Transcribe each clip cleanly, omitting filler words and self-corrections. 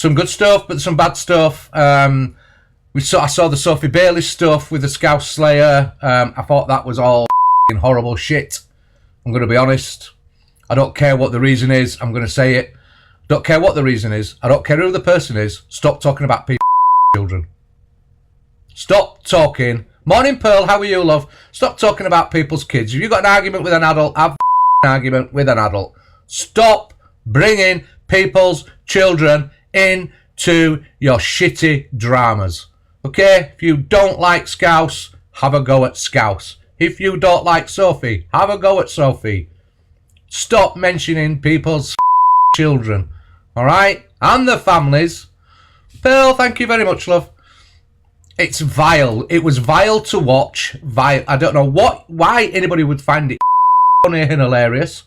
some good stuff, but some bad stuff. I saw the Sophie Bailey stuff with the Scouse Slayer. I thought that was all horrible shit. I'm going to be honest. I don't care what the reason is. I'm going to say it. Don't care what the reason is. I don't care who the person is. Stop talking about people's children. Stop talking. Morning, Pearl. How are you, love? Stop talking about people's kids. If you've got an argument with an adult, have an argument with an adult. Stop bringing people's children into your shitty dramas. Okay? If you don't like Scouse, have a go at Scouse. If you don't like Sophie, have a go at Sophie. Stop mentioning people's children. Alright? And the families. Pearl, thank you very much, love. It's vile. It was vile to watch. Vile. I don't know why anybody would find it funny and hilarious.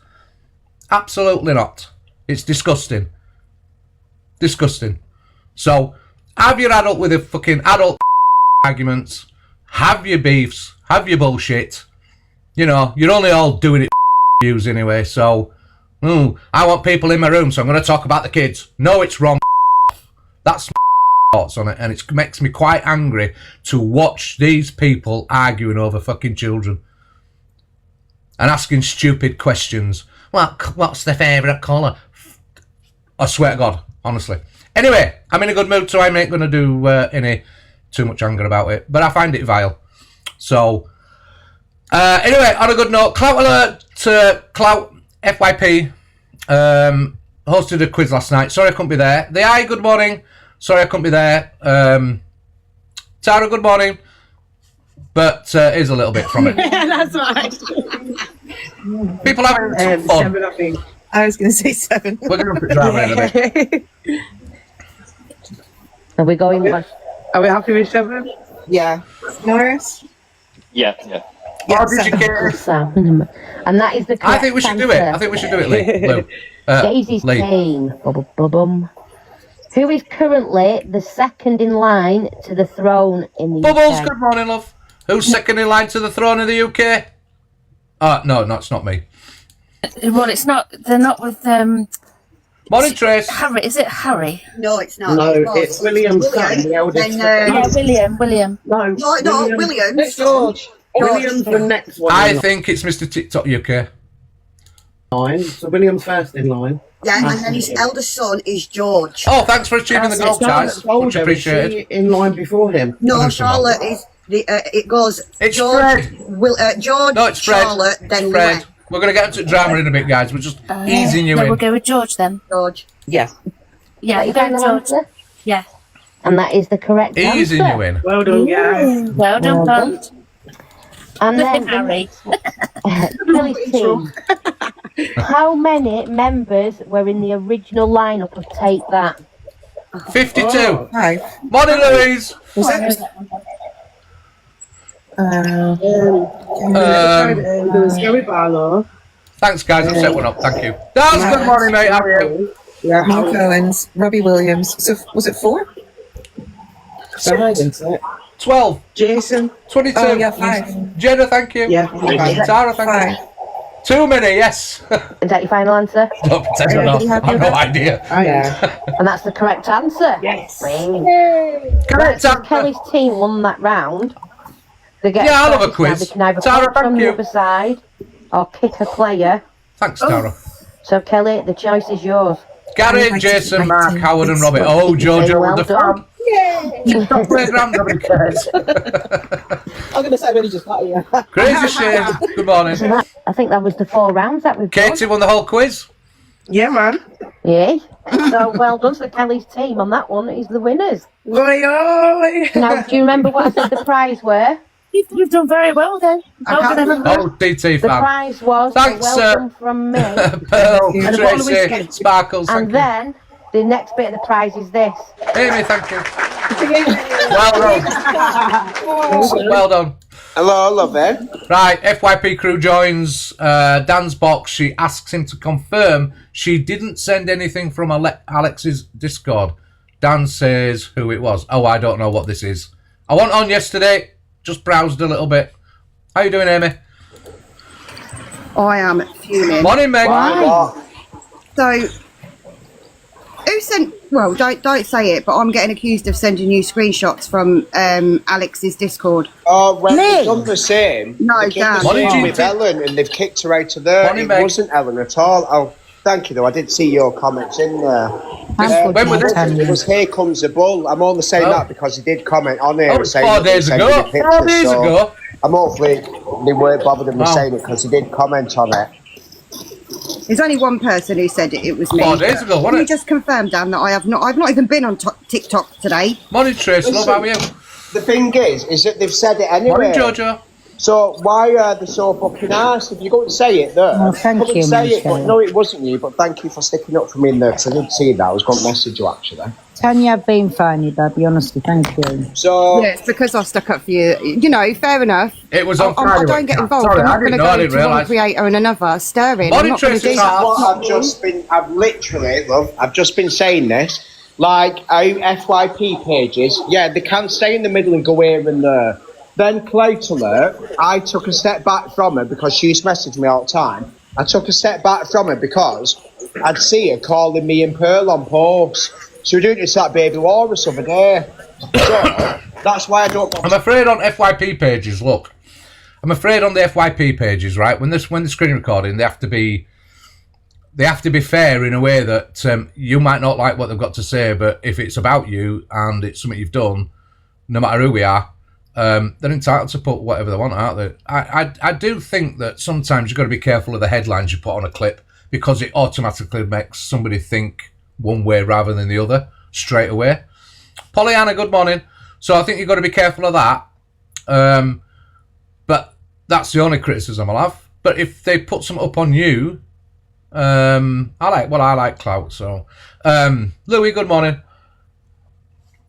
Absolutely not. It's disgusting. Disgusting. So, have your adult with a fucking adult arguments. Have your beefs. Have your bullshit. You know, you're only all doing it views anyway, so... I want people in my room, so I'm going to talk about the kids. No, it's wrong. That's thoughts on it, and it makes me quite angry to watch these people arguing over fucking children and asking stupid questions. Well, what's their favourite colour? I swear to God, honestly. Anyway, I'm in a good mood, so I ain't going to do any too much anger about it, but I find it vile. So, anyway, on a good note, Clout Alert to Clout FYP hosted a quiz last night. Sorry I couldn't be there. The Eye, good morning. Sorry I couldn't be there. Tara, good morning. But here's a little bit from it. Yeah, that's fine. People having some fun. 7, I think. I was going to say 7. We're going to put drama in a bit. Are we going back? Are we happy with 7? Yeah. Norris? Yeah. Oh, did you care? And that is the correct I think we should do it. I think we should do it, Lee. Daisy's Lee. Kane. Bum. Who is currently the second in line to the throne in the Bubbles, UK? good morning, love. Who's second in line to the throne in the UK? No, it's not me. Well, it's not. They're not with Morning, Trace. Harry. Is it Harry? No, it's not. No, It was. it's William's son, the eldest. William. No, William. It's George. William's the next one. I think it's Mr. TikTok UK. Line. So William's first in line. Yeah, and then his eldest son is George. Oh, thanks for achieving the goal, guys. Much appreciated. In line before him. No, Charlotte is the. It goes. It's George, Fred. George. No, it's Fred. Charlotte, then Fred. Len. We're going to get into drama in a bit, guys. We're just easing you No, in. we'll go with George then. George. Yeah. Yeah, you go with George. Yeah. And that is the correct Easing answer. you in. Well done, yeah. Well done, Bond. And Look then at Harry. Kelly's team. How many members were in the original lineup of Take That? 52. Oh, 5. Morning, Louise. There was Gary Barlow. Thanks, guys. I've set one up. Thank you. That's good morning, mate. How are you? Yeah. Mark Owens, Robbie Williams. So was it 4? 12. Jason. 22. Oh yeah, 5. Jenna, thank you. Yeah. Tara, thank you. 2 many, yes. Is that your final answer? No, pretend I don't. I've no idea. Oh, yeah. And that's the correct answer. Yes. Brilliant. Correct So answer. Kelly's team won that round. They get Yeah, I love a first now. quiz. They can either Tara, punch from thank the you. other side or kick a player. Thanks, Tara. So Kelly, the choice is yours. Gary, Right, Jason, right, Mark, right. Howard, and It's Robert. well- Oh, Jojo Well with the done. farm. Stop playground, nobody cares. I'm going to say when he just got here. Crazy Shane. Good morning. So that, I think that was the 4 rounds that we've done. Katie won the whole quiz. Yeah, man. Yeah. So well done to Kelly's team on that one. Is the winners. Oi. Now, do you remember what I said the prize were? You've done very well then. Oh, DT The fan. prize was Thanks, well done from me. Pearl, And the Tracy, following Sparkles, thank And you. then the next bit of the prize is this. Amy, thank you. Well done. Well done. Hello, man. Right, FYP crew joins Dan's box. She asks him to confirm she didn't send anything from Alex's Discord. Dan says who it was. Oh, I don't know what this is. I went on yesterday, just browsed a little bit. How you doing, Amy? I am fuming. Morning, Meg. Why? So, who Who sent? Well, don't say it. But I'm getting accused of sending you screenshots from Alex's Discord. Oh, well, Me? they've done the same. No, They've done Dan. the same with Ellen, and they've kicked her out of there. Morning, It Meg. wasn't Ellen at all. Oh, thank you, though. I did see your comments in there. When was It was Here Comes the Bull. I'm only saying that because he did comment on it. Oh, it's saying 4 that he days sent ago. me the pictures, 4 days ago. I'm hopefully they weren't bothered with me saying it because he did comment on it. There's only one person who said it was me. 4 days ago, Can wasn't you it? just confirm, Dan, that I've not even been on TikTok today? Morning, Trace. Love, how are you? The thing is that they've said it anyway. Morning, Jojo. So why are they so fucking arsed? If you go and say it there, Oh, thank come and you, say it, but Michelle. no, it wasn't you. But thank you for sticking up for me in there because I did see that. I was going to message you actually. Tanya, I've been fine, Babby, honestly, thank you. So Yeah, it's because I stuck up for you. You know, fair enough. It was on I Friday. don't get involved. Sorry, I'm I not going didn't to know. I go didn't to one realise. creator and another stirring. Morning, I'm not going to Tracy. do that. what I've literally, love, I've just been saying this. Like, FYP pages, yeah, they can stay in the middle and go here and there. Then, Clout Alert, I took a step back from her because she used to message me all the time. I took a step back from her because I'd see her calling me and Pearl on posts. She was doing this like Baby Walrus over there. So, that's why I don't... I'm afraid on FYP pages, look. I'm afraid on the FYP pages, right, when the screen recording, they have to be fair in a way that you might not like what they've got to say, but if it's about you and it's something you've done, no matter who we are, they're entitled to put whatever they want out there. I do think that sometimes you've got to be careful of the headlines you put on a clip because it automatically makes somebody think one way rather than the other straight away. Pollyanna, good morning. So I think you've got to be careful of that. But that's the only criticism I'll have. But if they put something up on you, I like clout. So, Louis, good morning.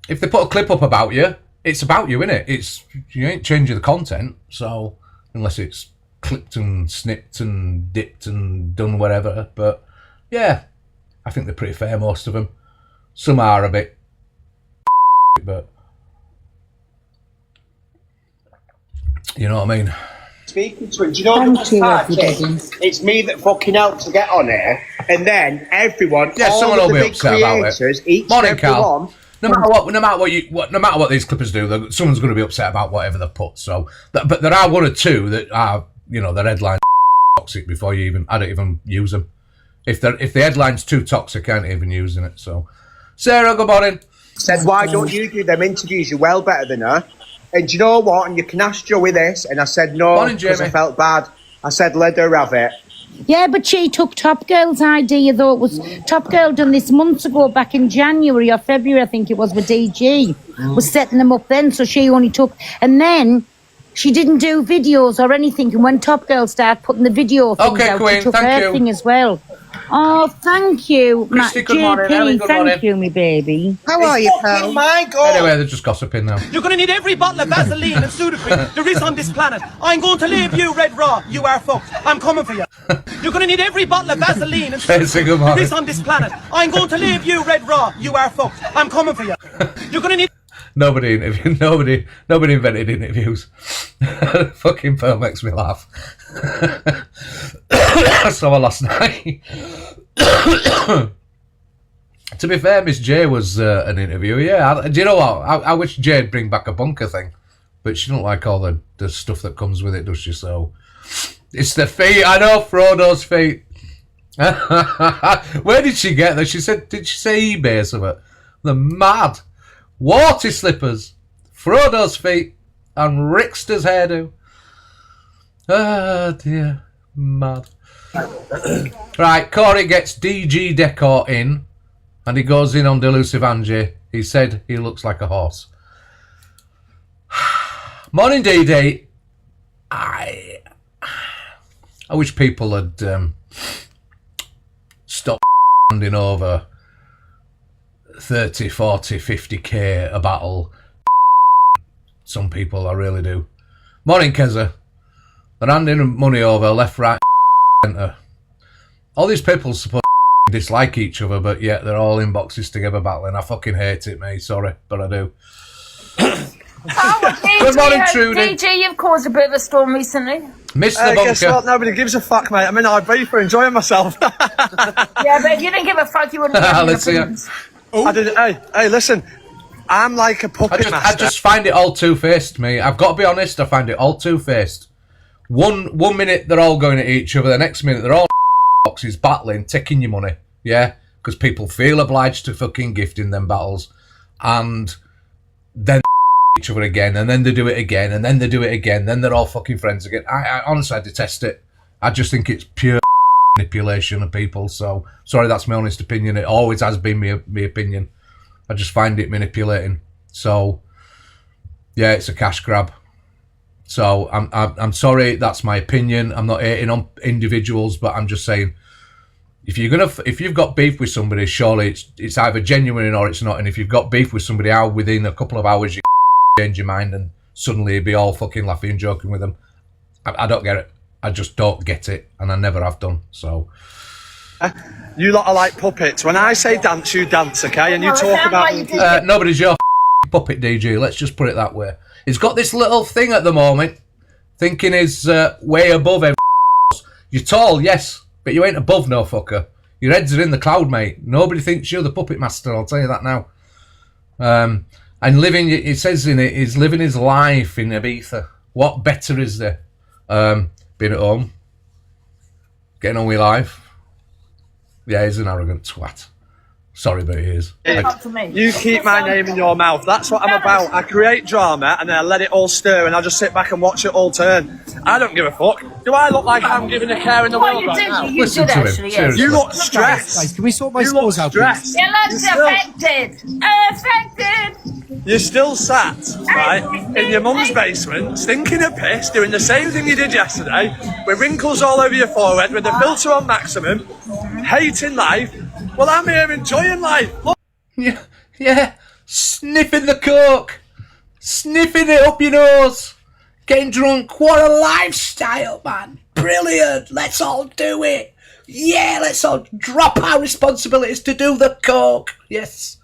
If they put a clip up about you, it's about you, innit? You ain't changing the content. So, unless it's clipped and snipped and dipped and done whatever. But yeah, I think they're pretty fair, most of them. Some are a bit, but you know what I mean. Speaking to him, do you know the best part is? It's me that fucking helped to get on here, and then everyone, Yeah, all someone of will the be big upset about creators, it. each Morning, and every Cal. one. No matter what these clippers do, someone's going to be upset about whatever they put. So, but there are one or two that are, their headline toxic before I don't even use them. If the headline's too toxic, I ain't even using it. So, Sarah, good morning. Said, why don't you do them interviews? You're well better than her. And do you know what? And you can ask Joey this. And I said no Morning, because I Jamie. felt bad. I said, let her have it. Yeah, but she took Top Girl's idea, though. It was Top Girl done this months ago, back in January or February, I think it was, with DG. Was setting them up then, so she only took... And then she didn't do videos or anything. And when Top Girl started putting the video things Okay, out, Queen, she took thank her you. thing as well. Oh, thank you, Matt. Christy, good morning. Ellie, good thank morning. you, me baby. How are you, Pearl? My God. Anyway, they're just gossiping now. You're gonna need every bottle of Vaseline and Sudafed there is on this planet. I'm going to leave you red raw. You are fucked. I'm coming for you. You're gonna need every bottle of Vaseline and Tracy, good Sudafed there morning. is on this planet. I'm going to leave you red raw. You are fucked. I'm coming for you. You're gonna need... Nobody invented interviews. Fucking Pearl makes me laugh. I saw her last night. To be fair, Miss J was an interview. Yeah, do you know what? I wish Ja'd bring back a bunker thing, but she don't like all the stuff that comes with it, does she? So it's the feet. I know, Frodo's feet. Where did she get that? Did she say eBay or something? They're mad. Water slippers, Frodo's feet, and Rickster's hairdo. Oh dear, mad. Right, Corey gets DG Decor in, and he goes in on Delusive Angie. He said he looks like a horse. Morning, DD. I wish people had stopped handing over 30, 40, 50k a battle. Some people, I really do. Morning, Keza. They're handing money over left, right, centre. All these people supposed to dislike each other, but yet they're all in boxes together battling. I fucking hate it, mate. Sorry, but I do. Oh, well, DG, Good morning, Trudy. DG, you've caused a bit of a storm recently. Mr. Guess Bunker. what? Nobody gives a fuck, mate. I'm in Ibiza enjoying myself. Yeah, but if you didn't give a fuck, you wouldn't be having Let's see. opinions. I didn't. Hey, listen. I'm like a puppet I master. just find it all two-faced, mate. I've got to be honest, I find it all two-faced. One minute they're all going at each other, the next minute they're all boxes battling, taking your money, yeah? Because people feel obliged to fucking gift in them battles. And then each other again, and then they do it again, and then they do it again, then they're all fucking friends again. I honestly, I detest it. I just think it's pure manipulation of people, so sorry, that's my honest opinion. It always has been my opinion. I just find it manipulating. So, yeah, it's a cash grab. So I'm sorry, that's my opinion. I'm not hating on individuals, but I'm just saying, if you've got beef with somebody, surely it's either genuine or it's not. And if you've got beef with somebody, how within a couple of hours you change your mind and suddenly be all fucking laughing and joking with them? I don't get it. I just don't get it, and I never have done. So. You lot are like puppets. When I say dance, you dance, okay? And you talk about... Nobody's your puppet, DG. Let's just put it that way. He's got this little thing at the moment, thinking he's way above everyone else. You're tall, yes, but you ain't above no fucker. Your heads are in the cloud, mate. Nobody thinks you're the puppet master, I'll tell you that now. And living, it says in it, he's living his life in Ibiza. What better is there? Being at home, getting on with life. Yeah, he's an arrogant twat. Sorry, but he is. You keep my name in your mouth. That's what I'm about. I create drama and then I let it all stir and I just sit back and watch it all turn. I don't give a fuck. Do I look like I'm giving a care in the world right now? Listen to him. Seriously. You look stressed. Guys, can we sort my You look scores out, stressed. Your lungs affected. Affected. You're still sat, right, in your mum's basement, stinking of piss, doing the same thing you did yesterday, with wrinkles all over your forehead, with the filter on maximum, hating life. Well, I'm here enjoying life. Look. Yeah. Sniffing the coke. Sniffing it up your nose. Getting drunk. What a lifestyle, man. Brilliant. Let's all do it. Yeah, let's all drop our responsibilities to do the coke. Yes.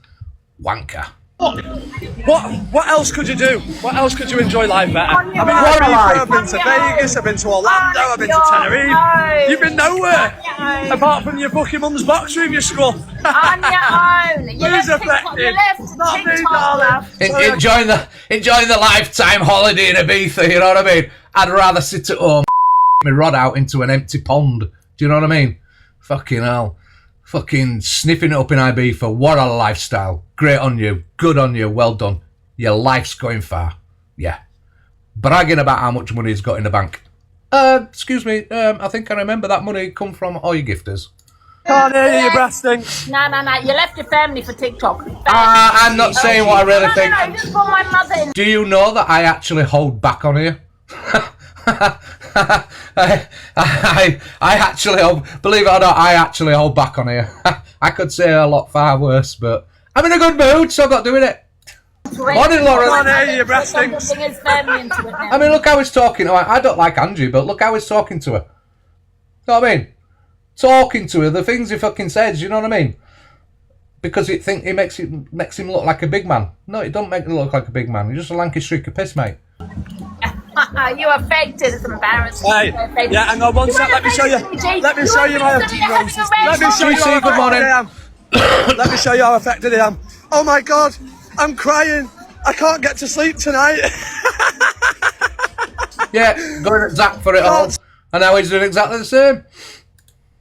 Wanker. What else could you do? What else could you enjoy life better? I've been What a life. I've been to Vegas, I've been to Orlando, I've been to Tenerife. You've been nowhere apart from your fucking mum's box room, you scroll. On your own. You Who's left affected? You left Not me, TikTok. darling. Enjoying the lifetime holiday in Ibiza, you know what I mean? I'd rather sit at home my rod out into an empty pond. Do you know what I mean? Fucking hell. Fucking sniffing it up in Ibiza. What a lifestyle. Great on you. Good on you. Well done. Your life's going far. Yeah. Bragging about how much money he's got in the bank. Excuse me. I think I remember that money come from all your gifters. Can't hear you, you brass stinks. No. You left your family for TikTok. I'm not saying what I really think. No, just put my mother in. Do you know that I actually hold back on here? I actually hold, believe it or not, I actually hold back on here. I could say a lot far worse, but I'm in a good mood, so I'm not doing it. Morning, Lauren. Can't hear you, brass stinks. I mean, look how he's talking to her. I don't like Angie, but look how he's talking to her. You know what I mean? Talking to her, the things he fucking says, you know what I mean? Because it makes him look like a big man. No, it don't make him look like a big man. You're just a lanky streak of piss, mate. You affected. It's embarrassing. Hey, yeah, hang on one sec. Let me show you. Let me show you my. Let me show you how Good morning. affected I am. Let me show you how affected I am. Oh my God, I'm crying. I can't get to sleep tonight. Yeah, going at Zach for it all. And now he's doing exactly the same.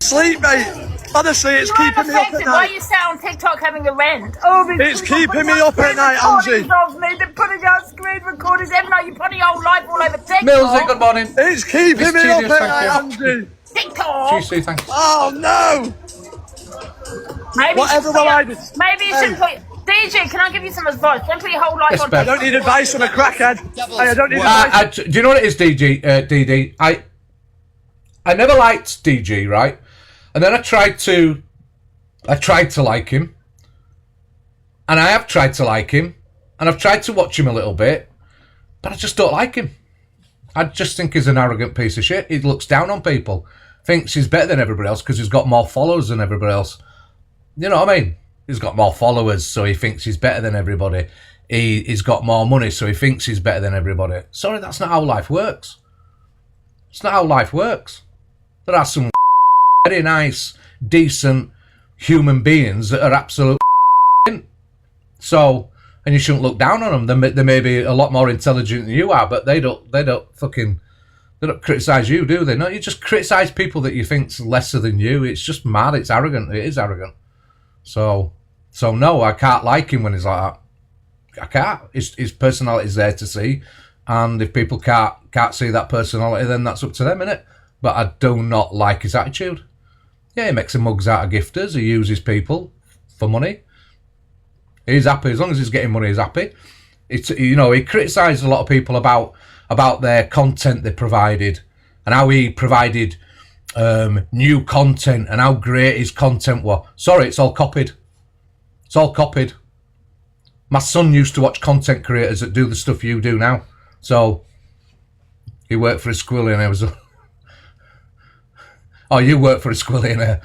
Sleep, mate. Honestly, it's keeping me up at Why night. you sat on TikTok having a rant? Oh, It's keeping me up at night, Angie. Of me. They're putting out screen recorders every night. You're putting your whole life all over TikTok. Millsy, good morning. It's keeping me up Tedious, at night, thank Angie. TikTok. GC, thanks. Oh no. Maybe Whatever you should will I put do? Maybe you should put. DJ, can I give you some advice? Don't put your whole life Yes, on babe. I don't need advice from a crackhead. Hey, I don't need advice. Do you know what it is, DD? I never liked DG, right? And then I tried to like him. And I have tried to like him. And I've tried to watch him a little bit. But I just don't like him. I just think he's an arrogant piece of shit. He looks down on people. Thinks he's better than everybody else because he's got more followers than everybody else. You know what I mean? He's got more followers, so he thinks he's better than everybody. he's got more money, so he thinks he's better than everybody. Sorry, that's not how life works. It's not how life works. There are some very nice, decent human beings that are absolute so, and you shouldn't look down on them. They may be a lot more intelligent than you are, but they don't criticise you, do they? No, you just criticise people that you think's lesser than you. It's just mad. It's arrogant. It is arrogant. So no, I can't like him when he's like that. I can't. His personality's there to see, and if people can't see that personality, then that's up to them, innit? But I do not like his attitude. Yeah, he makes a mugs out of gifters. He uses people for money. He's happy. As long as he's getting money, he's happy. It's, you know, he criticised a lot of people about their content they provided and how he provided new content and how great his content was. Sorry, it's all copied. It's all copied. My son used to watch content creators that do the stuff you do now. So he worked for a squilly and I was... Oh, you work for a squillionaire.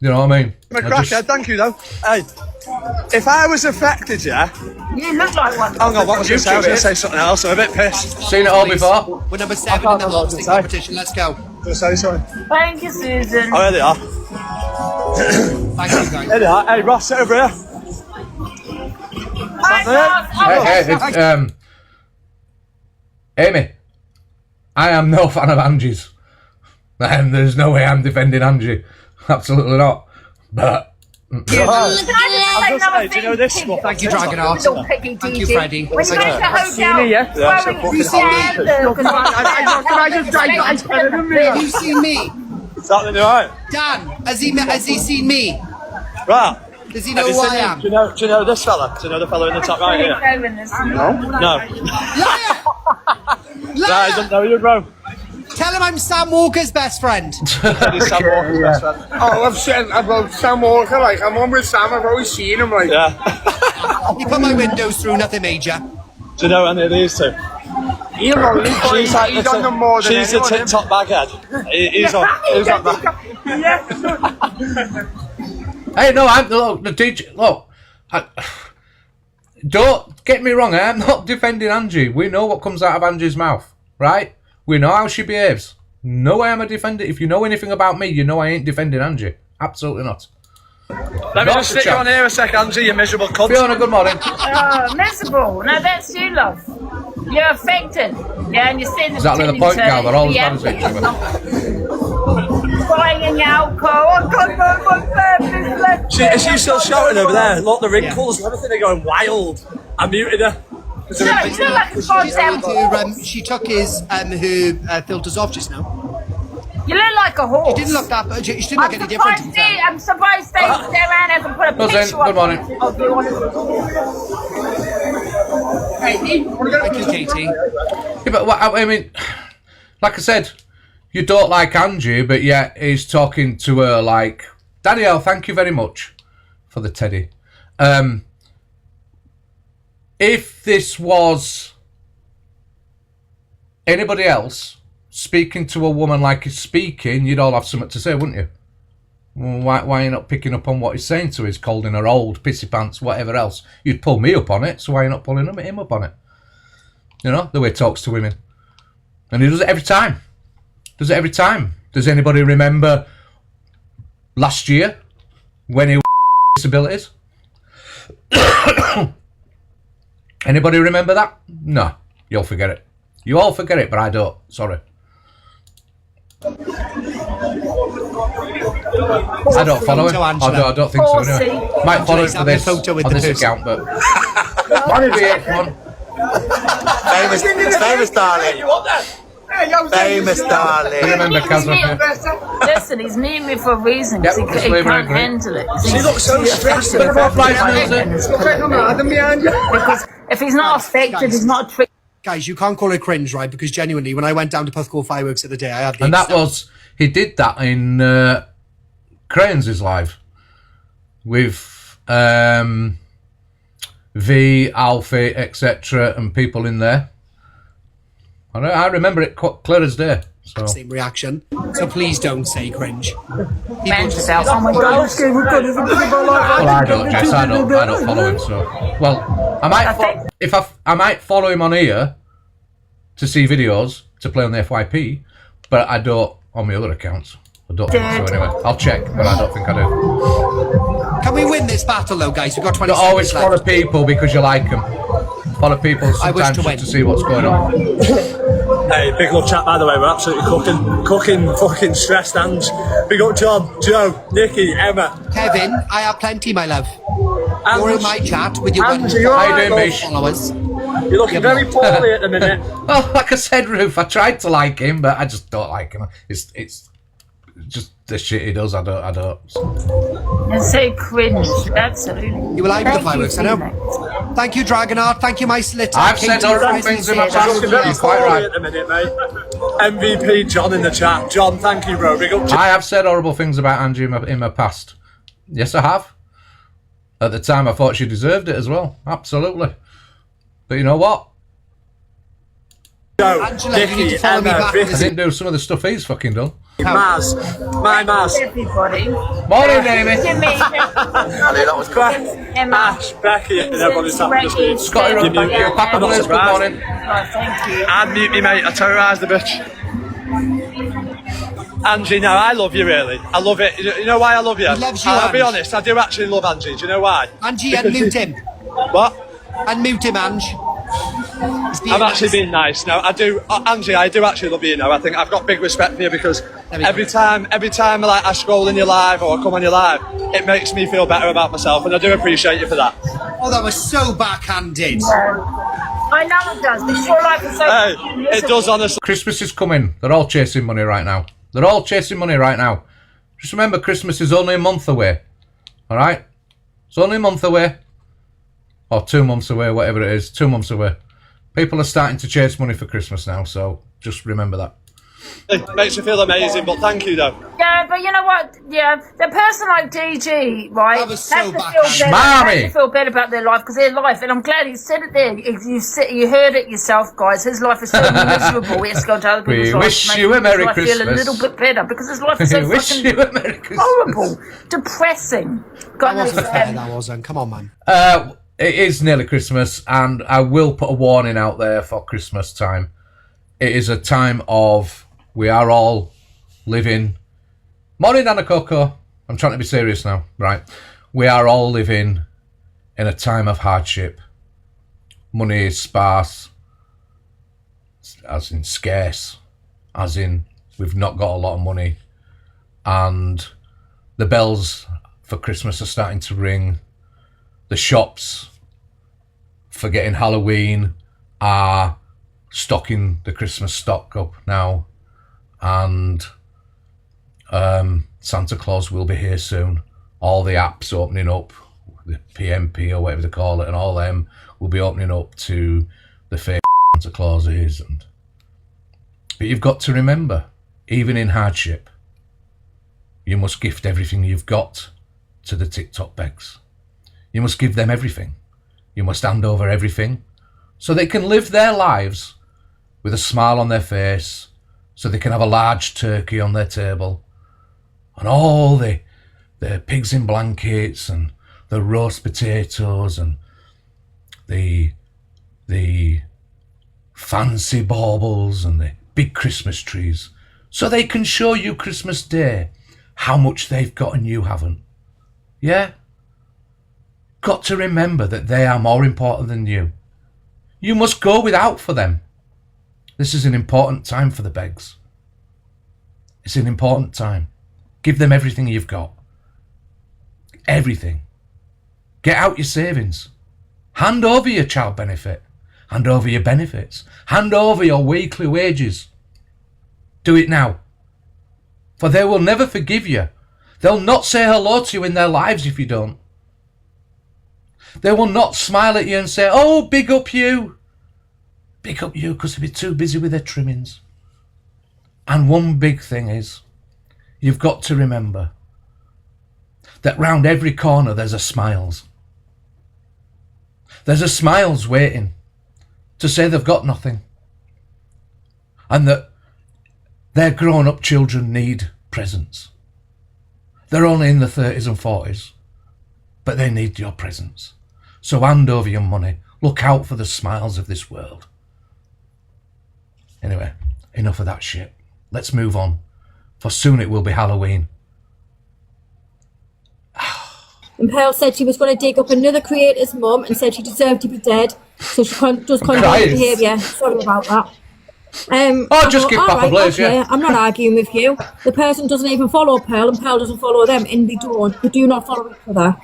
You know what I mean? I'm a crackhead, thank you though. Hey, if I was affected, yeah? You look like one. Hang on, what was you say? I was going to say something else, I'm a bit pissed. Seen it all before? We're number 7 in the hot stick competition, let's go. Say something. Thank you, Susan. Oh, here they are. Thank you, guys. Here they are. Hey, Ross, sit over here. Hey, Amy, I am no fan of Angie's. And there's no way I'm defending Angie. Absolutely not. But... Do you know this one? Thank you, Dragonheart. Thank you, Freddie. When you go to the hotel, Have you seen me? Is that the right? Dan, has he seen me? Right. Does he know who I am? Do you know this fella? Do you know the fella in the top right here? No. Liar! Nah, he doesn't know you, bro. Tell him I'm Sam Walker's best friend. He's Sam Walker's best friend. Oh, I've said about Sam Walker, like, I'm on with Sam, I've always seen him, like. Yeah. He put my windows through, nothing major. Do you know any of these two? He's on them more than She's the anyone, TikTok baghead. He's on that. Hey, no, look, the DJ, look, don't get me wrong, I'm not defending Angie. We know what comes out of Angie's mouth, right? We know how she behaves. No way am I defending. If you know anything about me, you know I ain't defending Angie. Absolutely not. Let me just stick you on here a sec, Angie, you miserable cunt. Fiona, good morning. Oh, miserable. No, that's you, love. You're affected. Yeah, and you're saying exactly the point, Cal. They're always bad as each other. Crying in your alcohol. Oh, God, my family left. Is she still shouting over there? Look, the wrinkles and everything are going wild. I muted her. No, you look like a for example. She took her filters off just now. You look like a horse. She didn't look that, but she didn't look any different. I'm surprised they ran out and put a picture good morning. of you on it. Thank you, Katie. Yeah, but I mean, like I said, you don't like Angie, but yet he's talking to her like, Danielle, thank you very much for the teddy. If this was anybody else speaking to a woman like he's speaking, you'd all have something to say, wouldn't you? Why are you not picking up on what he's saying to her? He's calling her old, pissy pants, whatever else. You'd pull me up on it, so why are you not pulling him up on it? You know, the way he talks to women. And he does it every time. Does it every time. Does anybody remember last year when he was disabilities? Anybody remember that? No. You'll forget it. You all forget it, but I don't. Sorry. I don't follow him. I don't think so anyway. Might follow him for this on this account, but... Famous darling. Famous darling. Remember Listen, he's meeting me for a reason because he can't handle it. She looks so stressed. Because if he's not affected, he's not tricked. Guys, you can't call it cringe, right? Because genuinely, when I went down to Puthcall Fireworks the other day, I had... And that was... He did that in Cranes' live. With V, Alfie, etc. and people in there. I remember it quite clear as day. So. Same reaction. So please don't say cringe. Man yourself. Oh my God. Well, I don't, Jess. I don't follow him, so... Well... I might follow him on here to see videos to play on the FYP, but I don't on my other accounts. I don't think so anyway. I'll check, but I don't think I do. Can we win this battle though, guys? We've got 20 Don't always seconds follow left. people because you like them. Follow people sometimes to just win. to see what's going on. Hey, big love chat, by the way. We're absolutely cooking, fucking stressed hands. Big up John, Joe, Nikki, Emma. Kevin, I have plenty, my love. You're in my chat with your Ange, you're How you right, doing, love. Mish? followers. You're looking very poorly at the minute. Oh, like I said, Ruth, I tried to like him, but I just don't like him. It's just the shit he does. I don't. And so cringe. Absolutely. You were live with the Thank fireworks, I you, know. Thank you, Dragonheart. Thank you, my slitter. I've said horrible things in my past. You're looking very You're quite poorly right. at the minute, mate. MVP John in the chat. John, thank you, bro. Big up to I have said horrible things about Angie in my past. Yes, I have. At the time, I thought she deserved it as well. Absolutely. But you know what? Joe, Angela, you need Nikki, to follow me Emma, back. I Vicky, didn't do some of the stuff he's fucking done. Maz, my Maz. everybody. Morning, Amy. Jimmy, That was crap. Emma, Ash, Becky, and everybody's happy this week. Scotty, Give me- your papa I'm not Liz, good surprised. morning. Oh, thank you. And mute me, mate. I terrorised the bitch. Angie, now I love you, really. I love it. You know why I love you? He loves you, I'll be Ange. honest, I do actually love Angie. Do you know why? Angie, Because unmute she- him. What? Unmute him, Ange. He's being I'm actually nice. being nice. No, I do, Angie. I do actually love you. Now, I think I've got big respect for you because we every time, like I scroll in your live or I come on your live, it makes me feel better about myself, and I do appreciate you for that. Oh, that was so backhanded. I know it does, but your life is so Hey, it does honestly. Christmas is coming. They're all chasing money right now. They're all chasing money right now. Just remember, Christmas is only a month away. All right? It's only a month away. Or 2 months away, whatever it is. 2 months away. People are starting to chase money for Christmas now, so just remember that. It makes me feel amazing, but thank you though. Yeah, but you know what? Yeah, the person like DG, right? That was so has to backhanded. feel better, Schmarmy. has to feel better about their life because their life, and I'm glad he said it there. You heard it yourself, guys. His life is so miserable. It's going to other people's We lives. wish to make you a his Merry life feel a Christmas. little bit better because his life is so We wish fucking you a Merry Christmas. horrible, depressing. God That wasn't fair, knows. that wasn't. Come on, man. It is nearly Christmas, and I will put a warning out there for Christmas time. It is a time of, we are all living... Morning, Anna Coco. I'm trying to be serious now, right? We are all living in a time of hardship. Money is sparse, as in scarce, as in we've not got a lot of money. And the bells for Christmas are starting to ring. The shops for getting Halloween are stocking the Christmas stock up now, and Santa Claus will be here soon. All the apps opening up, the PMP or whatever they call it, and all them will be opening up to the fake Santa Clauses. But you've got to remember, even in hardship, you must gift everything you've got to the TikTok begs. You must give them everything. You must hand over everything so they can live their lives with a smile on their face, so they can have a large turkey on their table, and all the pigs in blankets and the roast potatoes and the fancy baubles and the big Christmas trees, so they can show you Christmas Day how much they've got and you haven't. Yeah? Got to remember that they are more important than you. You must go without for them. This is an important time for the begs. It's an important time. Give them everything you've got. Everything. Get out your savings. Hand over your child benefit. Hand over your benefits. Hand over your weekly wages. Do it now. For they will never forgive you. They'll not say hello to you in their lives if you don't. They will not smile at you and say, oh, big up you. Big up you, because they'll be too busy with their trimmings. And one big thing is, you've got to remember that round every corner there's a Smiles. There's a Smiles waiting to say they've got nothing. And that their grown-up children need presents. They're only in the 30s and 40s, but they need your presents. So hand over your money. Look out for the smiles of this world. Anyway, enough of that shit. Let's move on, for soon it will be Halloween. And Pearl said she was going to dig up another creator's mum and said she deserved to be dead. So she does condone behaviour. Sorry about that. Just give Papa Blaze, yeah. I'm not arguing with you. The person doesn't even follow Pearl and Pearl doesn't follow them, and they don't. They do not follow each other.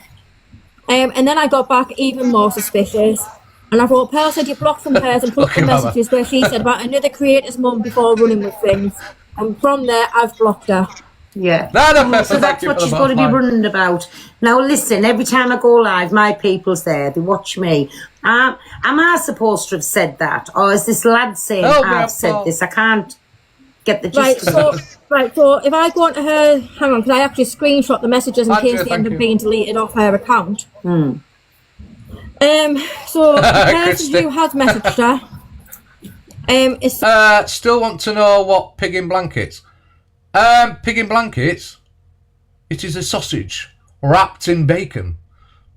And then I got back even more suspicious. And I thought, Pearl said you blocked from hers and put up the messages where she said about another creator's mum before running with things. And from there, I've blocked her. Yeah. So that's what she's got to be running about. Now listen, every time I go live, my people's there, they watch me. Am I supposed to have said that? Or is this lad saying I've said this? I can't get the gist of it. So if I go onto her, hang on, can I actually screenshot the messages in case they end up being deleted off her account? So the person who has messaged her is... still want to know what pig in blankets? Pig in blankets, it is a sausage wrapped in bacon.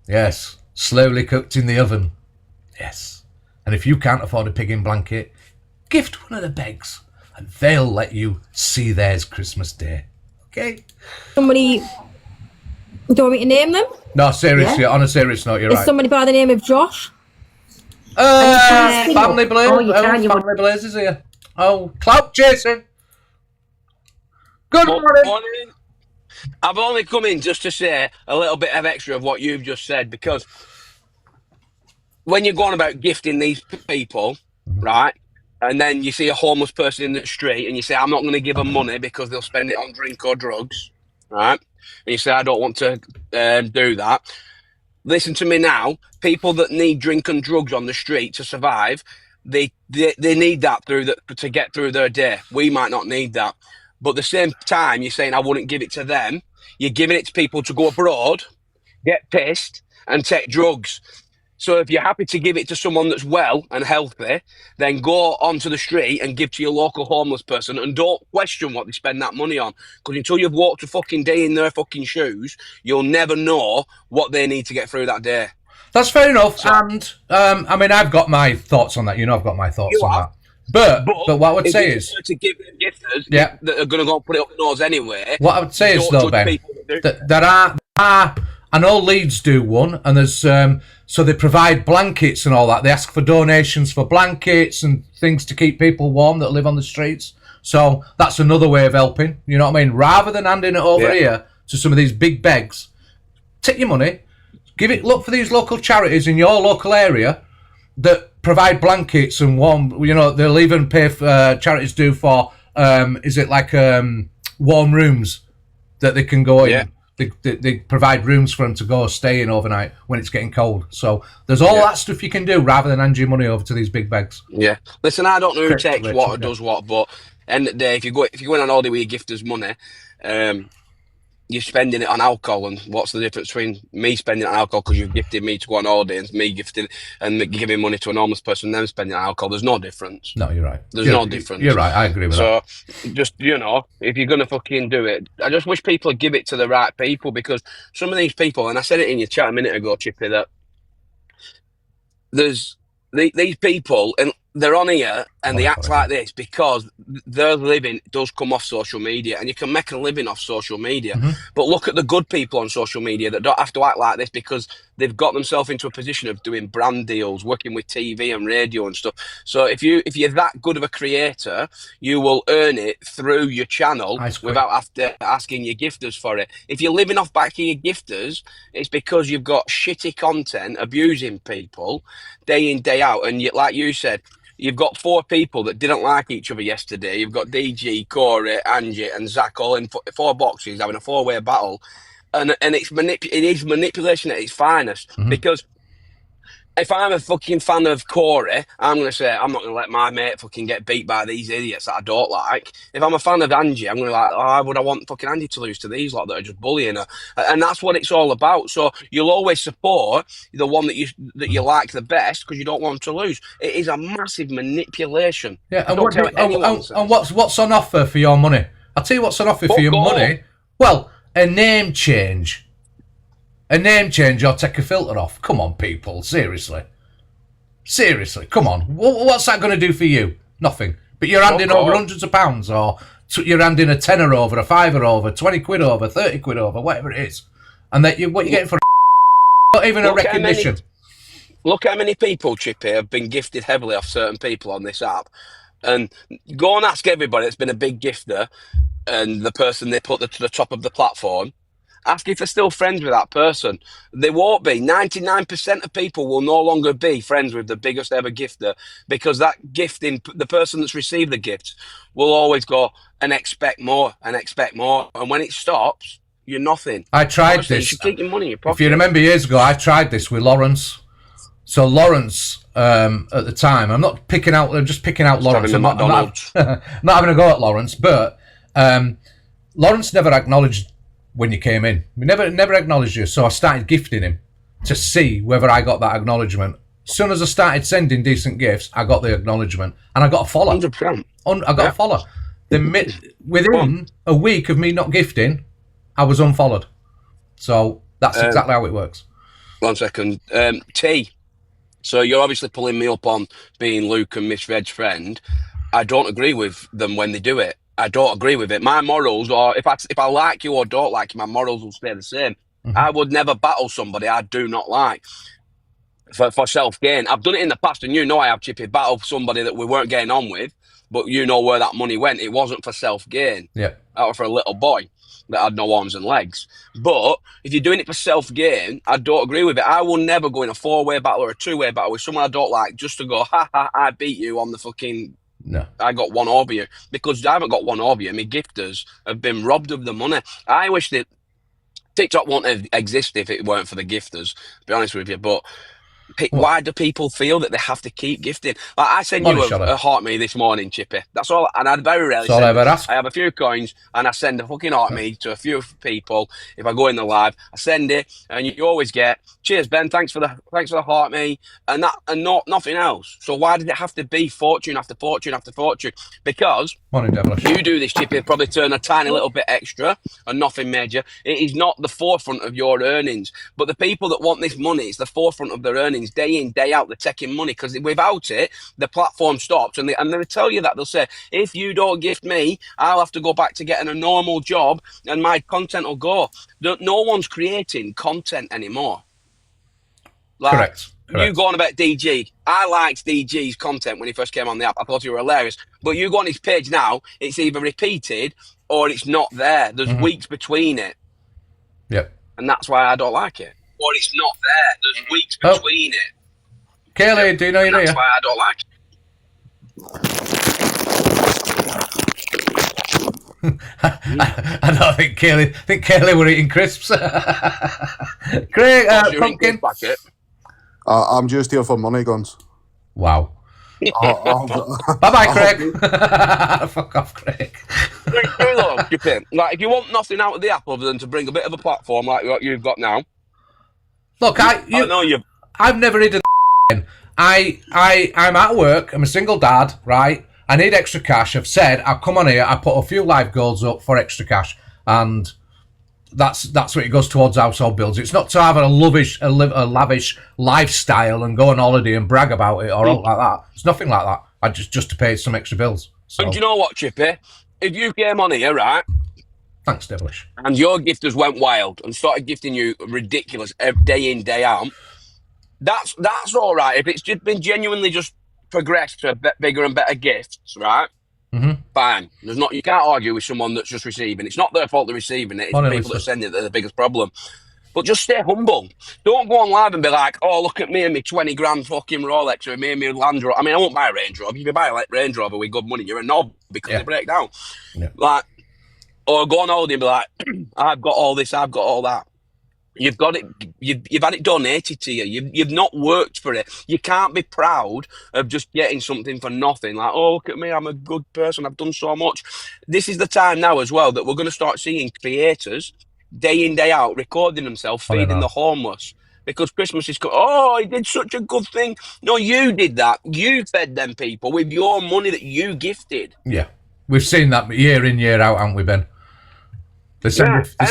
Yes, slowly cooked in the oven. Yes. And if you can't afford a pig in blanket, gift one of the begs and they'll let you see theirs Christmas Day. Okay? Somebody... Do you want me to name them? No, seriously, on a serious note, you're right. Is somebody by the name of Josh? Family Blaze. Family Blaze is here. Oh, Clout Jason. Good morning. I've only come in just to say a little bit of extra of what you've just said, because when you're going about gifting these people, right, and then you see a homeless person in the street and you say, I'm not going to give them money because they'll spend it on drink or drugs, right, and you say, I don't want to do that. Listen to me now. People that need drink and drugs on the street to survive, they need that to get through their day. We might not need that. But at the same time, you're saying I wouldn't give it to them. You're giving it to people to go abroad, get pissed, and take drugs. So if you're happy to give it to someone that's well and healthy, then go onto the street and give to your local homeless person, and don't question what they spend that money on. Because until you've walked a fucking day in their fucking shoes, you'll never know what they need to get through that day. That's fair enough. So, and I mean, I've got my thoughts on that. You know, I've got my thoughts on that. But what I would say is to give them gifters that are going to go and put it up nose anyway. What I would say is though, Ben, that there are I know Leeds do one, and there's so they provide blankets and all that. They ask for donations for blankets and things to keep people warm that live on the streets. So that's another way of helping. You know what I mean? Rather than handing it over here to some of these big begs, take your money, look for these local charities in your local area that provide blankets and warm, you know, they'll even pay for, charities do for, is it like warm rooms that they can go in? They provide rooms for them to go stay in overnight when it's getting cold. So there's all that stuff you can do rather than hand your money over to these big bags. Yeah. Listen, I don't know who takes what or does what, but end of the day, if you're going on holiday with your gifters' money, you're spending it on alcohol, and what's the difference between me spending it on alcohol because you've gifted me to go on holiday and me gifting and giving money to an homeless person and them spending it on alcohol? There's no difference. No, you're right. There's no difference. You're right. I agree with that. So just, you know, if you're going to fucking do it, I just wish people would give it to the right people, because some of these people, and I said it in your chat a minute ago, Chippy, that there's these people, and they're on here and they act like this because their living does come off social media, and you can make a living off social media. But look at the good people on social media that don't have to act like this because they've got themselves into a position of doing brand deals, working with TV and radio and stuff. So if you're that good of a creator, you will earn it through your channel without asking your gifters for it. If you're living off back of your gifters, it's because you've got shitty content abusing people day in, day out. And like you said, you've got 4 people that didn't like each other yesterday. You've got DG, Corey, Angie, and Zach all in 4 boxes having a 4-way battle, and it is manipulation at its finest. Because if I'm a fucking fan of Corey, I'm going to say, I'm not going to let my mate fucking get beat by these idiots that I don't like. If I'm a fan of Angie, I'm going to be like, why would I want fucking Angie to lose to these lot that are just bullying her? And that's what it's all about. So you'll always support the one that you like the best because you don't want them to lose. It is a massive manipulation. Yeah, and what's on offer for your money? I'll tell you what's on offer for your money. Well, a name change. A name change or take a filter off. Come on, people. Seriously. Seriously, come on. What's that going to do for you? Nothing. But you're handing over hundreds of pounds, or you're handing a tenner over, a fiver over, 20 quid over, 30 quid over, whatever it is. And that what you're getting for not even a recognition. Look how many people, Chippy, have been gifted heavily off certain people on this app. And go and ask everybody that's been a big gifter and the person they put to the top of the platform. Ask if they're still friends with that person. They won't be. 99% of people will no longer be friends with the biggest ever gifter, because that gifting, the person that's received the gift will always go and expect more and expect more. And when it stops, you're nothing. I tried Honestly, this. You should keep your money in your pocket. If you remember years ago, I tried this with Lawrence. So Lawrence, at the time, I'm just picking out Lawrence. I'm not having a go at Lawrence, but Lawrence never acknowledged when you came in. We never acknowledged you, so I started gifting him to see whether I got that acknowledgement. As soon as I started sending decent gifts, I got the acknowledgement, and I got a follow. 100%. I got a follow. Within a week of me not gifting, I was unfollowed. So that's exactly how it works. 1 second. T. So you're obviously pulling me up on being Luke and Miss Red's friend. I don't agree with them when they do it. I don't agree with it. My morals, or if I like you or don't like you, my morals will stay the same. Mm-hmm. I would never battle somebody I do not like for self-gain. I've done it in the past, and you know I have, Chippy, battled somebody that we weren't getting on with, but you know where that money went. It wasn't for self-gain. Yeah. That was for a little boy that had no arms and legs. But if you're doing it for self-gain, I don't agree with it. I will never go in a 4-way battle or a 2-way battle with someone I don't like just to go, I beat you on the fucking... No. I got one over you. Because I haven't got one over you. My gifters have been robbed of the money. I wish that TikTok wouldn't exist if it weren't for the gifters, to be honest with you. But why do people feel that they have to keep gifting? Like, I sent you a heart me this morning, Chippy. That's all. And I very rarely send it. I have a few coins and I send a fucking heart me to a few people. If I go in the live, I send it, and you always get, cheers, Ben, thanks for the heart me, and nothing else. So why did it have to be fortune after fortune after fortune? Because you do this, Chippy, probably turn a tiny little bit extra and nothing major. It is not the forefront of your earnings. But the people that want this money, it's the forefront of their earnings. Day in, day out, they're taking money, because without it, the platform stops. And they'll tell you that. They'll say, if you don't gift me, I'll have to go back to getting a normal job and my content will go. No one's creating content anymore. Like, Correct. You go on about DG. I liked DG's content when he first came on the app. I thought he was hilarious. But you go on his page now, it's either repeated or it's not there. There's weeks between it. Yep. And that's why I don't like it. Or it's not there. There's weeks between it. Kaylee, do you know you're here? That's why I don't like it. I don't think Kaylee. I think Kaylee were eating crisps. Craig, pumpkin. I'm just here for money guns. Wow. Bye-bye, Craig. Fuck off, Craig. Like, if you want nothing out of the app other than to bring a bit of a platform like what you've got now. Look, I've never hidden. I'm at work. I'm a single dad, right? I need extra cash. I've said I'll come on here. I put a few live goals up for extra cash, and that's what it goes towards household bills. It's not to have a lavish lifestyle and go on holiday and brag about it or all like that. It's nothing like that. I just to pay some extra bills. So. And do you know what, Chippy? If you came on here, right? Thanks, Devilish. And your gifters went wild and started gifting you ridiculous day in, day out. That's all right. If it's just been genuinely just progressed to bigger and better gifts, right? Mm-hmm. Fine. You can't argue with someone that's just receiving. It's not their fault they're receiving it. It's the people that are sending it that are the biggest problem. But just stay humble. Don't go on live and be like, oh, look at me and me 20 grand fucking Rolex or me and me Land Rover. I mean, I won't buy a Range Rover. If you buy a Range Rover with good money, you're a knob because they break down. Yeah. Like, or go on holiday and be like, I've got all this, I've got all that. You've got it. You've had it donated to you. You've not worked for it. You can't be proud of just getting something for nothing. Like, oh, look at me, I'm a good person. I've done so much. This is the time now as well that we're going to start seeing creators day in, day out recording themselves feeding the homeless, because Christmas is coming. Oh, he did such a good thing. No, you did that. You fed them people with your money that you gifted. Yeah, we've seen that year in, year out, haven't we, Ben? How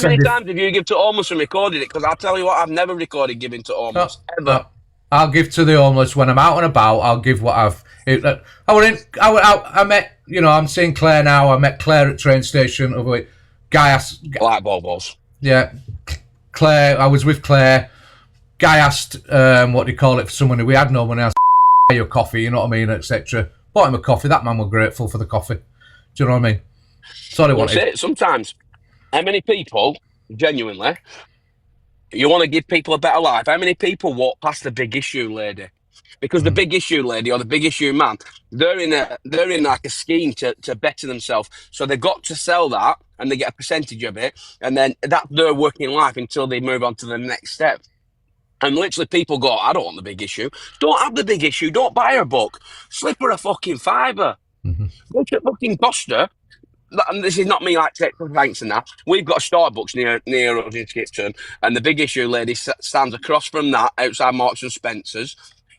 many times have you given to homeless and recorded it? Because I'll tell you what, I've never recorded giving to homeless, ever. I'll give to the homeless when I'm out and about. I'll give what I've. I met, I'm seeing Claire now. I met Claire at train station. Guy asked. Like Bobos. Yeah, Claire. I was with Claire. Guy asked, what do you call it for someone who we had no money. I asked, your coffee, you know what I mean, etc. Bought him a coffee. That man was grateful for the coffee. Do you know what I mean? That's all he wanted. That's it. Sometimes, how many people, genuinely, you want to give people a better life? How many people walk past the big issue lady? Because the big issue lady or the big issue man, they're in like a scheme to better themselves. So they've got to sell that and they get a percentage of it, and then that's their working life until they move on to the next step. And literally people go, I don't want the big issue. Don't have the big issue. Don't buy her a book. Slip her a fucking fiver. Go to fucking Costa. And this is not me like taking thanks and that. We've got a Starbucks near us in Skipton, and the big issue lady stands across from that outside Marks and Spencer's,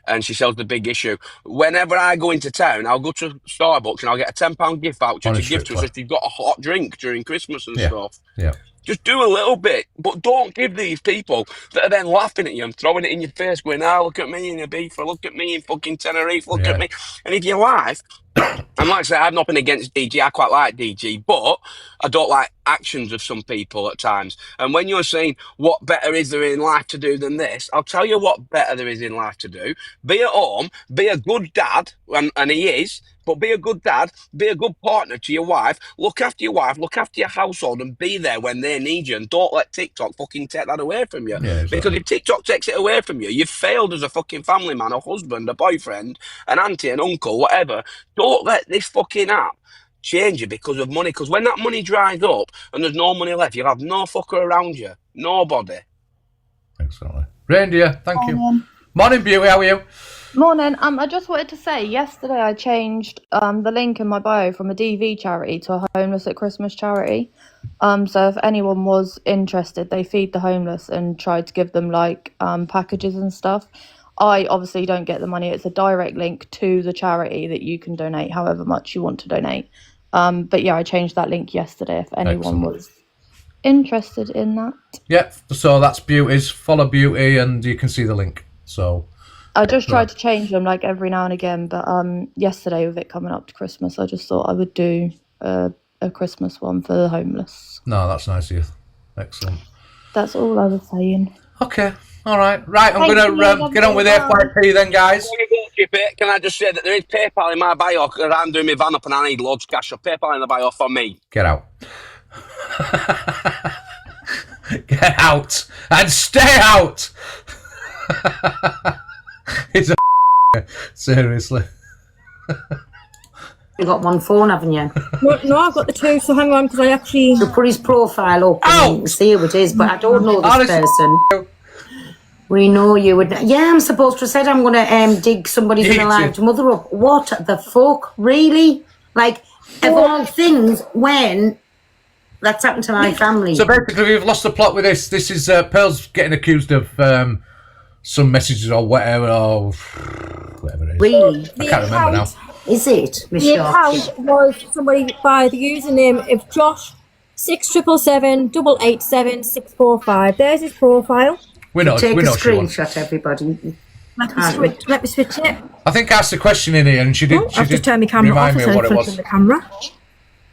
and she sells the big issue. Whenever I go into town, I'll go to Starbucks and I'll get a £10 gift voucher to give to us if you've got a hot drink during Christmas and stuff. Yeah. Just do a little bit, but don't give these people that are then laughing at you and throwing it in your face, going, look at me in Ibiza, look at me in fucking Tenerife, look at me. And if your wife, and like I say, I've nothing against DG, I quite like DG, but I don't like actions of some people at times. And when you're saying, what better is there in life to do than this? I'll tell you what better there is in life to do. Be at home, be a good dad, and he is, but be a good dad, be a good partner to your wife, look after your wife, look after your household, and be there when they need you. And don't let TikTok fucking take that away from you. Yeah, exactly. Because if TikTok takes it away from you, you've failed as a fucking family man, a husband, a boyfriend, an auntie, an uncle, whatever. Don't let this fucking app change you because of money. Because when that money dries up and there's no money left, you'll have no fucker around you. Nobody. Excellent. Reindeer, thank you. Morning, Beauty, how are you? Morning. I just wanted to say, yesterday I changed the link in my bio from a DV charity to a homeless at Christmas charity. So if anyone was interested, they feed the homeless and try to give them like packages and stuff. I obviously don't get the money. It's a direct link to the charity that you can donate however much you want to donate. But yeah, I changed that link yesterday if anyone was interested in that. Yep, so that's Beauty's. Follow Beauty and you can see the link. So I just tried to change them like every now and again, but yesterday with it coming up to Christmas, I just thought I would do a Christmas one for the homeless. No, that's nice of you. Excellent. That's all I was saying. Okay, all right. Right, I'm going to get on with FYP then, guys. Before you go, Chippy, can I just say that there is PayPal in my bio because I'm doing my van up and I need loads of cash. So PayPal in the bio for me. Get out. Get out and stay out. He's a seriously. You've got one phone, haven't you? No, I've got the two, so hang on, because I actually... So put his profile up and you can see who it is, but I don't know this person. We know you would... Yeah, I'm supposed to have said I'm going to dig somebody's unalived mother up. What the fuck? Really? Like, of all things, when... That's happened to my family. So basically, we've lost the plot with this. This is Pearl's getting accused of some messages or whatever, or whatever it is. Really? I can't remember now. Is it, Miss The Shaw? account was somebody by the username of Josh 677887645. There's his profile. We know. Take we know a screenshot, everybody. Let me switch it. I think I asked a question in here, and she did. I've just turned my camera off. Remind me of what it was. The camera.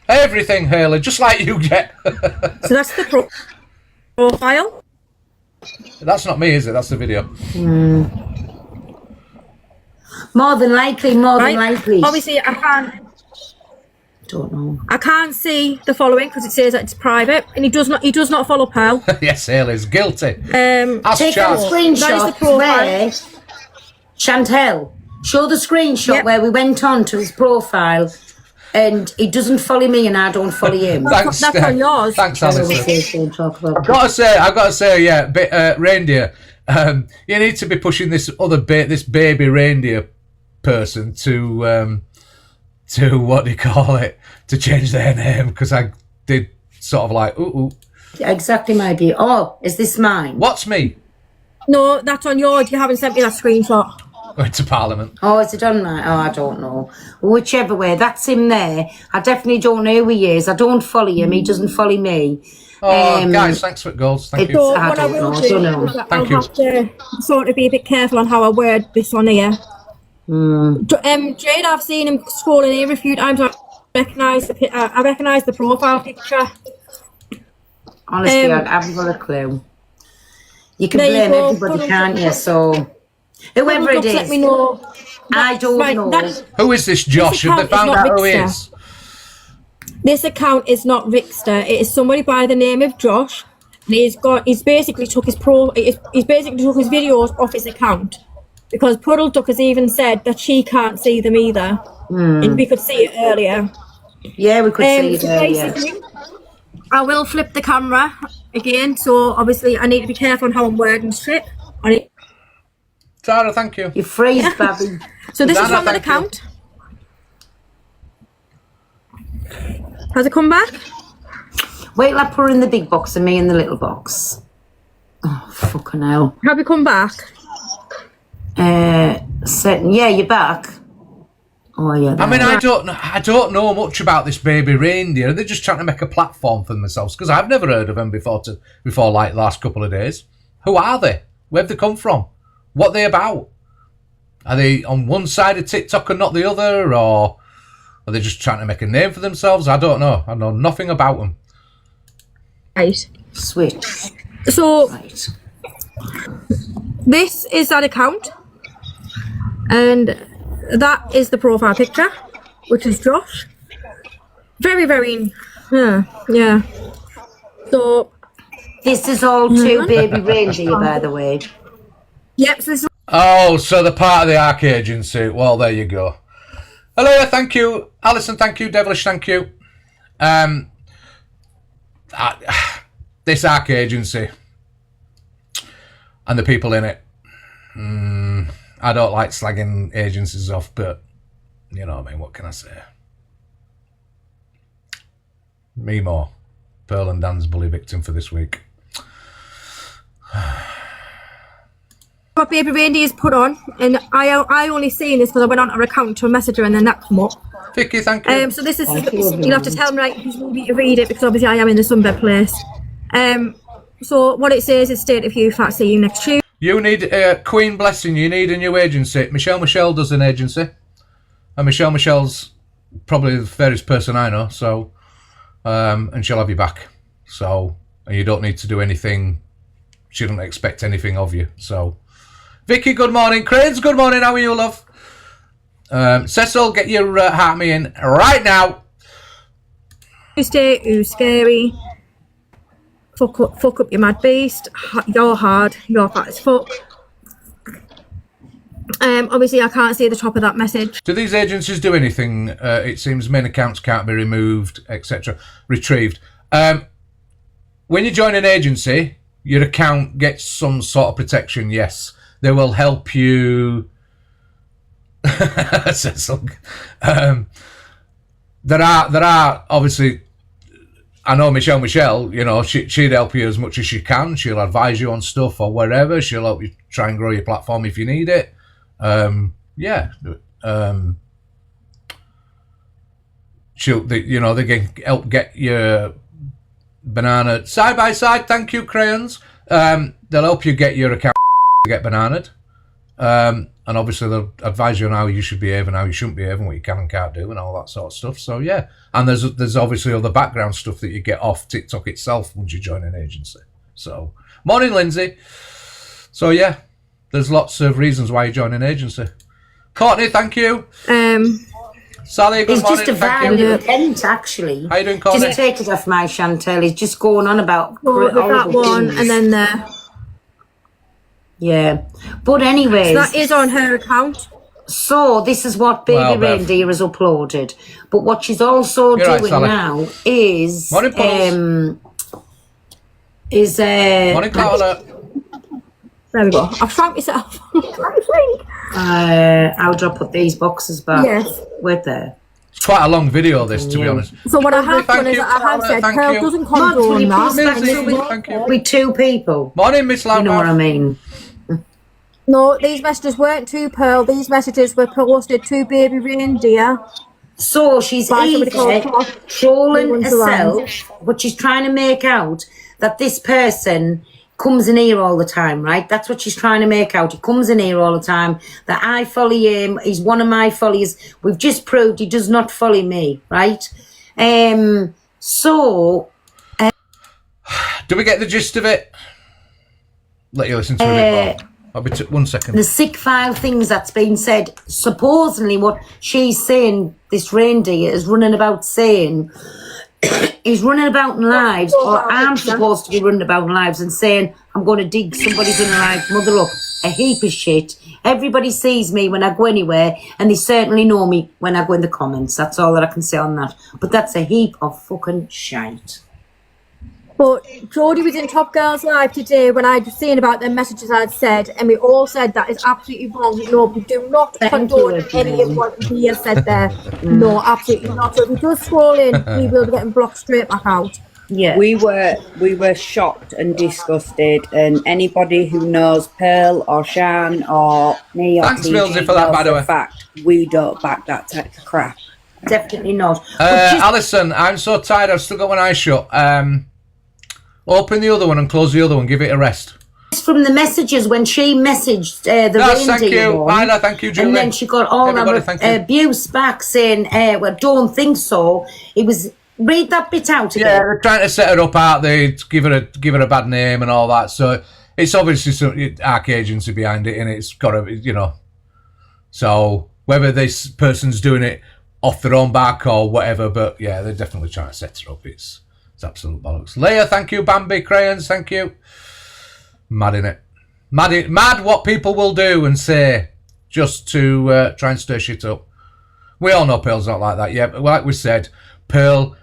Everything, Haley, just like you get. So that's the profile. That's not me, is it? That's the video. More than likely. Obviously, Don't know. I can't see the following because it says that it's private, and he does not follow Pearl. Yes, Haley's guilty. Take that screenshot. That is the profile. Where Chantel, show the screenshot where we went on to his profile. And he doesn't follow me, and I don't follow him. Thanks, that's on yours. Thanks, Alison. I've got to say, yeah, reindeer. You need to be pushing this other this baby reindeer person to what do you call it? To change their name, because I did sort of like ooh. Exactly, my dear. Oh, is this mine? What's me? No, that's on yours. You haven't sent me that screenshot. Going to Parliament. Oh, is it done right? Oh, I don't know. Whichever way, that's him there. I definitely don't know who he is. I don't follow him. He doesn't follow me. Oh, guys, thanks for goals. Thank you. So I what I don't will know. do I don't know. is that Thank I'll you. have to sort of be a bit careful on how I word this on here. Jade, I've seen him scrolling here a few times. I recognise the profile picture. Honestly, I haven't got a clue. You can There you blame go. everybody, can't you? So, whoever it Just let me is, know. I don't Right, know. Who is this Josh? Have they account is found not out who he Rickster. is? This account is not Rickster. It is somebody by the name of Josh. And he's basically took his videos off his account because Puddle Duck has even said that she can't see them either, and we could see it earlier. Yeah, we could see it So earlier. basically, I will flip the camera again. So obviously, I need to be careful on how I'm wording shit. Tara, thank you. You freeze, Babby. So this is Susanna, from an thank you. account. Has it come back? Wait till I put her in the big box and me in the little box. Oh, fucking hell. Have you come back? Yeah, you're back. Oh, yeah. I mean, I don't know much about this baby reindeer. They're just trying to make a platform for themselves because I've never heard of them before like the last couple of days. Who are they? Where have they come from? What are they about? Are they on one side of TikTok and not the other, or are they just trying to make a name for themselves? I don't know. I know nothing about them. Right. Switch. So Right. this is that account, and that is the profile picture, which is Josh. Very, very, yeah. So This is all two baby reindeer, by the way. yep. So this is Oh, so they're part of the ARC agency. Well, there you go. Hello, thank you. Alison, thank you. Devilish, thank you. This ARC agency and the people in it. I don't like slagging agencies off, but you know what I mean. What can I say? Me more. Pearl and Dan's bully victim for this week. what baby reindeer's put on, and I only seen this because I went on her account to a messenger, and then that come up. Vicky, thank you. So this is you'll have to tell me right who's movie to read it because obviously I am in the sunbed place. So what it says is state of you fat. See you next Tuesday. You need Queen Blessing. You need a new agency. Michelle does an agency, and Michelle's probably the fairest person I know. So, and she'll have you back. So, and you don't need to do anything. She doesn't expect anything of you. So, Vicky, good morning. Cranes, good morning. How are you, love? Cecil, get your heart me in right now. Tuesday, who's scary? Fuck up, you mad beast. You're hard. You're fat as fuck. Obviously, I can't see the top of that message. Do these agencies do anything? It seems main accounts can't be removed, etc. Retrieved. When you join an agency, your account gets some sort of protection. Yes, they will help you. Cecil. There are obviously. I know Michelle, you know, she'd help you as much as she can. She'll advise you on stuff or wherever. She'll help you try and grow your platform if you need it. They can help get your banana side by side. Thank you, Crayons. They'll help you get your account to get bananaed. And obviously they'll advise you on how you should behave and how you shouldn't behave and what you can and can't do and all that sort of stuff. So yeah, and there's obviously other background stuff that you get off TikTok itself once you join an agency. So morning, Lindsay. So yeah, there's lots of reasons why you join an agency. Courtney, thank you. Sally, good morning. It's just a valid repent, actually. How you doing, Courtney? Just take it off my Chantel. He's just going on about that one things. and then there. Yeah, but anyways, So that is on her account. So this is what Baby Reindeer has uploaded. But what she's also doing now is Morning, Morning, Carla. There we go. I've shrunk myself. how do I put these boxes back? Yes. With there. It's quite a long video, this, to be honest. So what I have done is I have said Pearl doesn't condone that. Thank you. With two people. Morning, Miss Loudmouth. You know what I mean? No, these messages weren't to Pearl. These messages were posted to Baby Reindeer. So she's by somebody called either Tosh, who trolling runs around. herself, but she's trying to make out that this person comes in here all the time, right? That's what she's trying to make out. He comes in here all the time. That I follow him. He's one of my followers. We've just proved he does not follow me, right? So... do we get the gist of it? Let you listen to it. I'll be 1 second. The sick file things that's been said, supposedly what she's saying, this reindeer is running about saying, is running about in lives, or I'm supposed to be running about in lives and saying, I'm going to dig somebody's unalived mother up. A heap of shit. Everybody sees me when I go anywhere, and they certainly know me when I go in the comments. That's all that I can say on that. But that's a heap of fucking shite. But Jodie was in Top Girls Live today when I'd seen about the messages I'd said, and we all said that is absolutely wrong. No, we do not condone any of what he has said there. No, absolutely not. So if we just scroll in, we will be getting blocked straight back out. Yeah. We were shocked and disgusted, and anybody who knows Pearl or Shan or me or Thanks, TG Millsy, for that, by the way. fact, we don't back that type of crap. Definitely not. Alison, I'm so tired. I've still got one eye shut. Open the other one and close the other one. Give it a rest. From the messages when she messaged the Yes, thank reindeer you. one, Ida, thank you, Julie. and then she got all Everybody, that thank you. abuse back saying, well, don't think so. It was, read that bit out again. Yeah, they're trying to set her up out there, to give her a bad name and all that. So it's obviously some ARC agency behind it, and it's got to, you know. So whether this person's doing it off their own back or whatever, but yeah, they're definitely trying to set her up. It's absolute bollocks. Leia, thank you. Bambi, Crayons, thank you. Mad in it. Mad what people will do and say just to try and stir shit up. We all know Pearl's not like that. Yeah, but like we said, Pearl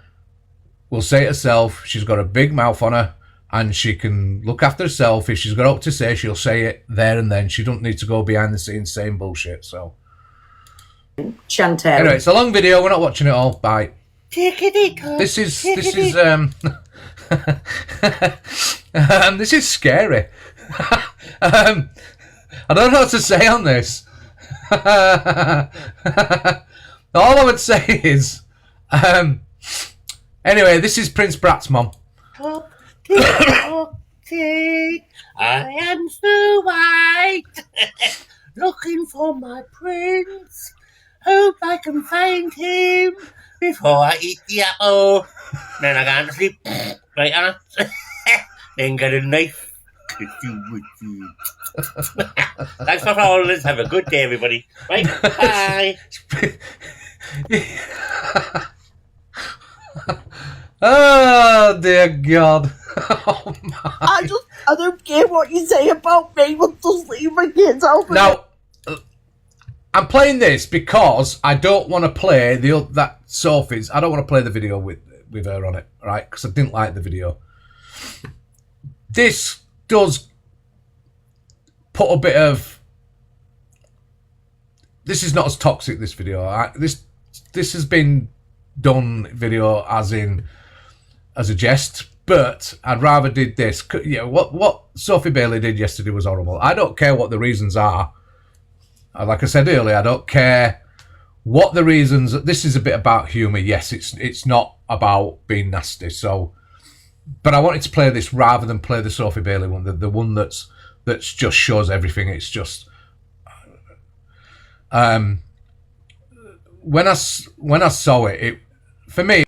will say it herself. She's got a big mouth on her and she can look after herself. If she's got up to say, she'll say it there and then. She don't need to go behind the scenes saying bullshit. So, Chantel. Anyway, it's a long video. We're not watching it all. Bye. This is this is scary. I don't know what to say on this. All I would say is, anyway, this is Prince Brat's mom. I am Snow White, looking for my prince. Hope I can find him before I eat the apple. Then I go to sleep. Right, Anna? Then get a knife. Thanks for following us. Have a good day, everybody. Right, bye. Oh dear God! Oh, I don't care what you say about me, but just leave my kids out. Now, I'm playing this because I don't want to play that Sophie's. I don't want to play the video with her on it, right? Because I didn't like the video. This does put a bit of. This is not as toxic. This video. This has been done video as a jest, but I'd rather did this. Yeah, what Sophie Bailey did yesterday was horrible. I don't care what the reasons are. Like I said earlier, I don't care what the reasons. This is a bit about humour. Yes, it's not about being nasty. So, but I wanted to play this rather than play the Sophie Bailey one, the one that's just shows everything. It's just when I saw it for me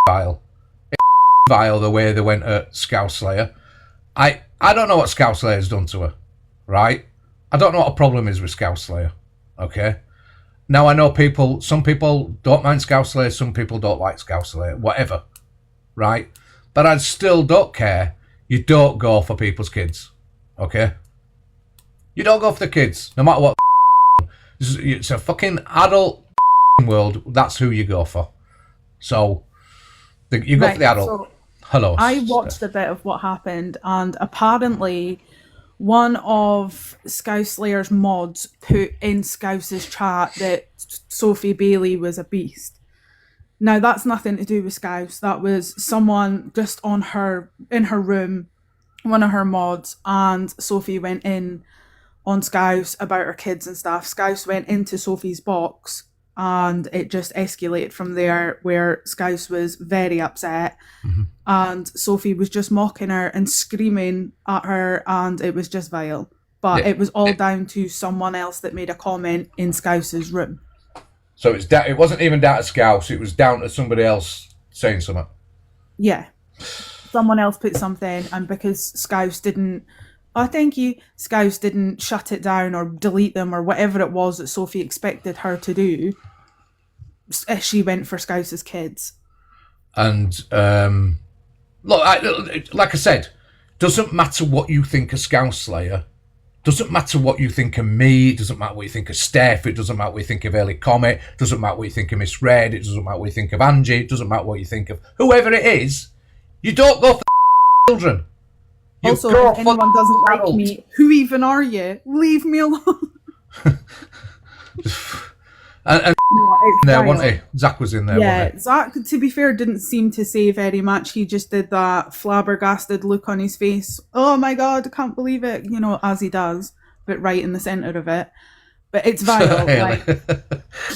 vile. Vile the way they went at Scouse Slayer. I don't know what Scouse Slayer's done to her, right? I don't know what a problem is with Scouse Slayer, okay? Now I know some people don't mind Scouse Slayer, some people don't like Scouse Slayer, whatever, right? But I still don't care. You don't go for people's kids, okay? You don't go for the kids, no matter what. It's a fucking adult world. That's who you go for. So you go for the adult. So hello. I watched a bit of what happened, and apparently one of Scouse Slayer's mods put in Scouse's chat that Sophie Bailey was a beast. Now that's nothing to do with Scouse. That was someone just in her room, one of her mods, and Sophie went in on Scouse about her kids and stuff. Scouse went into Sophie's box and it just escalated from there, where Scouse was very upset and Sophie was just mocking her and screaming at her, and it was just vile. But it was all down to someone else that made a comment in Scouse's room. So it wasn't even down to Scouse, it was down to somebody else saying something. Yeah. Someone else put something, and because Scouse didn't, Scouse didn't shut it down or delete them or whatever it was that Sophie expected her to do, she went for Scouse's kids. And look, like I said, doesn't matter what you think of Scouse Slayer. Doesn't matter what you think of me. It doesn't matter what you think of Steph. It doesn't matter what you think of Ellie Comet. It doesn't matter what you think of Miss Red. It doesn't matter what you think of Angie. It doesn't matter what you think of whoever it is. You don't go for children. You also, go if anyone doesn't like adult. me, who even are you? Leave me alone. And it's there, vile. wasn't he? Zach was in there, Yeah, wasn't he? Zach, to be fair, didn't seem to say very much. He just did that flabbergasted look on his face. Oh my God, I can't believe it. You know, as he does, but right in the centre of it. But it's vile. Like,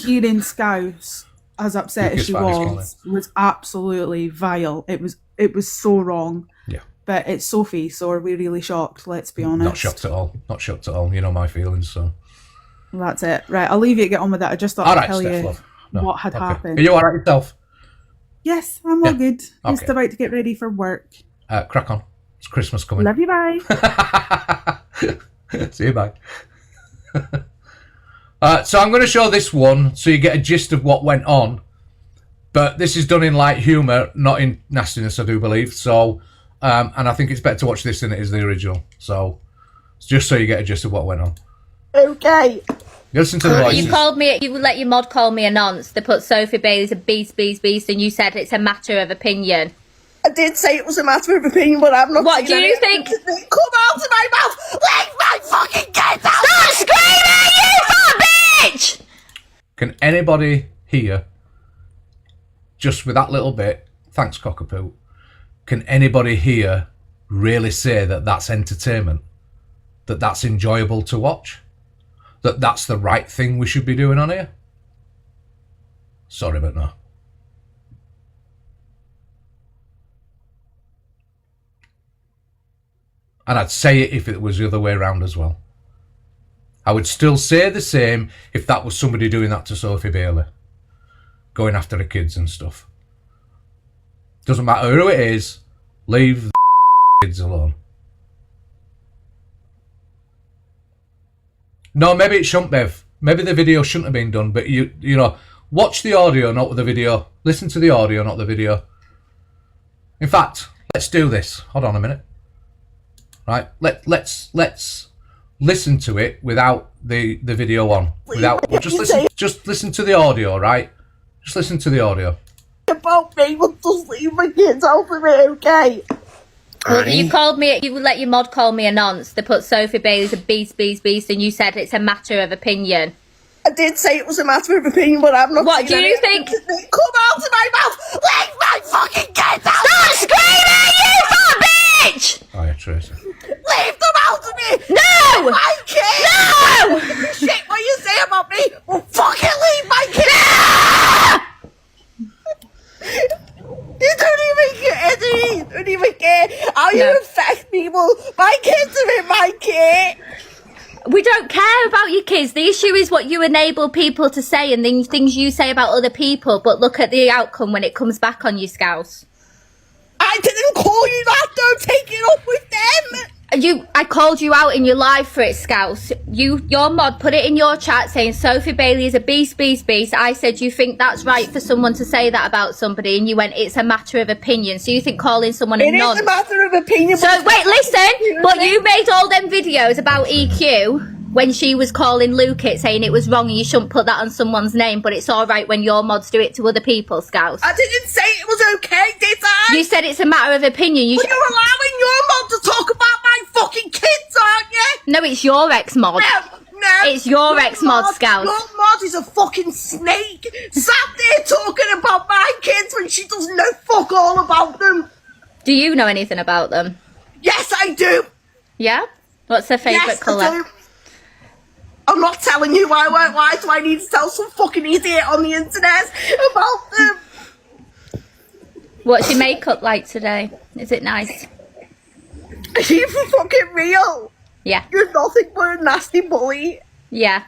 hearing Scouse, as upset as she was absolutely vile. It was so wrong. Yeah. But it's Sophie, so are we really shocked? Let's be honest. Not shocked at all. Not shocked at all. You know my feelings, so. That's it. Right, I'll leave you to get on with that. I just thought I'd tell you what had happened. Are you all right yourself? Yes, I'm all good. Just about to get ready for work. Crack on. It's Christmas coming. Love you, bye. See you, bye. So I'm going to show this one so you get a gist of what went on. But this is done in light humour, not in nastiness, I do believe. So, and I think it's better to watch this than it is the original. So, just so you get a gist of what went on. Okay. You listen to the voices. You called me. You let your mod call me a nonce. They put Sophie Bailey's a beast, and you said it's a matter of opinion. I did say it was a matter of opinion, but I'm not. What do you think? Come out of my mouth! Leave my fucking kids out! Stop screaming, you fat bitch! Can anybody here, just with that little bit, thanks Cockapoo, can anybody here really say that that's entertainment? That that's enjoyable to watch? That that's the right thing we should be doing on here? Sorry, but no. And I'd say it if it was the other way around as well. I would still say the same if that was somebody doing that to Sophie Bailey. Going after the kids and stuff. Doesn't matter who it is, leave the kids alone. No, maybe it shouldn't, Bev. Maybe the video shouldn't have been done, but you know, watch the audio, not the video. Listen to the audio, not the video. In fact, let's do this. Hold on a minute. Right, let's listen to it without the video on. Just listen to the audio, right? Just listen to the audio. About me, but just leave my kids out of it, okay? Well, you called me. You let your mod call me a nonce. They put Sophie Bailey's a beast, and you said it's a matter of opinion. I did say it was a matter of opinion, but I'm not. What do you think? Come out of my mouth! Leave my fucking kids out! Stop screaming, you fat bitch! Oh yeah, Tracy. Leave them out of me! No! My kids! No! Shit, what you say about me? Well, fucking leave my kids! No! You don't even care how you affect people. My kids are in my care. We don't care about your kids. The issue is what you enable people to say and the things you say about other people, but look at the outcome when it comes back on you, Scouse. I didn't call you that, don't take it up with them. I called you out in your live for it, Scouse. Your mod put it in your chat saying Sophie Bailey is a beast. I said you think that's right for someone to say that about somebody, and you went, it's a matter of opinion. So you think calling someone a nonce. It is a matter of opinion. So wait, listen. But you made all them videos about EQ when she was calling Luke it, saying it was wrong and you shouldn't put that on someone's name, but it's all right when your mods do it to other people, Scouse. I didn't say it was okay, did I? You said it's a matter of opinion. You're allowing your mod to talk about my fucking kids, aren't you? No, it's your ex-mod. No. It's your ex-mod, Scouse. Your mod is a fucking snake. Sat there talking about my kids when she doesn't know fuck all about them. Do you know anything about them? Yes, I do. Yeah? What's their favourite colour? I do. I'm not telling you I won't. Why do I need to tell some fucking idiot on the internet about them? What's your makeup like today? Is it nice? Are you for fucking real? Yeah. You're nothing but a nasty bully. Yeah.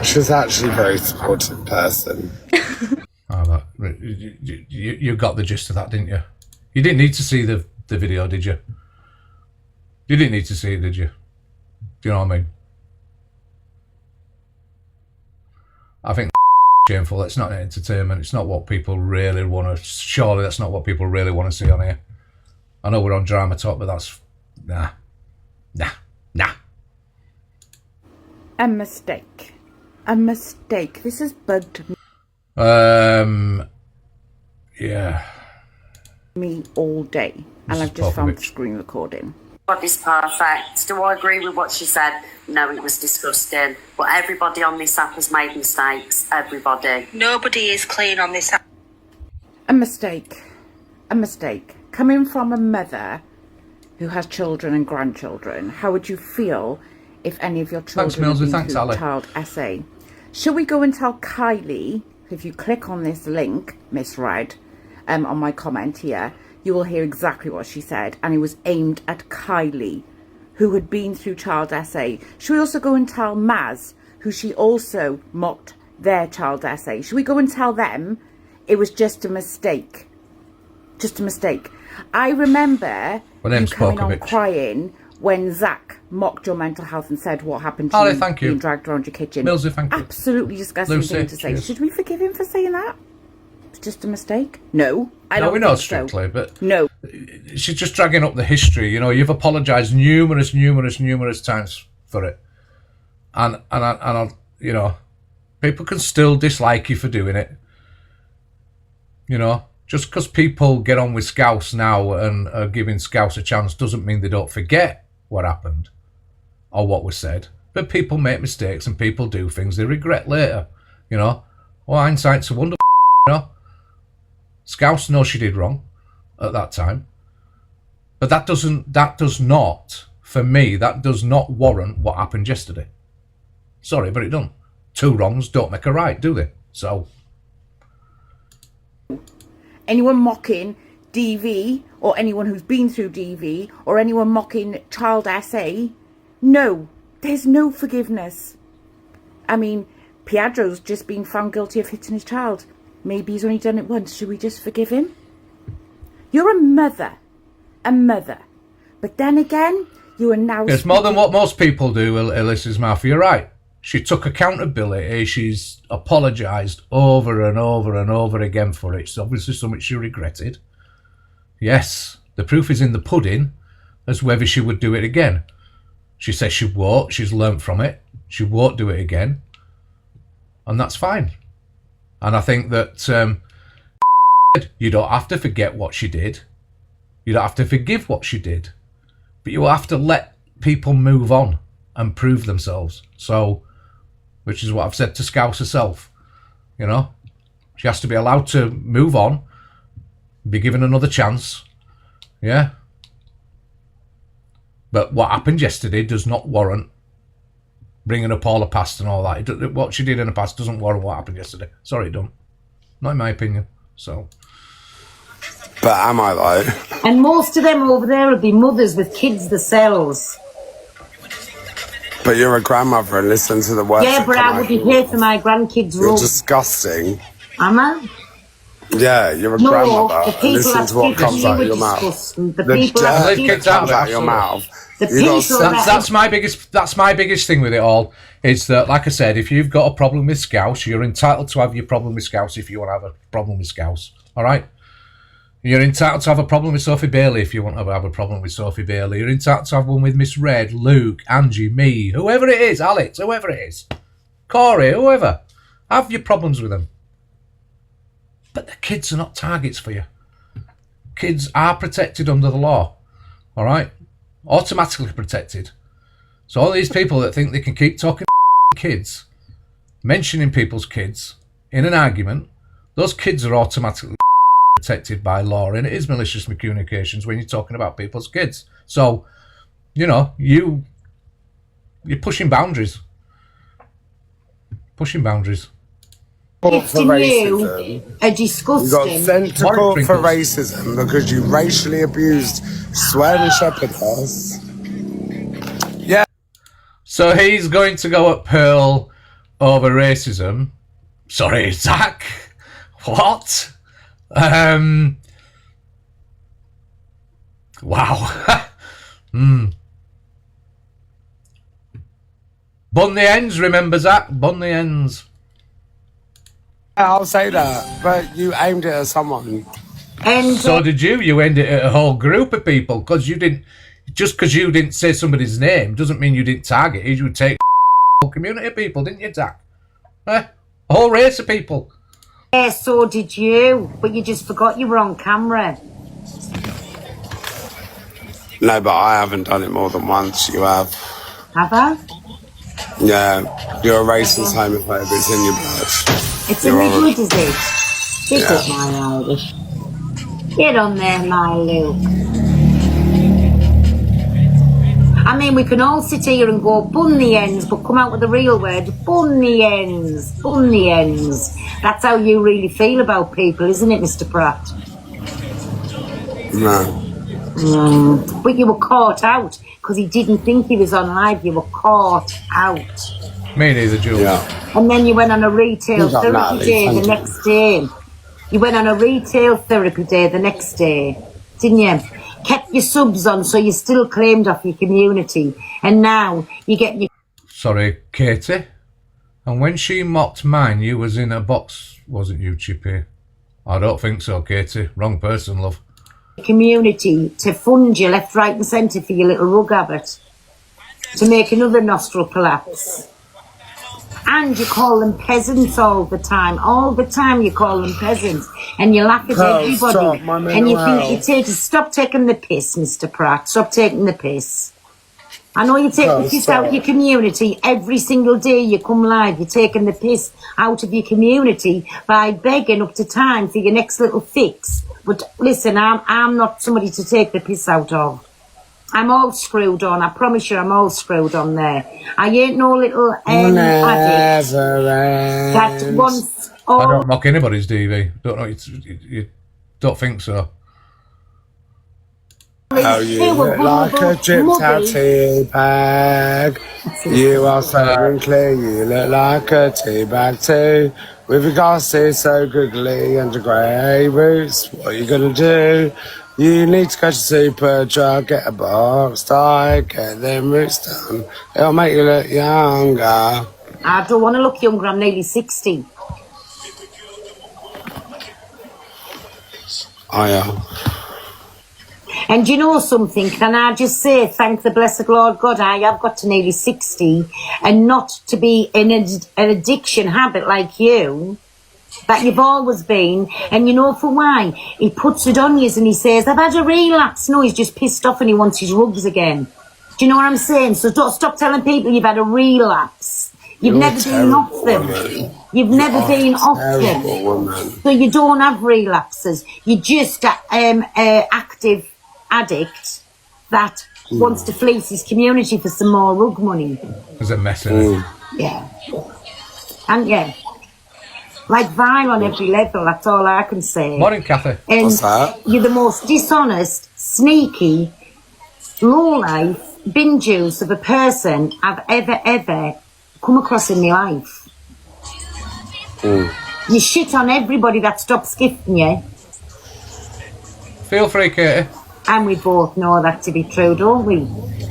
She's actually a very supportive person. Oh, you got the gist of that, didn't you? You didn't need to see the video, did you? You didn't need to see it, did you? Do you know what I mean? I think shameful. It's not entertainment. It's not what people really want to... Surely that's not what people really want to see on here. I know we're on Drama Talk, but that's... Nah. A mistake. A mistake. This is bugged yeah. me all day. And I've just found the screen recording. Everybody's perfect. Do I agree with what she said? No, it was disgusting. But everybody on this app has made mistakes. Everybody. Nobody is clean on this app. A mistake. A mistake. Coming from a mother who has children and grandchildren, how would you feel if any of your children Millsy. had been Thanks, through Ali. child essay? Should we go and tell Kylie, if you click on this link, Miss Red, on my comment here, you will hear exactly what she said, and it was aimed at Kylie, who had been through child essay. Should we also go and tell Maz, who she also mocked their child essay? Should we go and tell them it was just a mistake? Just a mistake. I remember you coming on crying when Zach mocked your mental health and said what happened to you being dragged around your kitchen. Millsy, thank you. Absolutely disgusting Lucy, thing to say. cheers. Should we forgive him for saying that? It's just a mistake? No, I don't we know think strictly, so. but no. She's just dragging up the history. You know, you've apologised numerous times for it, and you know, people can still dislike you for doing it. You know, just because people get on with Scouse now and are giving Scouse a chance doesn't mean they don't forget what happened or what was said. But people make mistakes and people do things they regret later. You know, well, hindsight's a wonderful. You know. Scouse knows she did wrong at that time, but that does not, for me, that does not warrant what happened yesterday. Sorry, but it don't. Two wrongs don't make a right, do they? So, anyone mocking DV or anyone who's been through DV or anyone mocking child essay, no, there's no forgiveness. I mean, Piedro's just been found guilty of hitting his child. Maybe he's only done it once. Should we just forgive him? You're a mother. But then again, you are now... It's more than what most people do, Alyssa's Mafia. You're right. She took accountability. She's apologised over and over again for it. It's obviously something she regretted. Yes, the proof is in the pudding as whether she would do it again. She says she won't. She's learnt from it. She won't do it again. And that's fine. And I think that you don't have to forget what she did. You don't have to forgive what she did. But you have to let people move on and prove themselves. So, which is what I've said to Scouse herself. You know, she has to be allowed to move on, be given another chance. Yeah. But what happened yesterday does not warrant bringing up all the past and all that. What she did in the past doesn't warrant what happened yesterday. Sorry, it don't. Not in my opinion. So. But am I though? And most of them over there will be mothers with kids themselves. But you're a grandmother and listen to the words. Yeah, but I would be here for my grandkids' You're room. disgusting. Am I? Yeah, you're a No, grandmother. the people Listen that to what speak comes to you out of are your mouth. disgusting. The The people dirt that Leave speak kids out of comes it, out of your absolutely. mouth. The You got people that- That's my biggest thing with it all is that, like I said, if you've got a problem with Scouse, you're entitled to have your problem with Scouse if you want to have a problem with Scouse. All right? You're entitled to have a problem with Sophie Bailey if you want to have a problem with Sophie Bailey. You're entitled to have one with Miss Red, Luke, Angie, me, whoever it is, Alex, whoever it is, Corey, whoever. Have your problems with them. But the kids are not targets for you. Kids are protected under the law. All right? Automatically protected. So all these people that think they can keep talking kids, mentioning people's kids in an argument, those kids are automatically protected by law, and it is malicious communications when you're talking about people's kids. So you know, you're pushing boundaries. Pushing boundaries. For Gifting you racism. a You disgusting. got sent to court for racism because you racially abused swearing shepherd us. Yeah. So he's going to go at Pearl over racism. Sorry, Zach. What? Wow. Bun the ends, remember, Zach? Bun the ends. I'll say that, but you aimed it at someone. And so did you. You aimed it at a whole group of people because you didn't. Just because you didn't say somebody's name doesn't mean you didn't target it. You would take a whole community of people, didn't you, Zach? A whole race of people. Yeah, so did you, but you just forgot you were on camera. No, but I haven't done it more than once. You have. Have I? Yeah, you're a racist homophobe. It's in your blood. It's in the blood, is it? Pick up my Irish. Get on there, my Luke. I mean, we can all sit here and go, bun the ends, but come out with the real word, bun the ends, bun the ends. That's how you really feel about people, isn't it, Mr. Pratt? No. But you were caught out because he didn't think he was on live. You were caught out. Me neither, Jules. Yeah. And then you went on a retail therapy day the next day. You went on a retail therapy day the next day, didn't you? Kept your subs on, so you still claimed off your community. And now you get your... Sorry, Katie. And when she mocked mine, you was in a box, wasn't you, Chippy? I don't think so, Katie. Wrong person, love. Community to fund you left, right and centre for your little rug habit. To make another nostril collapse. And you call them peasants all the time. All the time you call them peasants. And you laugh at everybody. And you think stop taking the piss, Mr. Pratt. Stop taking the piss. I know you take the piss out of your community every single day you come live. You're taking the piss out of your community by begging up to time for your next little fix. But listen, I'm not somebody to take the piss out of. I'm all screwed on. I promise you I'm all screwed on there. I ain't no little addict that wants all... I don't mock anybody's DV. Don't know. You don't think so. Oh, you look like a dripped out tea bag. You are so wrinkly, you look like a tea bag too. With your glasses so googly and your grey roots, what are you gonna do? You need to go to Superdrug, get a box tie, get them roots done. It'll make you look younger. I don't want to look younger, I'm nearly 60. Oh yeah. And you know something, can I just say, thank the blessed Lord God, I have got to nearly 60, and not to be in an addiction habit like you, that you've always been. And you know for why? He puts it on you and he says, I've had a relapse. No, he's just pissed off and he wants his rugs again. Do you know what I'm saying? So don't stop telling people you've had a relapse. You've never been off them. You've never been off them. So you don't have relapses. You're just active addict that wants to fleece his community for some more rug money. There's a mess in it. Yeah. And yeah. Like vile on every level, that's all I can say. Morning, Cathy. And what's that? You're the most dishonest, sneaky, low-life, bin juice of a person I've ever come across in my life. You shit on everybody that stops gifting you. Feel free, Katie. And we both know that to be true, don't we?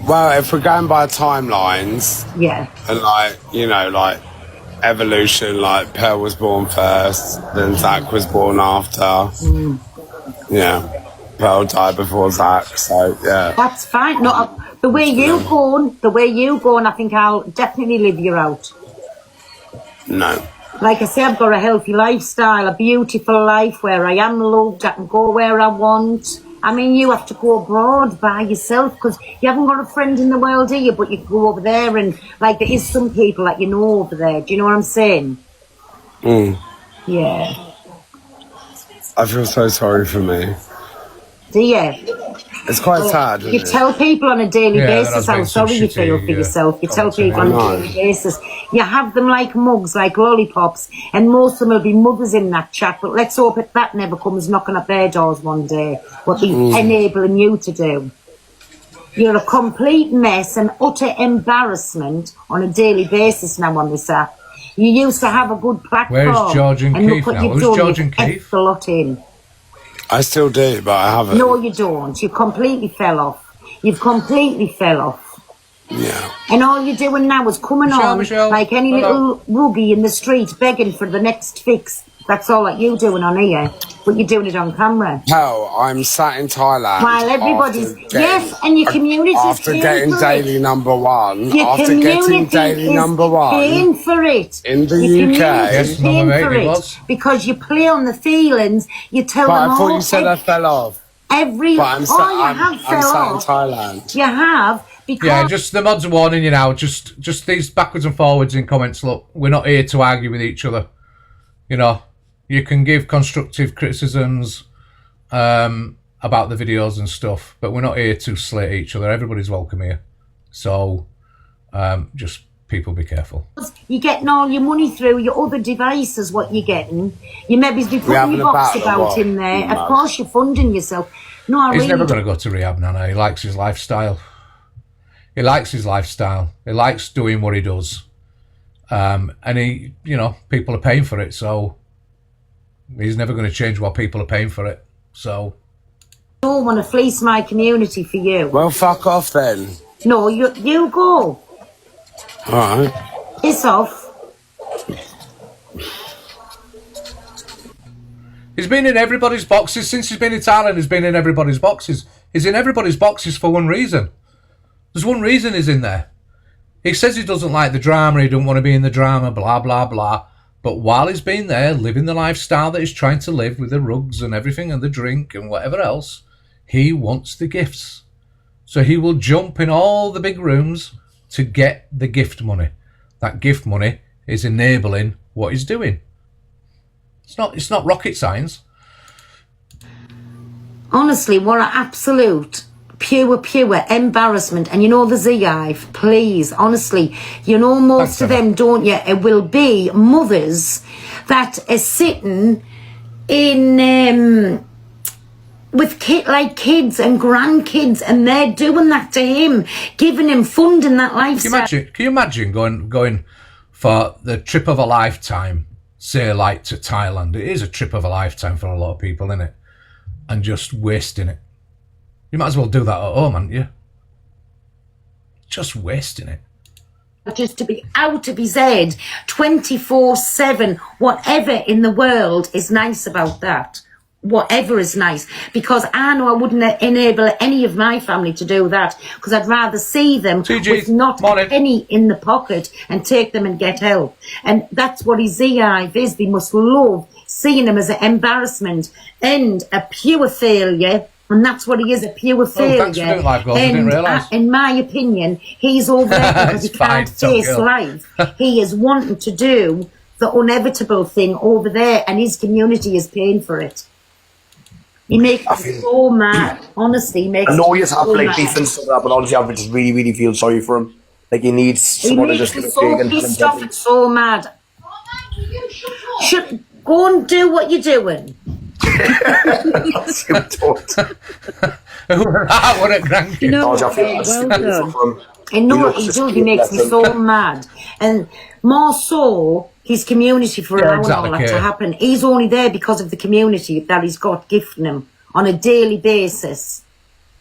Well, if we're going by timelines, yeah, and like, you know, like evolution, like Pearl was born first, then Zach was born after. Yeah, Pearl died before Zach, so yeah. That's fine. No, the way you go, I think I'll definitely live you out. No. Like I say, I've got a healthy lifestyle, a beautiful life where I am loved, I can go where I want. I mean, you have to go abroad by yourself because you haven't got a friend in the world, do you? But you can go over there and, like, there is some people that you know over there. Do you know what I'm saying? Yeah. I feel so sorry for me. Do you? It's quite sad, You isn't it? tell people on a daily Yeah, there basis has how been some sorry you feel shitty, for yourself. You tell comments in people on there. a daily basis. You have them like mugs, like lollipops, and most of them will be mothers in that chat. But let's hope that never comes knocking at their doors one day. What they're enabling you to do. You're a complete mess and utter embarrassment on a daily basis now on this app. You used to have a good platform. Where's George and look Keith what now? you've Who's done. George You've and Keith? effed a lot in. I still do, but I haven't. No, you don't. You completely fell off. You've completely fell off. Yeah. And all you're doing now is coming on Michelle, like any little ruggy in the street begging for the next fix. That's all that you're doing on here. But you're doing it on camera. Hell, I'm sat in Thailand. While everybody's... Yes, and your community's After getting daily #1. Your After getting community daily is #1. paying for it. In the Your UK. community is paying for it. Because you play on the feelings, you tell But them I thought all... you said I fell off. But you I'm have sat fell in off. Thailand. You have, because... Yeah, just the mods are warning you now. Just these backwards and forwards in comments. Look, we're not here to argue with each other. You know, you can give constructive criticisms about the videos and stuff, but we're not here to slate each other. Everybody's welcome here. So, just people be careful. You're getting all your money through your other devices, what you're getting. You maybe be We're putting having your a box battle, about what? in there. No. Of course, you're funding yourself. No, I He's really never going to go to rehab, Nana. He likes his lifestyle. He likes his lifestyle. He likes doing what he does. And he, you know, people are paying for it, so he's never going to change while people are paying for it. So... don't want to fleece my community for you. Well, fuck off then. No, you go. Alright. Piss off. He's been in everybody's boxes since he's been in Thailand. He's been in everybody's boxes. He's in everybody's boxes for one reason. There's one reason he's in there. He says he doesn't like the drama. He don't want to be in the drama. Blah blah blah. But while he's been there, living the lifestyle that he's trying to live with the rugs and everything and the drink and whatever else, he wants the gifts. So he will jump in all the big rooms to get the gift money. That gift money is enabling what he's doing. It's not rocket science. Honestly, what an absolute pure embarrassment. And you know the Z-Hive, please, honestly, you know most of them, don't you? It will be mothers that are sitting in with kids and grandkids, and they're doing that to him, giving him funding that lifestyle. Can you imagine going for the trip of a lifetime, say like to Thailand? It is a trip of a lifetime for a lot of people, isn't it? And just wasting it. You might as well do that at home, aren't you? Just wasting it. Just to be out of his head 24/7, whatever in the world is nice about that. Whatever is nice, because I know I wouldn't enable any of my family to do that, because I'd rather see them with not a penny in the pocket and take them and get help. And that's what his Z-Hive is. They must love seeing him as an embarrassment and a pure failure. And that's what he is, a pure failure. Thanks for doing live goals. I didn't realise. In my opinion, he's over there because he It's fine, can't face don't go. life. He is wanting to do the inevitable thing over there, and his community is paying for it. He makes me so mad. Honestly, he makes I know me you so have like mad. beef and stuff like that, but honestly, I just really feel sorry for him. Like he needs He someone to makes just me get a so big and pissed off and so mad. Should go and do what you're doing. What a grandkid. You know what? Well done. I know what he does. He makes me so mad. And more so, his community for Yeah, allowing exactly, all that to yeah. happen. He's only there because of the community that he's got gifting him on a daily basis.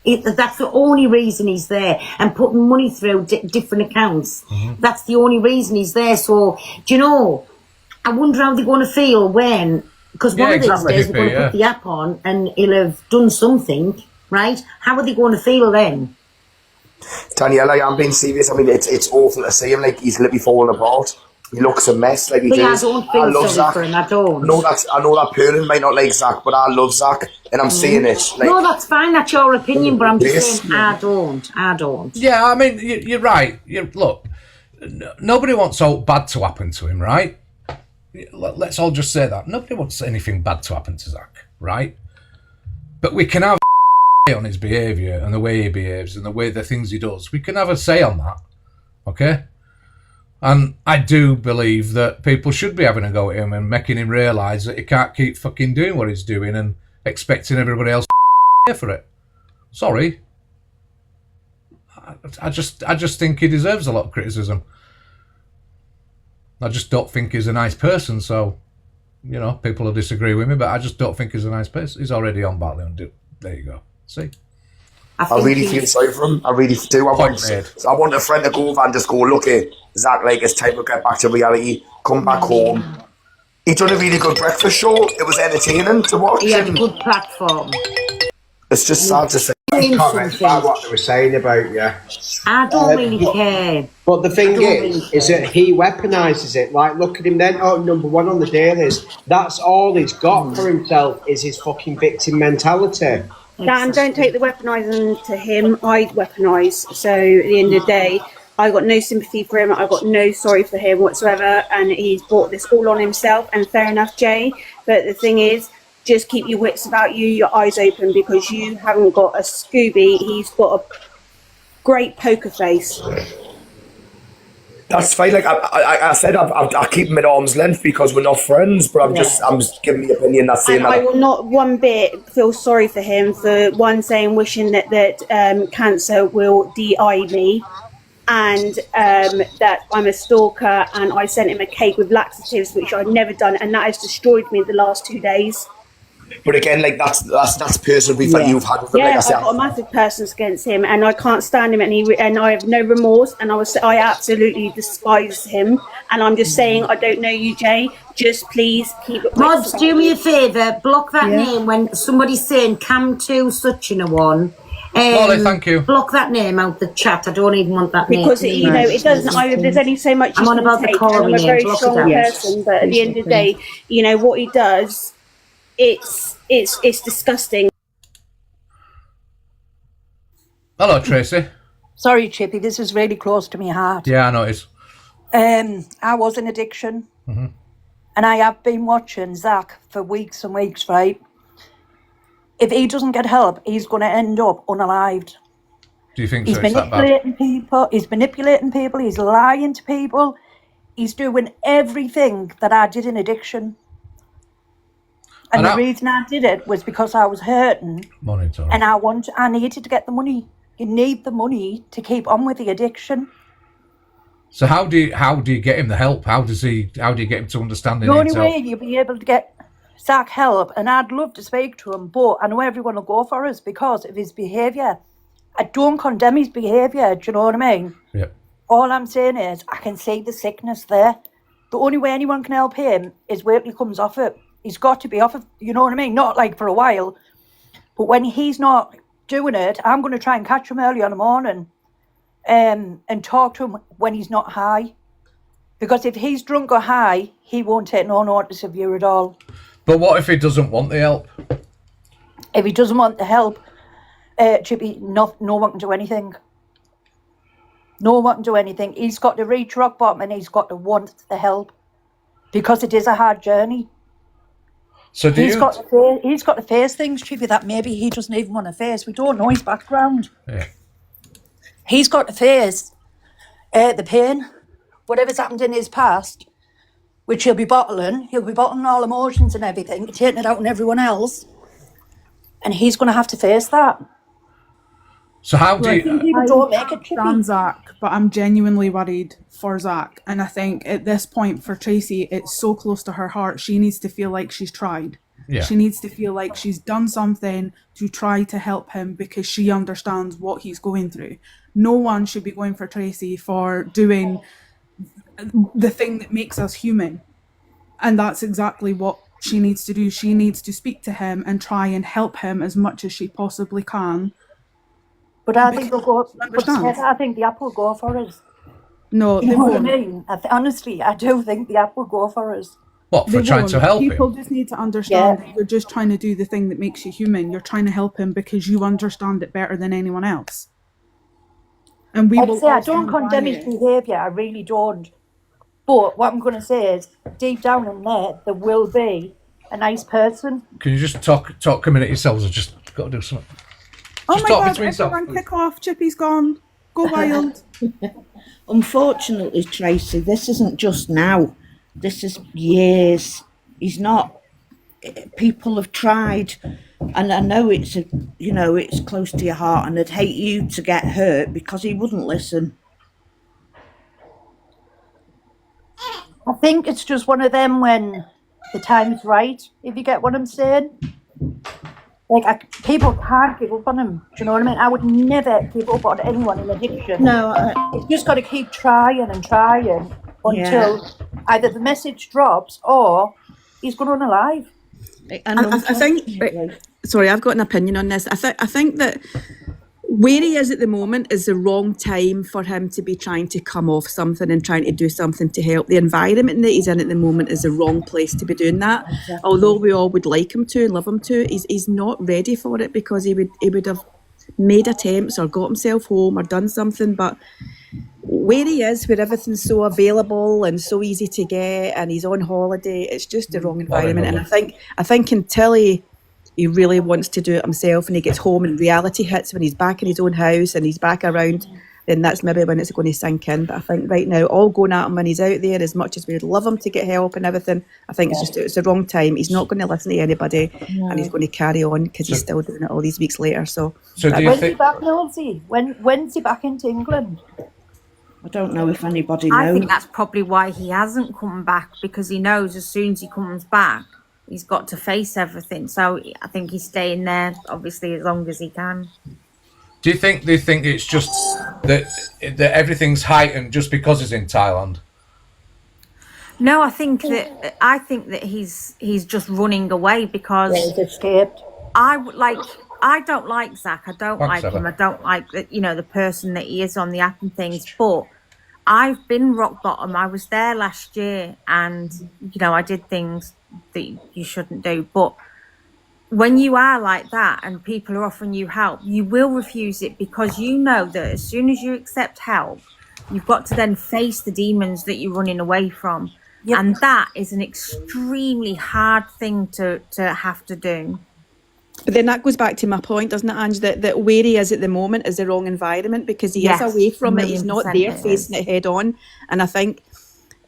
That's the only reason he's there, and putting money through different accounts. Mm-hmm. That's the only reason he's there. So, do you know, I wonder how they're going to feel when, because one Yeah, of these exactly, days we're going to yeah. put the app on and he'll have done something, right? How are they going to feel then? Danielle, I'm being serious. I mean, it's awful to see him. Like he's literally falling apart. He looks a mess. Like he But yeah, I does. don't feel love sorry Zach. for him, I don't. I know that parent might not like Zach, but I love Zach, and I'm seeing it. Like, No, that's fine, that's your opinion, but I'm just Yes. saying I don't. Yeah, I mean, you're right. Look, nobody wants all bad to happen to him, right? Let's all just say that. Nobody wants anything bad to happen to Zach, right? But we can have on his behaviour and the way he behaves and the things he does. We can have a say on that, okay? And I do believe that people should be having a go at him and making him realise that he can't keep fucking doing what he's doing and expecting everybody else to pay for it. Sorry. I just think he deserves a lot of criticism. I just don't think he's a nice person, so, you know, people will disagree with me, but I just don't think he's a nice person. He's already on Battlefield. There you go. See? I really feel sorry for him. I really do. I want a friend to go over and just go, look at Zach, like, it's time to get back to reality. Come back home. He done a really good breakfast show. It was entertaining to watch. He had a good platform. It's just sad to say. Comment about what they were saying about you. I don't really care. But the thing is that he weaponises it. Like, look at him then. Oh, number one on the dailies. That's all he's got for himself is his fucking victim mentality. Dan, don't take the weaponising to him. I weaponise. So at the end of the day, I got no sympathy for him. I got no sorry for him whatsoever. And he's brought this all on himself. And fair enough, Jay. But the thing is, just keep your wits about you, your eyes open, because you haven't got a Scooby. He's got a great poker face. That's fine. Like I said, I keep him at arm's length because we're not friends. But I'm just giving the opinion. That's saying and I will not one bit feel sorry for him for wishing that cancer will DI me, and that I'm a stalker, and I sent him a cake with laxatives, which I've never done, and that has destroyed me the last 2 days. But again, like that's personal beef that you've had with him. Yeah, Like I I've said, got a massive person's against him, and I can't stand him, and I have no remorse, and I absolutely despise him, and I'm just saying, I don't know you, Jay. Just please keep it. Mods, do me a favour, block that name when somebody's saying Cam 2 such in a one. Molly, thank you. Block that name out the chat. I don't even want that name. Because you know it doesn't. There's only so much. I'm on about the Corey I'm a name. very Block strong it out. person, but at the end of the day, you know what he does. It's disgusting. Hello, Tracy. Sorry, Chippy, this is really close to my heart. Yeah, I know it is. I was in addiction, and I have been watching Zach for weeks and weeks, right? If he doesn't get help, he's going to end up unalived. Do you think He's so? It's that bad? He's manipulating people, he's lying to people, he's doing everything that I did in addiction. And the reason I did it was because I was hurting, and I needed to get the money. You need the money to keep on with the addiction. So how do you get him the help? How do you get him to understand it? The only way you'll be able to get Zach help, and I'd love to speak to him, but I know everyone will go for us because of his behaviour. I don't condemn his behaviour, do you know what I mean? Yeah. All I'm saying is I can see the sickness there. The only way anyone can help him is where he comes off it. He's got to be off of, you know what I mean? Not like for a while, but when he's not doing it, I'm going to try and catch him early in the morning and talk to him when he's not high. Because if he's drunk or high, he won't take no notice of you at all. But what if he doesn't want the help? If he doesn't want the help, Chippy, no one can do anything. No one can do anything. He's got to reach rock bottom and he's got to want the help. Because it is a hard journey. So he's got to face things, Chippy, that maybe he doesn't even want to face. We don't know his background. Yeah. He's got to face the pain, whatever's happened in his past, which he'll be bottling. He'll be bottling all emotions and everything, taking it out on everyone else. And he's going to have to face that. So how do you... People don't make it, Chippy. I'm Zach, but I'm genuinely worried for Zach. And I think at this point for Tracy, it's so close to her heart. She needs to feel like she's tried. Yeah. She needs to feel like she's done something to try to help him because she understands what he's going through. No one should be going for Tracy for doing the thing that makes us human. And that's exactly what she needs to do. She needs to speak to him and try and help him as much as she possibly can. But I think they'll go. But I think the app will go for us. No, you they know what I won't. mean? Honestly, I do think the app will go for us. What, for They trying won't. to help People him? just need to understand that you're just trying to do the thing that makes you human. You're trying to help him because you understand it better than anyone else. And we will I all don't stand by condemn his it. behaviour. I really don't. But what I'm going to say is, deep down in there will be a nice person. Can you just talk a minute yourselves? I've just got to do something. Oh Just my talk God, between yourself, everyone please. kick off. Chippy's gone. Go wild. Unfortunately, Tracy, this isn't just now. This is years. He's not. People have tried, and I know it's it's close to your heart, and I'd hate you to get hurt because he wouldn't listen. I think it's just one of them when the time's right, if you get what I'm saying. Like, people can't give up on him. Do you know what I mean? I would never give up on anyone in addiction. No, you've just got to keep trying and trying until either the message drops or he's going to unalive. And I think. Sorry, I've got an opinion on this. I think that where he is at the moment is the wrong time for him to be trying to come off something and trying to do something to help. The environment that he's in at the moment is the wrong place to be doing that. Exactly. Although we all would like him to and love him to, he's not ready for it, because he would have made attempts or got himself home or done something. But where he is, where everything's so available and so easy to get, and he's on holiday, it's just the wrong environment. And I think until he really wants to do it himself and he gets home and reality hits when he's back in his own house and he's back around, then that's maybe when it's going to sink in. But I think right now, all going at him when he's out there, as much as we'd love him to get help and everything, I think it's the wrong time. He's not going to listen to anybody, and he's going to carry on because he's still doing it all these weeks later. So do you when's he back, Millsy? When's he back into England? I don't know if anybody I knows. think that's probably why he hasn't come back, because he knows as soon as he comes back, he's got to face everything. So I think he's staying there, obviously, as long as he can. Do you think they think it's just that everything's heightened just because he's in Thailand? No, I think that he's just running away because he's escaped. I don't like Zach. I don't like him. I don't like the person that he is on the app and things. But I've been rock bottom. I was there last year, and I did things that you shouldn't do. But when you are like that and people are offering you help, you will refuse it, because you know that as soon as you accept help, you've got to then face the demons that you're running away from. Yep. And that is an extremely hard thing to have to do. But then that goes back to my point, doesn't it, Ange, that where he is at the moment is the wrong environment, because he is away from it. He's not there facing it head on. And I think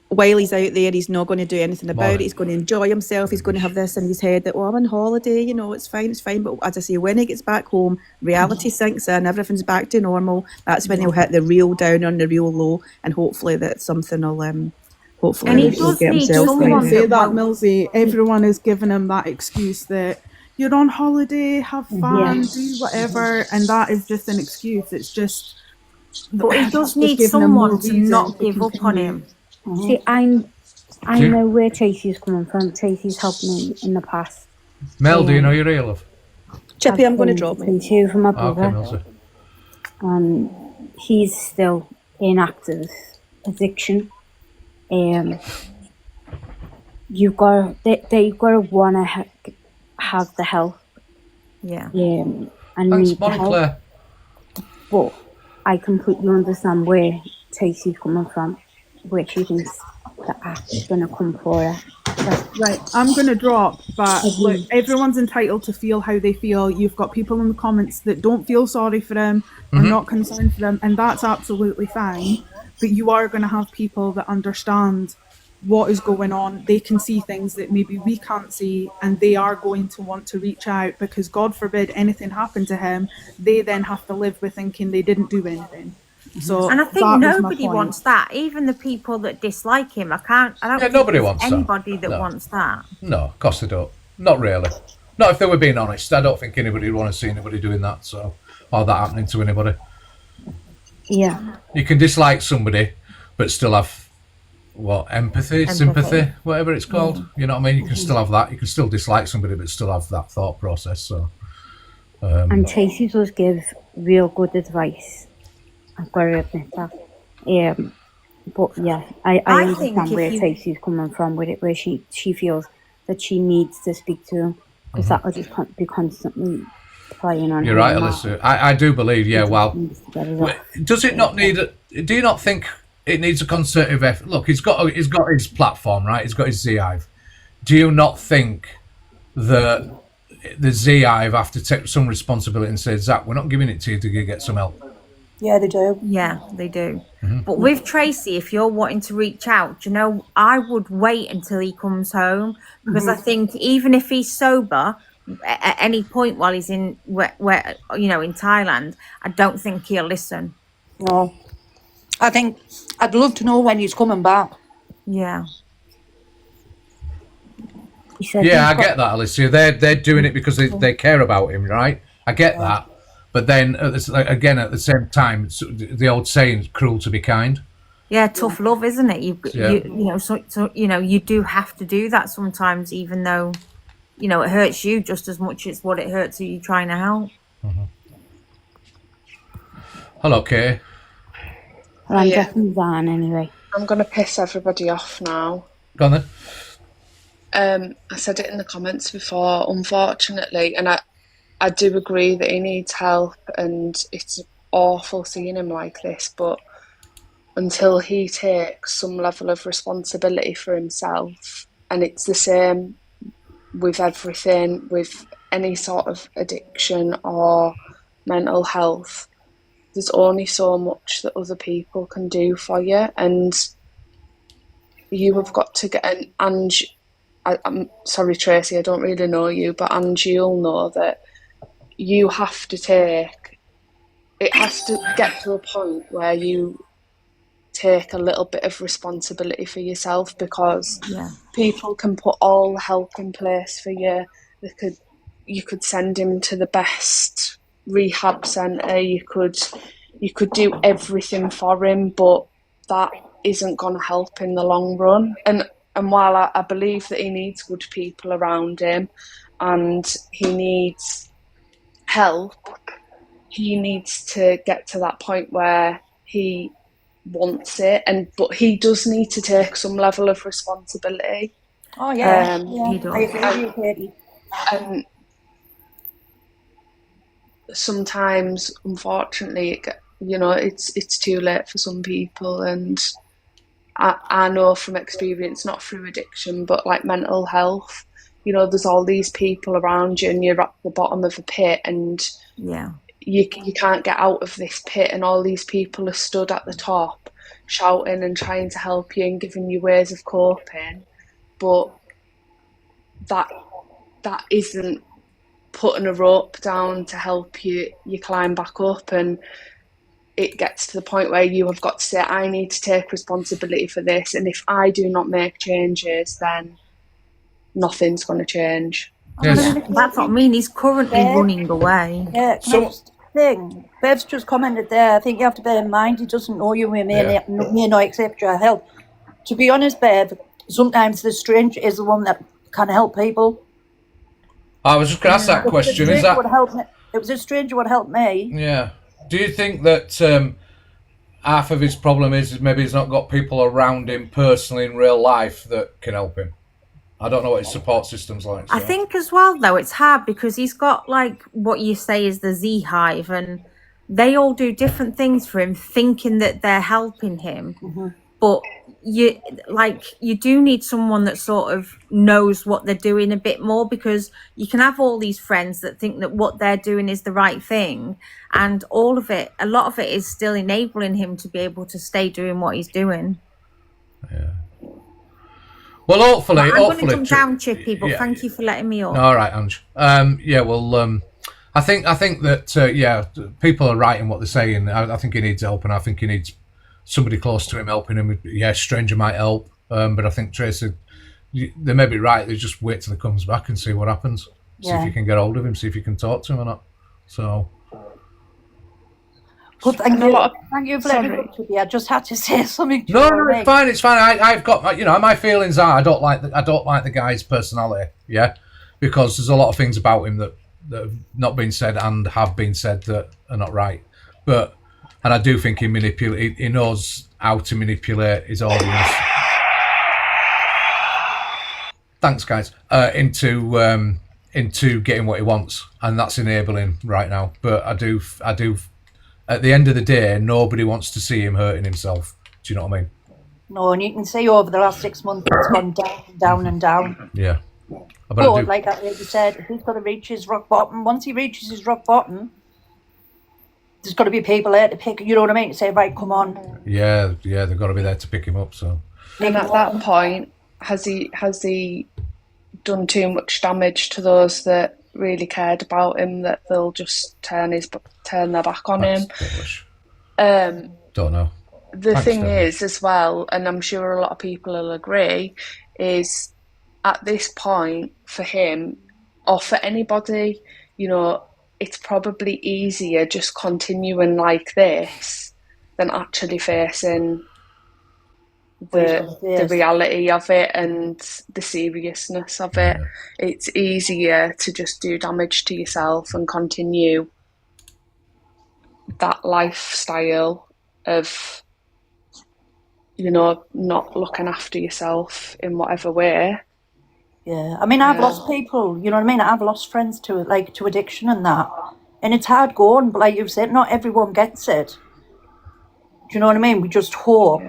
while he's out there, he's not going to do anything about it. He's going to enjoy himself. He's going to have this in his head that, I'm on holiday, it's fine. But as I say, when he gets back home, reality sinks in, everything's back to normal. That's when he'll hit the real down and the real low, and hopefully that something will... Hopefully and he he'll get himself right. Say that, Millsy. Everyone is giving him that excuse that you're on holiday, have fun, do whatever, and that is just an excuse. It's just... But he does need someone to not give up on him. See, I know where Tracy's coming from. Tracy's helped me in the past. Mel, do you know your real love? Chippy, I'm going to drop me. Two from my brother. Okay, he's still in active addiction. They've got to want to have the help. Yeah. And thanks, need the help. Claire. But I completely understand where Tracy's coming from, where she thinks the app is going to come for her. Right, I'm going to drop, but look, everyone's entitled to feel how they feel. You've got people in the comments that don't feel sorry for him, are not concerned for them, and that's absolutely fine. But you are going to have people that understand what is going on. They can see things that maybe we can't see, and they are going to want to reach out, because God forbid anything happened to him, they then have to live with thinking they didn't do anything. So, and I think nobody wants that. Even the people that dislike him, I don't think nobody there's wants anybody that wants that. No, of course they don't. Not really. Not if they were being honest. I don't think anybody would want to see anybody doing that, or that happening to anybody. Yeah. You can dislike somebody, but still have empathy, sympathy, whatever it's called. You know what I mean? You can still have that. You can still dislike somebody, but still have that thought process. So. And Tracy does give real good advice. I've got to admit that. But yeah, I understand where Tracy's coming from with it, where she feels that she needs to speak to him, because that will just be constantly playing on. You're right, Alyssa. I do believe, does it not need? Do you not think it needs a concerted effort? Look, he's got his platform, right? He's got his Z-Hive. Do you not think that the Z Hive have to take some responsibility and say, Zach, we're not giving it to you to get some help. Yeah, they do. Yeah, they do. Mm-hmm. But with Tracy, if you're wanting to reach out, you know, I would wait until he comes home, because I think even if he's sober at any point while he's in where you know, in Thailand, I don't think he'll listen. No. I think I'd love to know when he's coming back. Yeah. Yeah, I get that, Alicia. They're doing it because they care about him, right? I get that. But then, again, at the same time, it's the old saying, cruel to be kind. Yeah, tough love, isn't it? You know, so you know, you do have to do that sometimes, even though, you know, it hurts you just as much as what it hurts who you're trying to help. Hello, Kay. Well, I'm definitely gone anyway. I'm going to piss everybody off now. Go on then. I said it in the comments before, unfortunately, and I do agree that he needs help, and it's awful seeing him like this, but until he takes some level of responsibility for himself, and it's the same with everything, with any sort of addiction or mental health, there's only so much that other people can do for you, and you have got to get an I'm sorry, Tracy, I don't really know you, but Angie, you'll know that you have to take, it has to get to a point where you take a little bit of responsibility for yourself, because people can put all the help in place for you. You could send him to the best rehab centre, you could do everything for him, but that isn't going to help in the long run. And while I believe that he needs good people around him and he needs help, he needs to get to that point where he wants it, but he does need to take some level of responsibility. Oh yeah, I agree with you, Katie. And sometimes, unfortunately, it's too late for some people, and I know from experience, not through addiction, but like mental health, you know, there's all these people around you and you're at the bottom of a pit, and you can't get out of this pit, and all these people are stood at the top shouting and trying to help you and giving you ways of coping, but that isn't putting a rope down to help you climb back up. And it gets to the point where you have got to say, I need to take responsibility for this, and if I do not make changes, then nothing's going to change. That's what I mean. He's currently running away. Yeah, thing. Bev's just commented there. I think you have to bear in mind he doesn't know you, may not accept your help. To be honest, Bev, sometimes the stranger is the one that can help people. I was just going to ask that question. Is that? It was a stranger would help me. Yeah. Do you think that half of his problem is maybe he's not got people around him personally in real life that can help him? I don't know what his support system's like. So. I think as well, though, it's hard because he's got like what you say is the Z Hive, and they all do different things for him, thinking that they're helping him. But you do need someone that sort of knows what they're doing a bit more, because you can have all these friends that think that what they're doing is the right thing, and a lot of it is still enabling him to be able to stay doing what he's doing. Yeah. Well, hopefully, I'm going to come down, Chippy, but thank you for letting me up. All right, Ange. Yeah, well, I think that people are right in what they're saying. I think he needs help, and I think he needs somebody close to him helping him. Yeah, a stranger might help, but I think Tracy, they may be right. They just wait till he comes back and see what happens. See if you can get hold of him. See if you can talk to him or not. So. Well, thank you for letting me up. I just had to say something. No, it's fine. It's fine. I've got my feelings are I don't like the guy's personality. Yeah, because there's a lot of things about him that have not been said and have been said that are not right. And I do think he knows how to manipulate his audience. Thanks, guys. Into getting what he wants, and that's enabling right now. But I do. At the end of the day, nobody wants to see him hurting himself. Do you know what I mean? No, and you can see over the last 6 months it's gone down and down and down. Yeah. But like I already said, he's got to reach his rock bottom. Once he reaches his rock bottom, there's got to be people there to pick. You know what I mean? To say, right, come on. Yeah, they've got to be there to pick him up. So. And at that point, has he done too much damage to those that really cared about him that they'll just turn their back on him? Don't know. The thing is, as well, and I'm sure a lot of people will agree, is at this point for him or for anybody, you know, it's probably easier just continuing like this than actually facing the reality of it and the seriousness of it. It's easier to just do damage to yourself and continue that lifestyle of, you know, not looking after yourself in whatever way. Yeah, I mean, I've lost people, you know what I mean? I've lost friends to addiction and that. And it's hard going, but like you've said, not everyone gets it. Do you know what I mean? We just hope.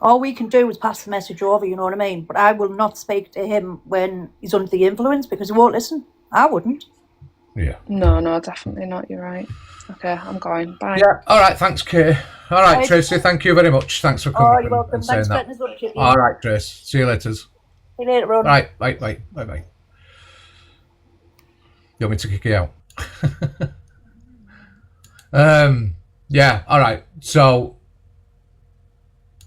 All we can do is pass the message over, you know what I mean? But I will not speak to him when he's under the influence because he won't listen. I wouldn't. Yeah. No, definitely not. You're right. Okay, I'm going. Bye. Yeah. All right. Thanks, Kay. All right, Tracy. Thank you very much. Thanks for coming. Oh, you're welcome. Thanks for getting us up, Chippy. All right, Trace. See you later. See you later, Ron. All right. Bye. You want me to kick you out? Yeah. All right. So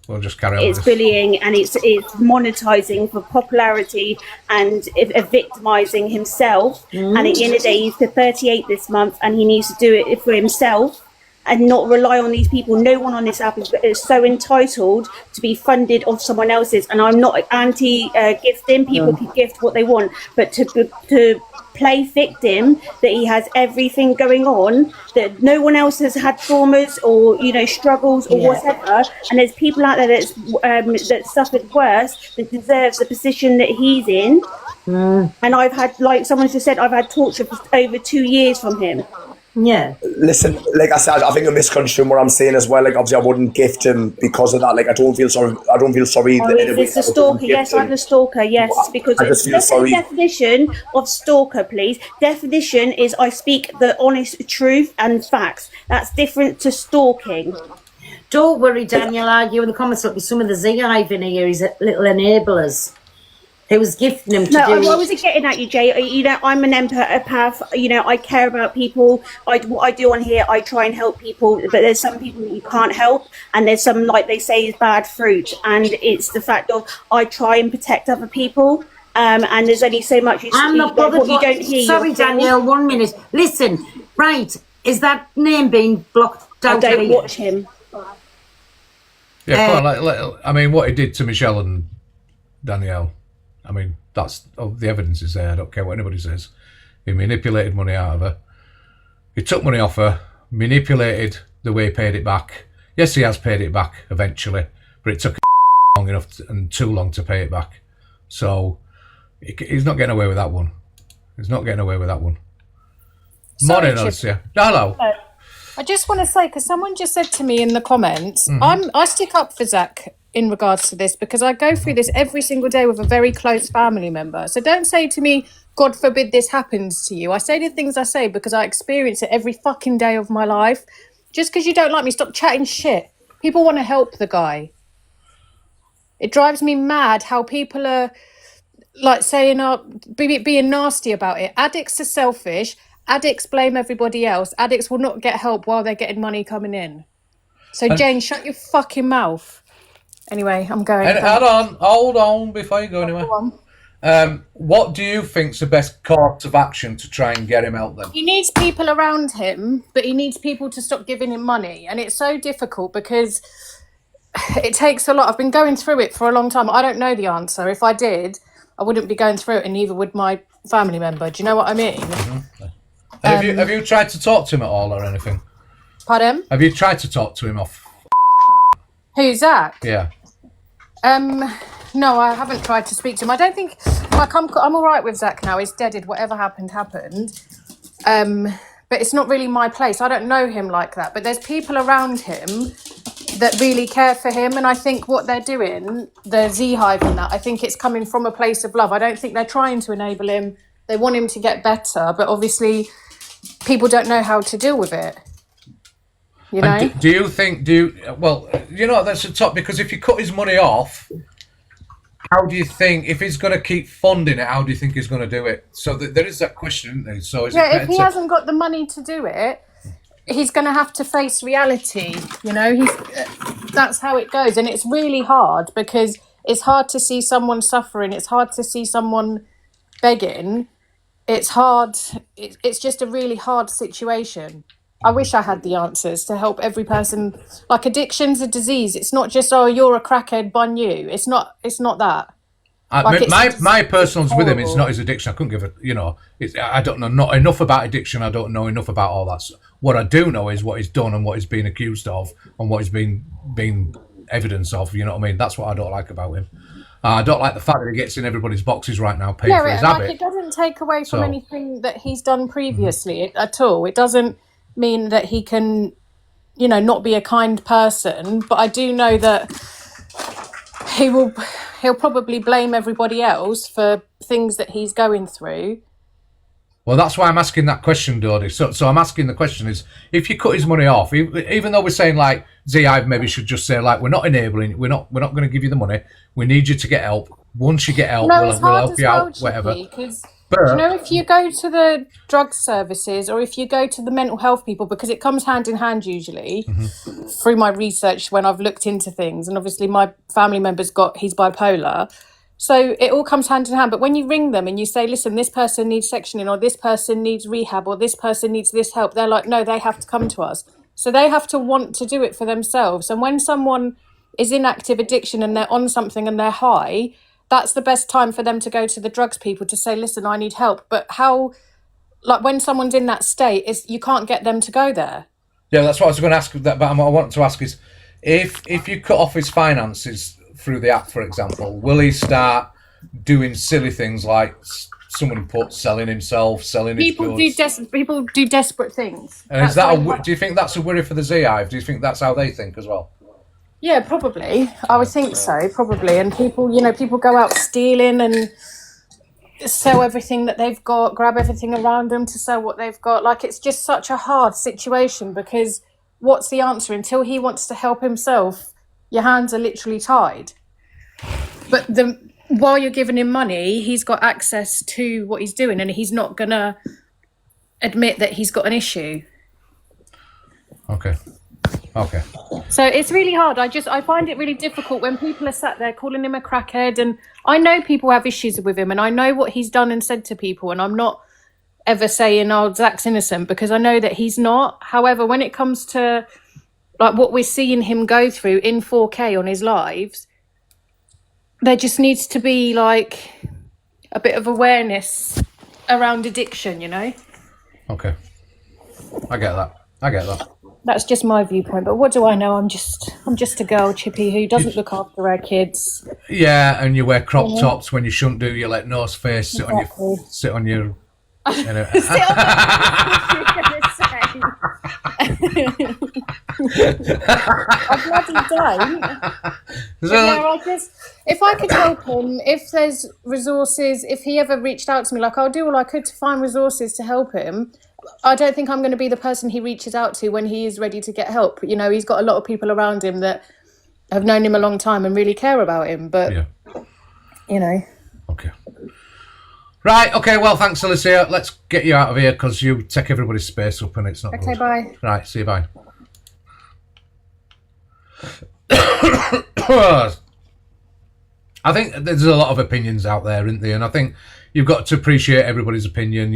we'll just carry on. It's bullying and it's monetizing for popularity and victimizing himself. And at the end of the day, he's 38 this month and he needs to do it for himself and not rely on these people. No one on this app is so entitled to be funded off someone else's. And I'm not anti-gifting. People can gift what they want, but to play victim that he has everything going on, that no one else has had traumas or, you know, struggles or whatever, and there's people out there that suffered worse that deserves the position that he's in. And I've had, like someone just said, I've had torture for over 2 years from him. Yeah. Listen, like I said, I think I'm misconstruing what I'm saying as well. Like, obviously, I wouldn't gift him because of that. Like, I don't feel sorry. It's a stalker. Yes, I'm a stalker. Yes, because let's say the definition of stalker, please. Definition is I speak the honest truth and facts. That's different to stalking. Don't worry, Daniel. Argue in the comments. Look, some of the Z-Hive in here. He's little enablers. He was gifting them to do. No, I wasn't getting at you, Jay. You know, I'm an empath. You know, I care about people. What I do on here, I try and help people. But there's some people that you can't help, and there's some, like they say, is bad fruit. And it's the fact of I try and protect other people. And there's only so much. I'm not bothered. You don't hear. Sorry, Danielle. 1 minute. Listen. Right. Is that name being blocked out? I don't watch him. Yeah, I mean, what he did to Michelle and Danielle. I mean, that's the evidence is there. I don't care what anybody says. He manipulated money out of her. He took money off her, manipulated the way he paid it back. Yes, he has paid it back eventually, but it took long enough and too long to pay it back. So he's not getting away with that one. Morning, Alicia. Hello. I just want to say, because someone just said to me in the comments, I stick up for Zach in regards to this because I go through this every single day with a very close family member. So don't say to me, God forbid this happens to you. I say the things I say because I experience it every fucking day of my life. Just because you don't like me, stop chatting shit. People want to help the guy. It drives me mad how people are like saying, being nasty about it. Addicts are selfish. Addicts blame everybody else. Addicts will not get help while they're getting money coming in. So Jane, shut your fucking mouth. Anyway, I'm going. Hold on before you go anywhere. What do you think's the best course of action to try and get him out then? He needs people around him, but he needs people to stop giving him money. And it's so difficult because it takes a lot. I've been going through it for a long time. I don't know the answer. If I did, I wouldn't be going through it, and neither would my family member. Do you know what I mean? Have you tried to talk to him at all or anything? Pardon? Have you tried to talk to him off? Who's Zach? Yeah. No, I haven't tried to speak to him. I don't think, like, I'm all right with Zach now. He's deaded. Whatever happened. But it's not really my place. I don't know him like that. But there's people around him that really care for him. And I think what they're doing, the Z Hive and that, I think it's coming from a place of love. I don't think they're trying to enable him. They want him to get better, but obviously people don't know how to deal with it. You know? And do you think, that's a top, because if you cut his money off, how do you think, if he's going to keep funding it, how do you think he's going to do it? So there is that question, isn't there? So if he hasn't got the money to do it, he's going to have to face reality. You know, that's how it goes. And it's really hard, because it's hard to see someone suffering. It's hard to see someone begging. It's hard. It's just a really hard situation. I wish I had the answers to help every person. Like, addiction's a disease. It's not just, oh, you're a crackhead, bun you. It's not that. My personals with him, it's not his addiction. I couldn't give I don't know not enough about addiction. I don't know enough about all that. What I do know is what he's done and what he's been accused of and what he's been evidence of. You know what I mean? That's what I don't like about him. I don't like the fact that he gets in everybody's boxes right now, paying for his habit. It doesn't take away from anything that he's done previously at all. It doesn't mean that he can, not be a kind person. But I do know that he'll probably blame everybody else for things that he's going through. Well, that's why I'm asking that question, Dodie. So I'm asking the question is, if you cut his money off, even though we're saying like Z-Hive maybe should just say like, we're not enabling, we're not going to give you the money. We need you to get help. Once you get help, we'll help you out, whatever. But if you go to the drug services or if you go to the mental health people, because it comes hand in hand usually through my research when I've looked into things, and obviously my family member's he's bipolar. So it all comes hand in hand. But when you ring them and you say, listen, this person needs sectioning or this person needs rehab or this person needs this help, they're like, no, they have to come to us. So they have to want to do it for themselves. And when someone is in active addiction and they're on something and they're high, that's the best time for them to go to the drugs people to say, listen, I need help. But how, like when someone's in that state, you can't get them to go there. Yeah, that's what I was going to ask. But what I want to ask is, if you cut off his finances through the app, for example, will he start doing silly things like someone put selling himself, selling his goods? People do desperate things. And do you think that's a worry for the Z-Hive? Do you think that's how they think as well? Yeah, probably. I would think so, probably. And people go out stealing and sell everything that they've got, grab everything around them to sell what they've got. Like, it's just such a hard situation, because what's the answer? Until he wants to help himself, your hands are literally tied. But while you're giving him money, he's got access to what he's doing, and he's not going to admit that he's got an issue. Okay. So it's really hard. I find it really difficult when people are sat there calling him a crackhead, and I know people have issues with him, and I know what he's done and said to people, and I'm not ever saying, oh, Zach's innocent, because I know that he's not. However, when it comes to like what we're seeing him go through in 4K on his lives, there just needs to be like a bit of awareness around addiction, Okay. I get that. That's just my viewpoint, but what do I know? I'm just a girl, Chippy, who doesn't look after her kids. Yeah, and you wear crop tops when you shouldn't do. You let nose face sit on your. I bloody don't. If I could help him, if there's resources, if he ever reached out to me, like I'll do all I could to find resources to help him. I don't think I'm going to be the person he reaches out to when he is ready to get help. He's got a lot of people around him that have known him a long time and really care about him. But, Okay. Right, okay, well, thanks, Alicia. Let's get you out of here because you take everybody's space up and it's not okay, good. Bye. Right, see you, bye. I think there's a lot of opinions out there, isn't there? And I think you've got to appreciate everybody's opinion,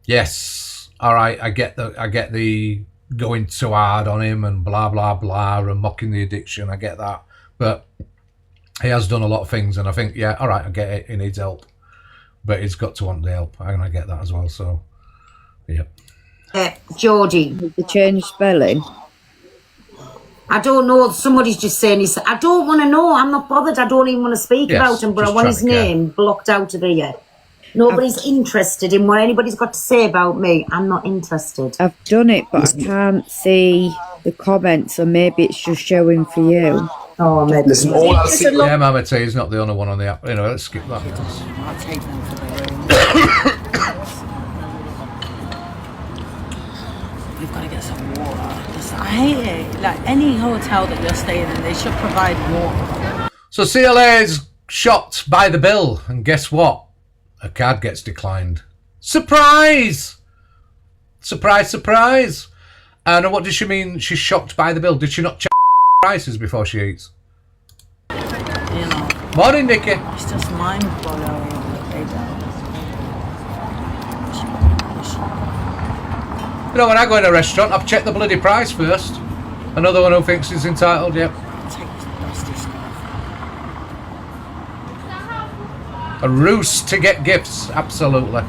Yes, all right, I get the going too hard on him and blah, blah, blah, and mocking the addiction. I get that. But he has done a lot of things, and I think, yeah, all right, I get it. He needs help. But he's got to want the help, and I get that as well, so, yeah. Geordie. The change spelling. I don't know. Somebody's just saying, I don't want to know. I'm not bothered. I don't even want to speak about him, but I want his name blocked out of here. Nobody's interested in what anybody's got to say about me. I'm not interested. I've done it, but I can't see the comments, so maybe it's just showing for you. Oh, maybe. Listen, all I'll see. Yeah, Mama T is not the only one on the app. Anyway, let's skip that. I'll take them for the room. We've got to get some water. Listen, I hate it. Like, any hotel that you're staying in, they should provide water. So CLA is shocked by the bill, and guess what? A card gets declined. Surprise! Surprise, surprise! And what does she mean she's shocked by the bill? Did she not check prices before she eats? You know. Morning, Nikki. It's just mind-blowing. You know, when I go in a restaurant, I've checked the bloody price first. Another one who thinks he's entitled, yep. A ruse to get gifts, absolutely.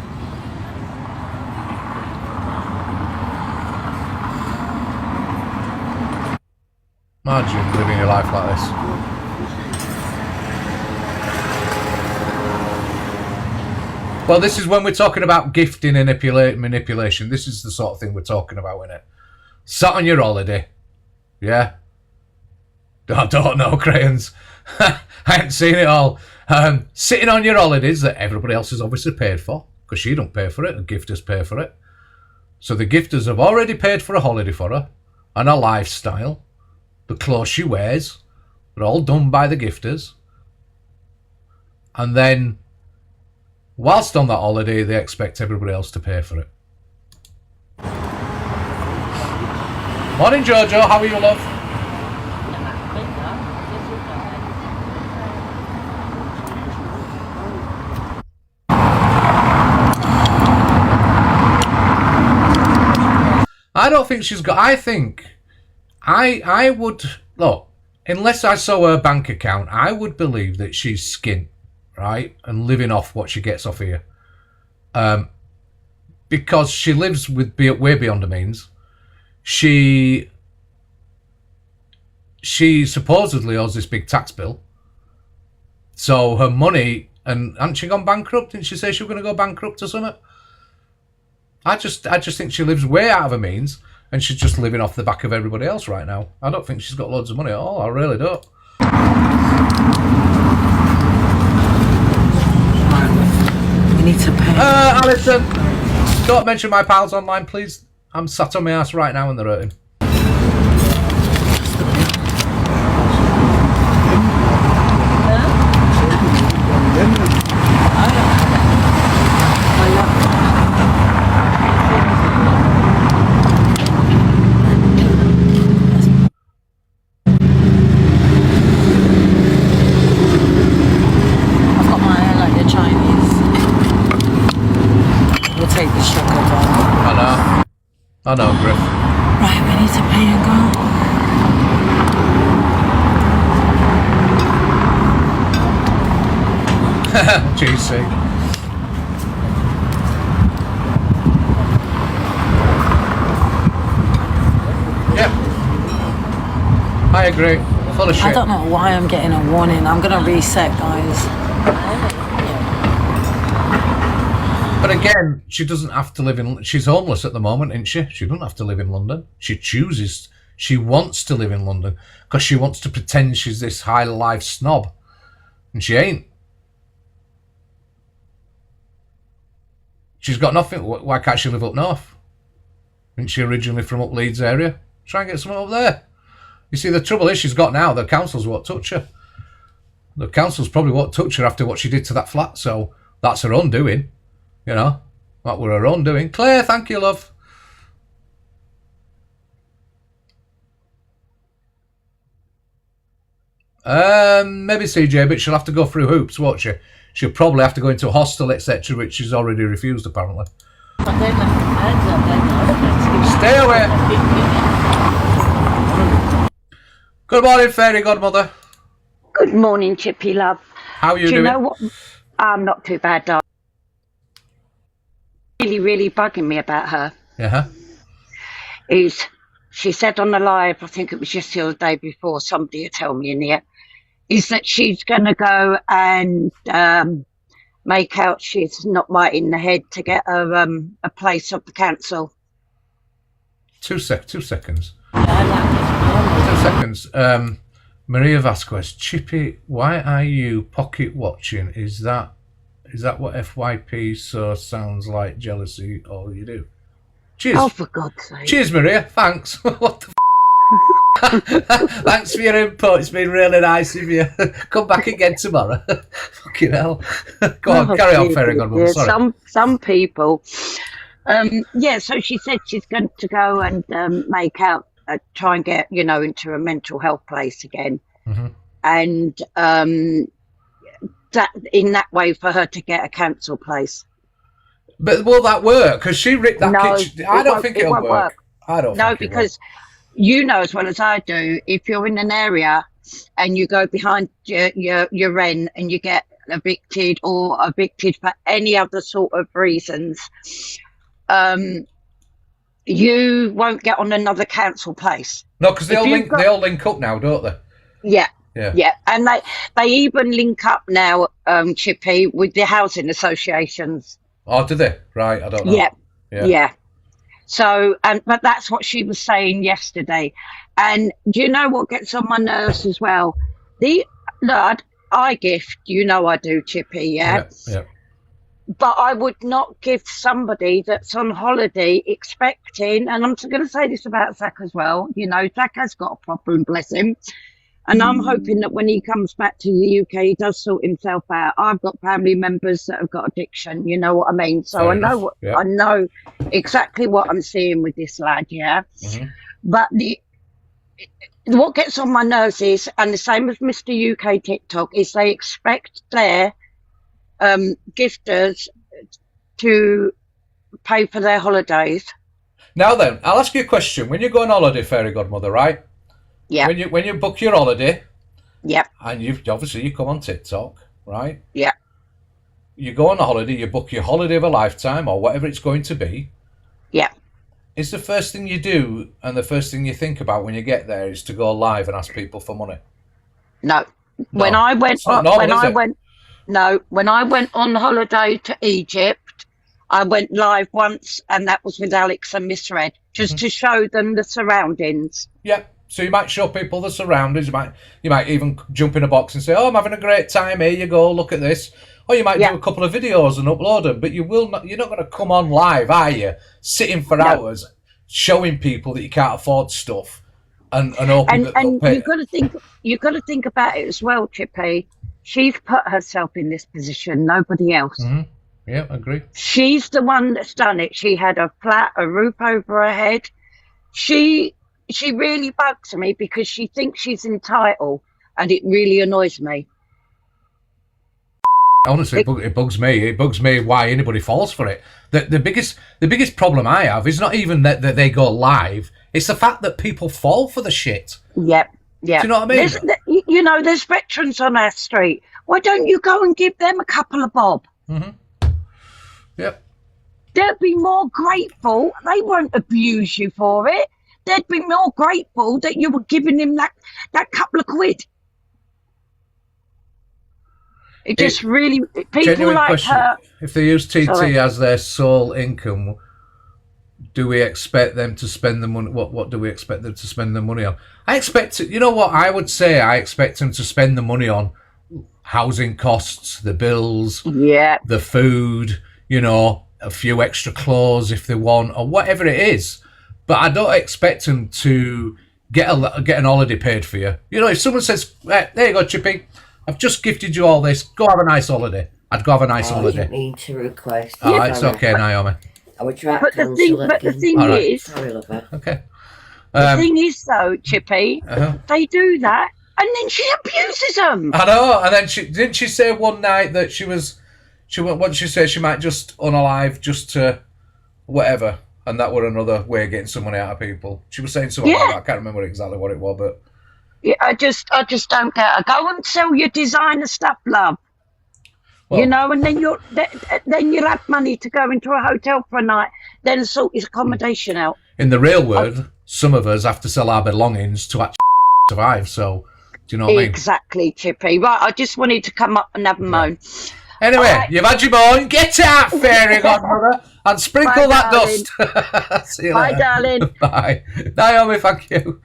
Imagine living your life like this. Well, this is when we're talking about gifting and manipulation. This is the sort of thing we're talking about, innit? Sat on your holiday. Yeah? I don't know, crayons. I haven't seen it all. Sitting on your holidays that everybody else has obviously paid for, because she don't pay for it, the gifters pay for it. So the gifters have already paid for a holiday for her, and a lifestyle. The clothes she wears, they're all done by the gifters. And then, whilst on that holiday, they expect everybody else to pay for it. Morning, Jojo. How are you, love? I don't think she's got... I would... Look, unless I saw her bank account, I would believe that she's skint, right? And living off what she gets off here. Because she lives with way beyond her means. She supposedly owes this big tax bill. So her money... And hasn't she gone bankrupt? Didn't she say she was going to go bankrupt or something? I just think she lives way out of her means, and she's just living off the back of everybody else right now. I don't think she's got loads of money at all. I really don't. We need to pay. Alison, don't mention my pals online, please. I'm sat on my ass right now and they're hurting. I know, Griff. Right, we need to pay and go. GC. Yep. I agree. Full of shit. I don't know why I'm getting a warning. I'm going to reset, guys. But again, she doesn't have to live in... She's homeless at the moment, isn't she? She doesn't have to live in London. She chooses... She wants to live in London because she wants to pretend she's this high life snob. And she ain't. She's got nothing. Why can't she live up north? Isn't she originally from up Leeds area? Try and get someone up there. You see, the trouble is she's got now, the councils won't touch her. The councils probably won't touch her after what she did to that flat, so that's her own doing. You know, that were her own doing. Claire, thank you, love. Maybe CJ, but she'll have to go through hoops, won't she? She'll probably have to go into a hostel, etc., which she's already refused, apparently. Stay away. Good morning, fairy godmother. Good morning, Chippy, love. How are you doing? Do you know what? I'm not too bad, darling. Really bugging me about her is she said on the live, I think it was just the other day before, somebody had told me in here, is that she's going to go and make out she's not right in the head to get her a place of the council. 2 seconds. 2 seconds. Maria Vasquez, Chippy, why are you pocket watching? Is that what FYP so sounds like jealousy all you do? Cheers. Oh, for God's sake. Cheers, Maria. Thanks. What the Thanks for your input. It's been really nice of you. Come back again tomorrow. Fucking hell. Go on, carry on, Fairy Godmother. Sorry. Some people. So she said she's going to go and make out, try and get, into a mental health place again. Mm-hmm. And that in that way for her to get a council place. But will that work? Because she ripped that kitchen. I don't think it'll work. I don't think because you know as well as I do, if you're in an area and you go behind your rent and you get evicted or evicted for any other sort of reasons, you won't get on another council place. No, because they all link up now, don't they? Yeah. And they even link up now, Chippy, with the housing associations. Oh, do they? Right, I don't know. Yeah. So, but that's what she was saying yesterday. And do you know what gets on my nerves as well? I gift, I do, Chippy, yeah? But I would not gift somebody that's on holiday expecting, and I'm going to say this about Zach as well, Zach has got a problem, bless him. And I'm hoping that when he comes back to the UK, he does sort himself out. I've got family members that have got addiction, you know what I mean? So I know exactly what I'm seeing with this lad, yeah? Mm-hmm. But what gets on my nerves is, and the same as Mr. UK TikTok, is they expect their gifters to pay for their holidays. Now then, I'll ask you a question. When you go on holiday, Fairy Godmother, right? Yeah. When you book your holiday, yeah, and you come on TikTok, right? Yeah. You go on a holiday, you book your holiday of a lifetime or whatever it's going to be. Yeah. Is the first thing you do and the first thing you think about when you get there is to go live and ask people for money? No. When I went on holiday to Egypt, I went live once, and that was with Alex and Miss Red, just to show them the surroundings. Yeah. So you might show people the surroundings. You might even jump in a box and say, "Oh, I'm having a great time. Here you go. Look at this." Or you might do a couple of videos and upload them. But you're not going to come on live, are you? Sitting for hours, showing people that you can't afford stuff, and hoping that they'll pay. You've got to think about it as well, Chippy. She's put herself in this position. Nobody else. Mm-hmm. Yeah, I agree. She's the one that's done it. She had a flat, a roof over her head. She really bugs me because she thinks she's entitled, and it really annoys me. Honestly, it bugs me. It bugs me why anybody falls for it. The biggest problem I have is not even that they go live. It's the fact that people fall for the shit. Yep. Yeah. Do you know what I mean? There's veterans on our street. Why don't you go and give them a couple of bob? Mm-hmm. Yep. They'd be more grateful. They won't abuse you for it. They'd be more grateful that you were giving him that couple of quid. It just really, people like question. her. If they use TT as their sole income, do we expect them to spend the money? What do we expect them to spend the money on? I expect it. You know what I would say? I expect them to spend the money on housing costs, the bills, the food. A few extra clothes if they want, or whatever it is. But I don't expect them to get an holiday paid for you. If someone says, hey, "There you go, Chippy, I've just gifted you all this. Go have a nice holiday." I'd go have a nice holiday. I didn't mean to request. It's okay, Naomi. I would try but the thing is, sorry, lover. Okay. The thing is, though, Chippy, they do that, and then she abuses them. I know. And then didn't she say one night that what she said she might just unalive just to whatever, and that were another way of getting some money out of people. She was saying something like that. I can't remember exactly what it was, but I just don't get her. Go and sell your designer stuff, love. Well, and then you'll have money to go into a hotel for a night, then sort your accommodation out. In the real world, some of us have to sell our belongings to actually survive. So, do you know what I mean? Exactly, Chippy. Right, I just wanted to come up and have a moan. Anyway, All right. you've had your morning. Get out, fairy godmother, and sprinkle Bye, that darling. dust. See you Bye, later. darling. Bye. Naomi, thank you.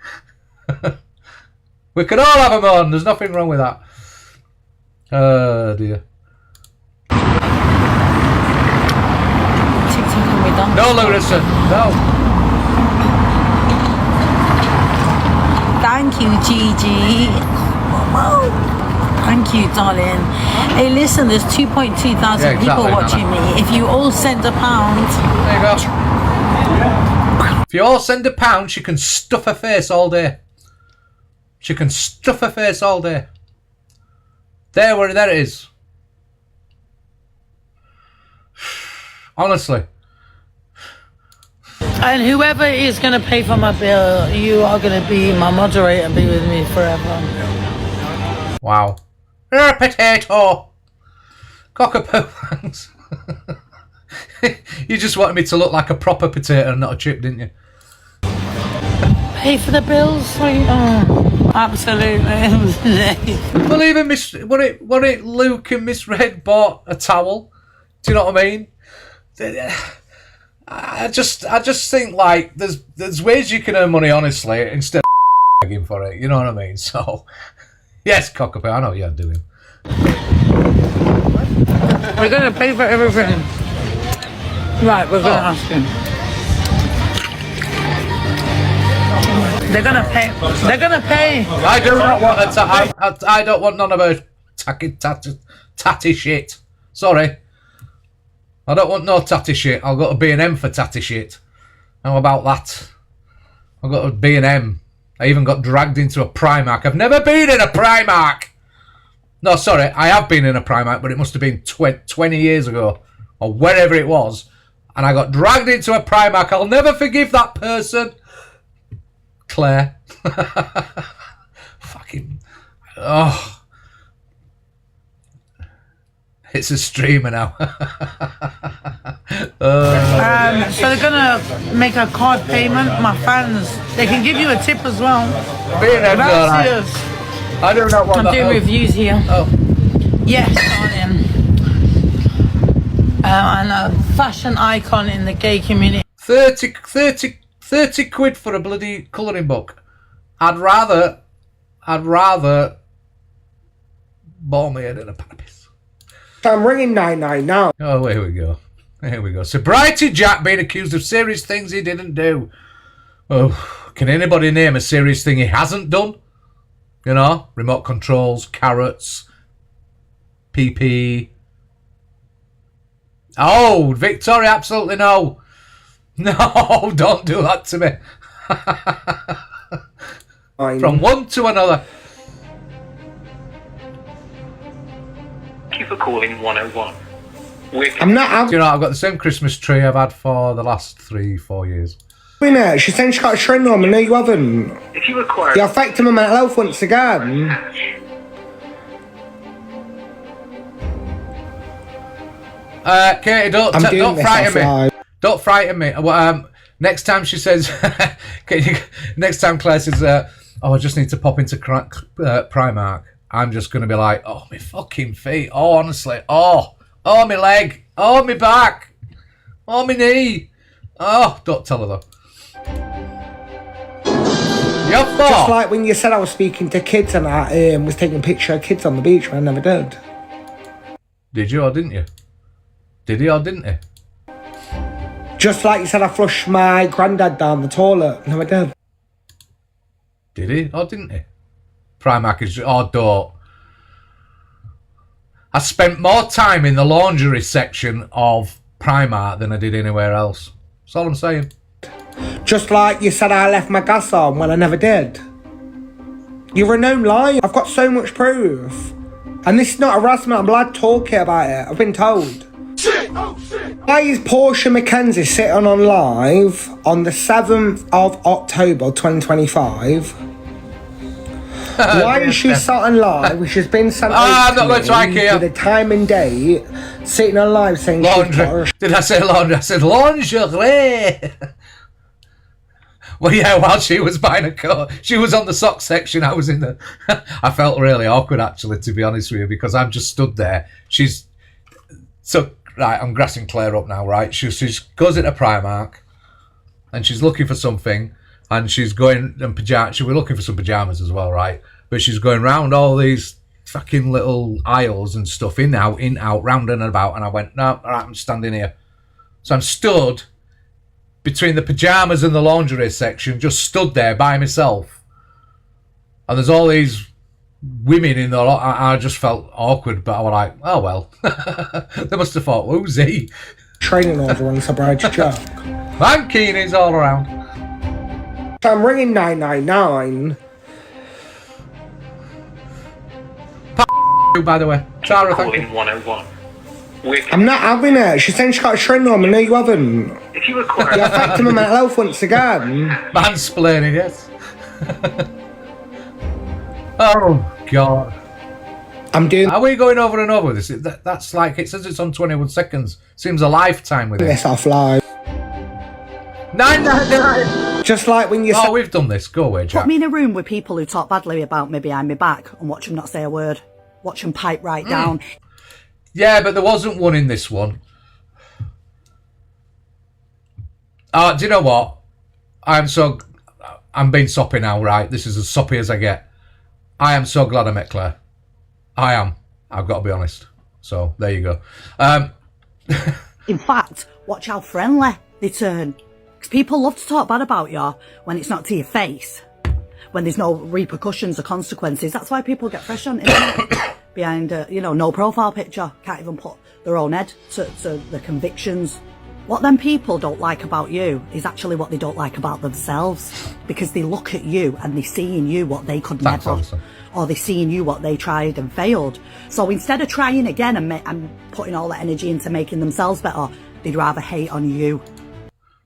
We can all have a morning. There's nothing wrong with that. Oh, dear. No, Larissa. No. Thank you, Gigi. Thank you, darling. Hey, listen, there's 2.2 thousand Yeah, people exactly, watching Nana. me. If you all send £1, There you go. If you all send £1, she can stuff her face all day. She can stuff her face all day. There it is. Honestly. and whoever is going to pay for my bill, you are going to be my moderator and be with me forever. Wow. You're a potato. Cockapoo, thanks. You just wanted me to look like a proper potato and not a chip, didn't you? Pay for the bills? Absolutely. Well, even when it Luke and Miss Red bought a towel. Do you know what I mean? I just think like there's ways you can earn money honestly instead of begging for it. You know what I mean? So yes, Cockapoo, I know what you're doing. We're going to pay for everything. Right, we're going to ask him. They're going to pay. They're going to pay. I do not want I don't want none of her tatty shit. Sorry. I don't want no tatty shit. I'll go to B&M for tatty shit. How about that? I'll go to B&M. I even got dragged into a Primark. I've never been in a Primark. No, sorry. I have been in a Primark, but it must have been 20 years ago. Or wherever it was. And I got dragged into a Primark. I'll never forgive that person. Claire. Fucking... Oh... It's a streamer now. So they're gonna make a card payment. My fans, they can give you a tip as well. Gracias. I do not want I'm that. doing reviews here. Oh. Yes, darling. And a fashion icon in the gay community. 30 quid for a bloody colouring book. I'd rather ball my head in a piss. I'm ringing 99 now. Oh, here we go. Here we go. Sobriety Jack being accused of serious things he didn't do. Oh, can anybody name a serious thing he hasn't done? You know, remote controls, carrots, PP. Oh, Victoria, absolutely no. No, don't do that to me. From one to another. Thank you for calling 101. I'm not out. Do you know, I've got the same Christmas tree I've had for the last 3-4 years. She's saying she's got a trend on me. No, you haven't. If you require... You're affecting my mental health once again. Katie, don't frighten me. Don't frighten me. Next time she says, next time Claire says, I just need to pop into Primark, I'm just going to be like, oh, my fucking feet. Oh, honestly. Oh, my leg. Oh, my back. Oh, my knee. Oh, don't tell her though. Just like when you said I was speaking to kids and I was taking a picture of kids on the beach when I never did. Did you or didn't you? Did he or didn't he? Just like you said I flushed my granddad down the toilet. No, I did. Did he or didn't he? Primark is... Oh, don't. I spent more time in the lingerie section of Primark than I did anywhere else. That's all I'm saying. Just like you said I left my gas on when I never did. You're a known liar. I've got so much proof. And this is not harassment, I'm allowed to talk about it. I've been told. Shit. Oh, shit. Why is Portia Mackenzie sitting on live on the 7th of October 2025? Why is she sat on live, which has been sent I'm not going to IKEA. with a time and date, sitting on live saying laundry. Did I say laundry? I said lingerie. Well, yeah, while she was buying a coat, she was on the sock section. I was in the... I felt really awkward, actually, to be honest with you, because I'm just stood there. She's... So, right, I'm grassing Claire up now, right? She goes into Primark and she's looking for something, and she's going in pajamas. She was looking for some pajamas as well, right? But she's going round all these fucking little aisles and stuff, in, out, round and about. And I went, no, all right, I'm standing here. So I'm stood between the pajamas and the lingerie section, just stood there by myself. And there's all these women in the lot. I just felt awkward, but I was like, oh well. They must have thought, who's he? Training order on Sobriety Chuck. Mankinis all around. So I'm ringing 999. By the way, Tara, thank you. Calling 101. I'm not having it. She's saying she's got a training on me. No, you haven't. If you require... You're affecting my mental health once again. Mansplaining, yes. Oh, God. I'm doing... Are we going over and over this? That's like, it says it's on 21 seconds. Seems a lifetime with it. this offline. 999. Just like when you... Oh, we've done this. Go away, Jack. Put me in a room with people who talk badly about me behind my back and watch them not say a word. Watch them pipe right down. Yeah, but there wasn't one in this one. Do you know what? I'm being soppy now, right? This is as soppy as I get. I am so glad I met Claire. I am. I've got to be honest. So, there you go. In fact, watch how friendly they turn. Because people love to talk bad about you when it's not to your face. When there's no repercussions or consequences. That's why people get fresh on internet. Behind, no profile picture. Can't even put their own head to the convictions. What them people don't like about you is actually what they don't like about themselves. Because they look at you and they see in you what they could never. Awesome. Or they see in you what they tried and failed. So instead of trying again and putting all that energy into making themselves better, they'd rather hate on you.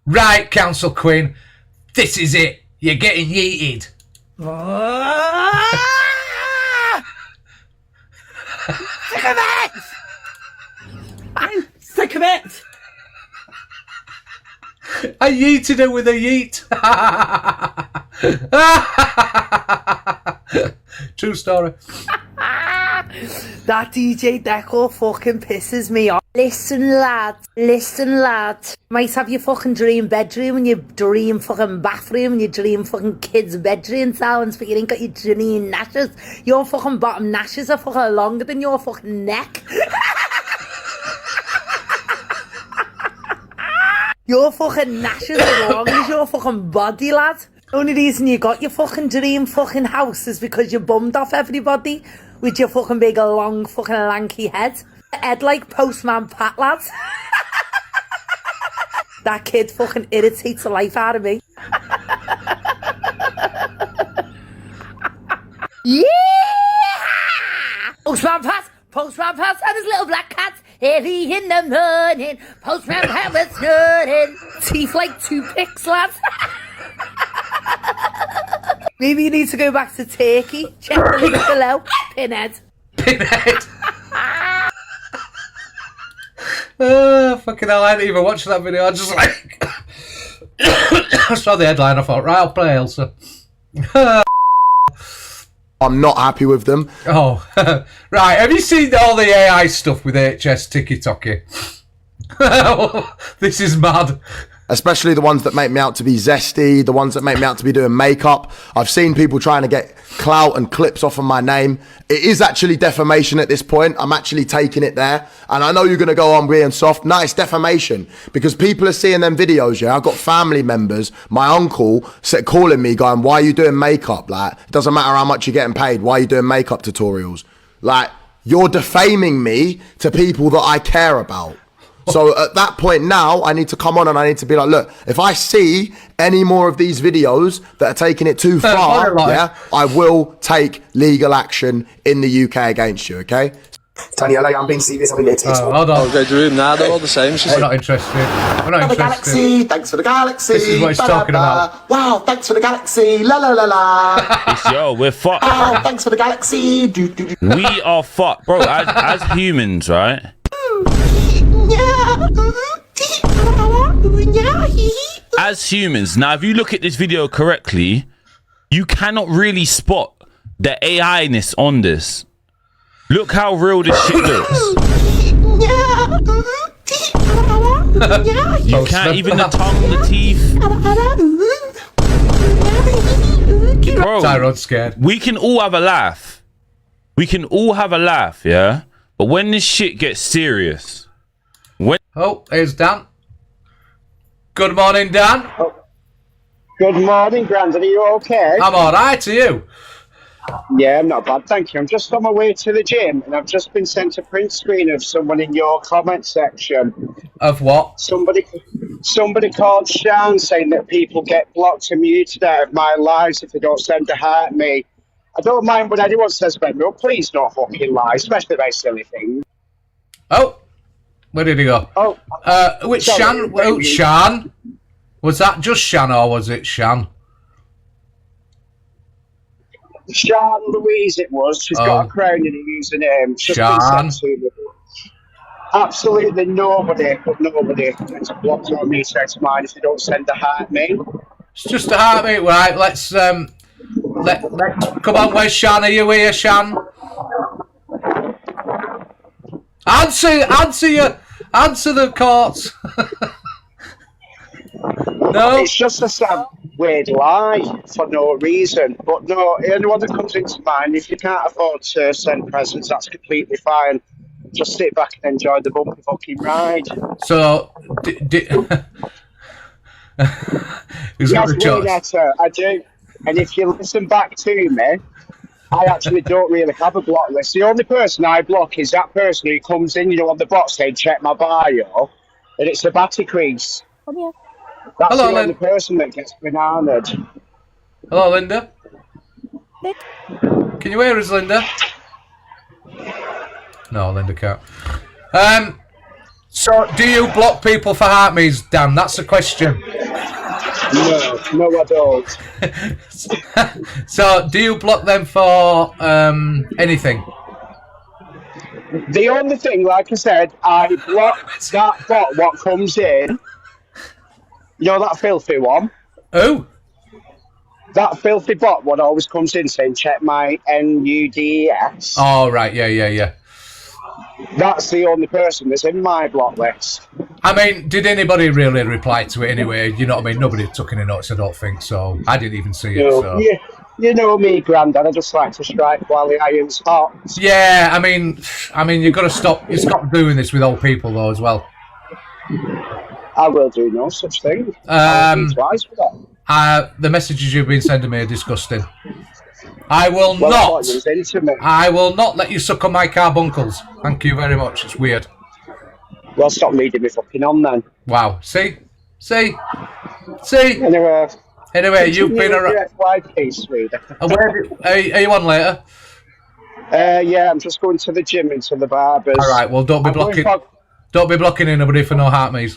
Right, Council Queen. This is it. You're getting yeeted. Sick of it! I'm sick of it! I yeeted her with a yeet. True story. That DJ Deco fucking pisses me off. Listen, lad. Might have your fucking dream bedroom and your dream fucking bathroom and your dream fucking kids' bedroom sounds, but you ain't got your dream nashes. Your fucking bottom nashes are fucking longer than your fucking neck. Your fucking nashes are long as your fucking body, lad. The only reason you got your fucking dream fucking house is because you bummed off everybody with your fucking big long fucking lanky head. Head like Postman Pat, lads. That kid fucking irritates the life out of me. Yeah! Postman Pat and his little black cat. Early in the morning, Postman Pat was snoring. Teeth like toothpicks, lads. Maybe you need to go back to Turkey. Check the link below. Pinhead. Oh, fucking hell, I didn't even watch that video. I just like... I saw the headline, I thought, right, I'll play Elsa. I'm not happy with them. Oh, right. Have you seen all the AI stuff with HS Tiki-Toki? This is mad. Especially the ones that make me out to be zesty, the ones that make me out to be doing makeup. I've seen people trying to get clout and clips off of my name. It is actually defamation at this point. I'm actually taking it there. And I know you're going to go on being soft. No, it's defamation. Because people are seeing them videos, yeah? I've got family members, my uncle, calling me going, why are you doing makeup? Like, it doesn't matter how much you're getting paid. Why are you doing makeup tutorials? Like, you're defaming me to people that I care about. So at that point now, I need to come on and I need to be like, look, if I see any more of these videos that are taking it too far, yeah, I will take legal action in the UK against you, okay? Tanya, I'm being serious. I'm going to hold on. I'll go to the room now. They're all the same. We're not interested. We're not interested. Galaxy, thanks for the galaxy. This is what he's talking about. Wow, thanks for the galaxy. La la la la. Yo, we're fucked. Oh, thanks for the galaxy. We are fucked, bro. As humans, right? As humans, now if you look at this video correctly, you cannot really spot the AI-ness on this. Look how real this shit looks. You can't even the tongue, the teeth. Bro, Tyrone's scared. We can all have a laugh. We can all have a laugh, yeah? But when this shit gets serious... Oh, here's Dan. Good morning, Dan. Oh. Good morning, Grandad. Are you okay? I'm alright, to you? Yeah, I'm not bad, thank you. I'm just on my way to the gym, and I've just been sent a print screen of someone in your comment section. Of what? Somebody called Sean saying that people get blocked and muted out of my lives if they don't send a heart at me. I don't mind when anyone says about me, please don't fucking lie, especially about silly things. Oh, where did he go? Oh, which sorry, Shan? Oh, Shan? Was that just Shan or was it Shan? Sean Louise it was. She's got a crown in her username. Shan. Absolutely nobody gets blocked on me sex mine if they don't send a heart me. It's just a heartbeat, right? Let's come on, where's Shan? Are you here, Shan? Answer the courts. No, it's just a sad, weird lie for no reason. But no, anyone that comes into mind, if you can't afford to send presents, that's completely fine. Just sit back and enjoy the bumpy fucking ride. So, yes, Leonetta, I do. And if you listen back to me, I actually don't really have a block list. The only person I block is that person who comes in, on the box saying, check my bio, and it's a batty crease. Oh, yeah. That's the only person that gets bananaed. Hello, Linda. Can you hear us, Linda? No, Linda can't. So, do you block people for heart me's, Dan? That's the question. No, I don't. So, do you block them for anything? The only thing, like I said, I block that bot what comes in. You know that filthy one? Who? That filthy bot what always comes in saying, check my NUDS. Oh, right, yeah. That's the only person that's in my block list. I mean, did anybody really reply to it anyway? You know what I mean? Nobody took any notes, I don't think, so I didn't even see it. So. Yeah, you know me, Grandad, I just like to strike while the iron's hot. Yeah, I mean, you've got to stop doing this with old people, though, as well. I will do no such thing. I'll be twice for that. The messages you've been sending me are disgusting. I will not let you suck on my carbuncles. Thank you very much. It's weird. Well, stop reading me fucking on then. Wow. See? Anyway, you've been around. FYP, sweetie. Are you on later? Yeah, I'm just going to the gym into the barbers. All right. Well, don't be blocking anybody for no heart me's.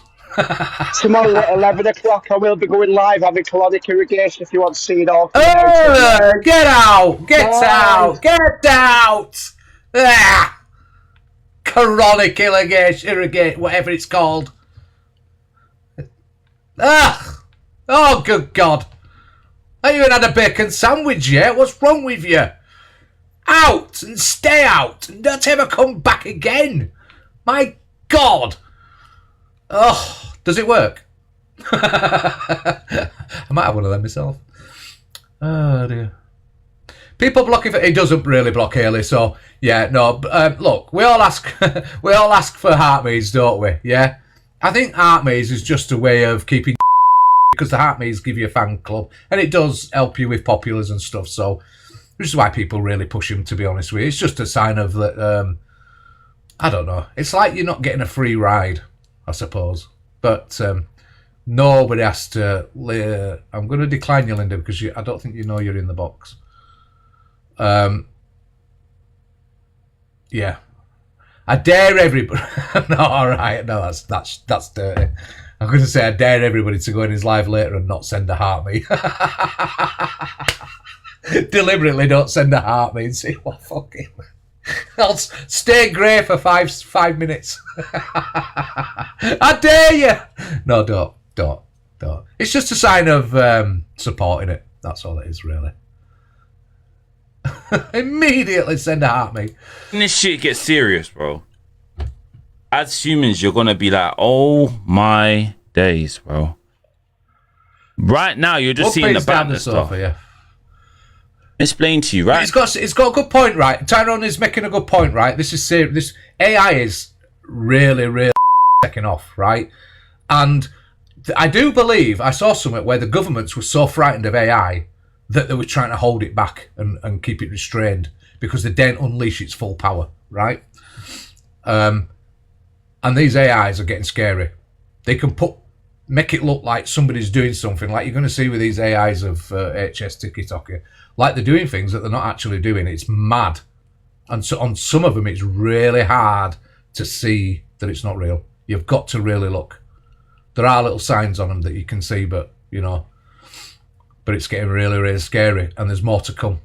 Tomorrow at 11 o'clock, I will be going live having colonic irrigation if you want to see it all. Get out! Get out! Ah! Colonic irrigation, whatever it's called. Ah! Oh, good God. Have you even had a bacon sandwich yet? What's wrong with you? Out and stay out and don't ever come back again. My God. Oh, does it work? I might have one of them myself. Oh dear. People blocking for it doesn't really block Haley, so yeah, no. Look, we all ask for heart me's, don't we? Yeah. I think heart me's is just a way of keeping because the heart me's give you a fan club and it does help you with populars and stuff. So which is why people really push him. To be honest with you, it's just a sign of that. I don't know. It's like you're not getting a free ride, I suppose. But nobody has to. I'm going to decline you, Linda, because I don't think you know you're in the box. Yeah, I dare everybody. No, all right, no, that's dirty. I'm going to say I dare everybody to go in his live later and not send a heart me. Deliberately don't send a heart me and see what fucking. I'll stay grey for five minutes. I dare you. No, don't. It's just a sign of supporting it. That's all it is, really. Immediately send a heart me. When this shit gets serious, bro, as humans, you're gonna be like, oh my days, bro. Right now, you're just seeing the banter stuff. Yeah. Explain to you, right? It's got a good point, right? Tyrone is making a good point, right? This is serious. This AI is really taking off, right? And I do believe I saw something where the governments were so frightened of AI that they were trying to hold it back and keep it restrained because they didn't unleash its full power, right? And these AIs are getting scary. They can make it look like somebody's doing something, like you're going to see with these AIs of HS TikTok, like they're doing things that they're not actually doing. It's mad. And so on some of them, it's really hard to see that it's not real. You've got to really look. There are little signs on them that you can see, but, you know, but it's getting really scary. And there's more to come.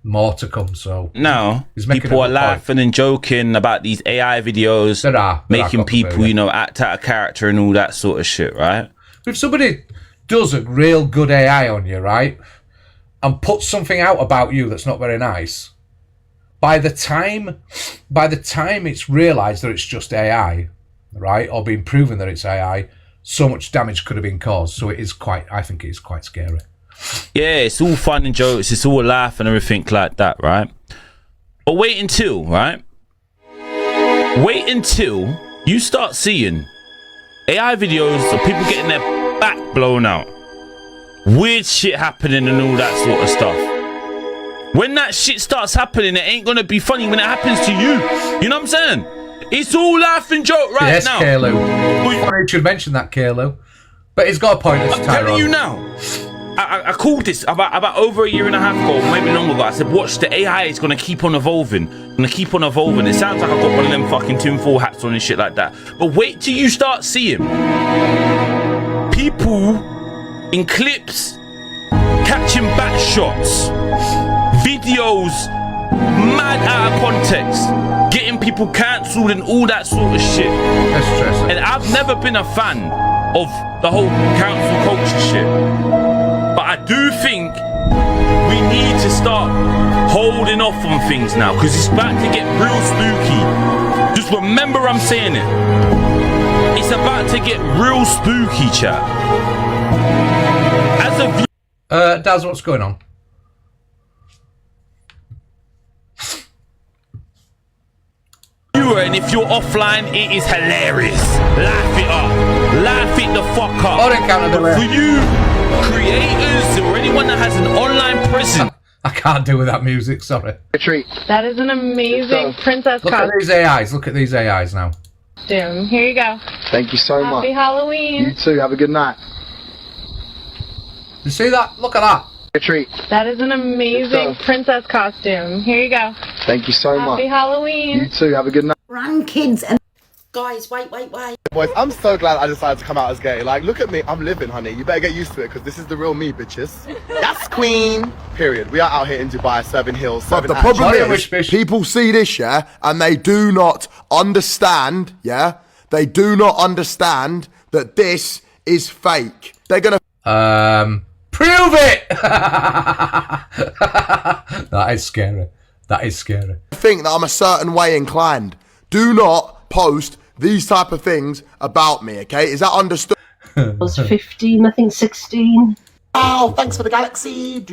More to come, so... No, people are laughing and joking about these AI videos. There are making people, you know, act out a character and all that sort of shit, right? If somebody does a real good AI on you, right, and puts something out about you that's not very nice, by the time it's realised that it's just AI, right, or been proven that it's AI, so much damage could have been caused. So I think it is quite scary. Yeah, it's all fun and jokes, it's all laugh and everything like that, right? But wait until you start seeing AI videos of people getting their back blown out, weird shit happening and all that sort of stuff. When that shit starts happening, it ain't gonna be funny when it happens to you. You know what I'm saying? It's all laugh and joke right now. Yes, Kaylo. You should mention that, Kaylo. But it's got a point. I'm telling you now. I called this about over a year and a half ago, maybe longer ago. I said, watch, the AI is going to keep on evolving. It sounds like I've got one of them fucking tinfoil hats on and shit like that. But wait till you start seeing people in clips catching back shots, videos mad out of context, getting people cancelled and all that sort of shit. That's stressing. And I've never been a fan of the whole cancel culture shit. But I do think we need to start holding off on things now, because it's about to get real spooky. Just remember I'm saying it. It's about to get real spooky, chat. As a Daz, what's going on? viewer, and if you're offline, it is hilarious. Laugh it up. Laugh it the fuck up. But for you creators or anyone that has an online presence, I can't do with that music, sorry. A treat. That is an amazing princess Look at these AIs. Look at these AIs now. costume. Here you go. Thank you so much. Happy Halloween. You too. Have a good night. You see that? Look at that. A treat. That is an amazing princess costume. Here you go. Thank you so much. Happy Halloween. You too. Have a good night. Grandkids and guys, wait. Boys, I'm so glad I decided to come out as gay. Like, look at me. I'm living, honey. You better get used to it, because this is the real me, bitches. Yes, queen. Period. We are out here in Dubai serving hills. But the problem is, people see this, yeah, and they do not understand, yeah? They do not understand that this is fake. They're gonna... Prove it! That is scary. That is scary. Think that I'm a certain way inclined. Do not post these type of things about me, okay? Is that understood? I was 15, I think 16. Wow, thanks for the galaxy.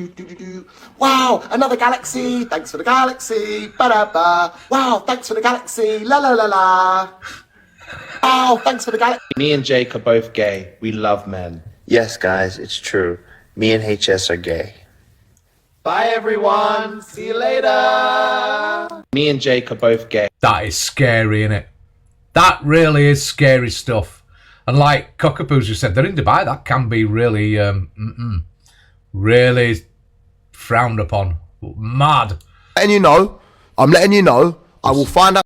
Wow, another galaxy. Thanks for the galaxy. Ba-da-ba. Wow, thanks for the galaxy. La la la la. Wow, thanks for the galaxy. Me and Jake are both gay. We love men. Yes, guys, it's true. Me and HS are gay. Bye, everyone. See you later. Me and Jake are both gay. That is scary, innit? That really is scary stuff. And like Cockapoos just said, they're in Dubai. That can be really, really frowned upon. Mad. I'm letting you know. I will find out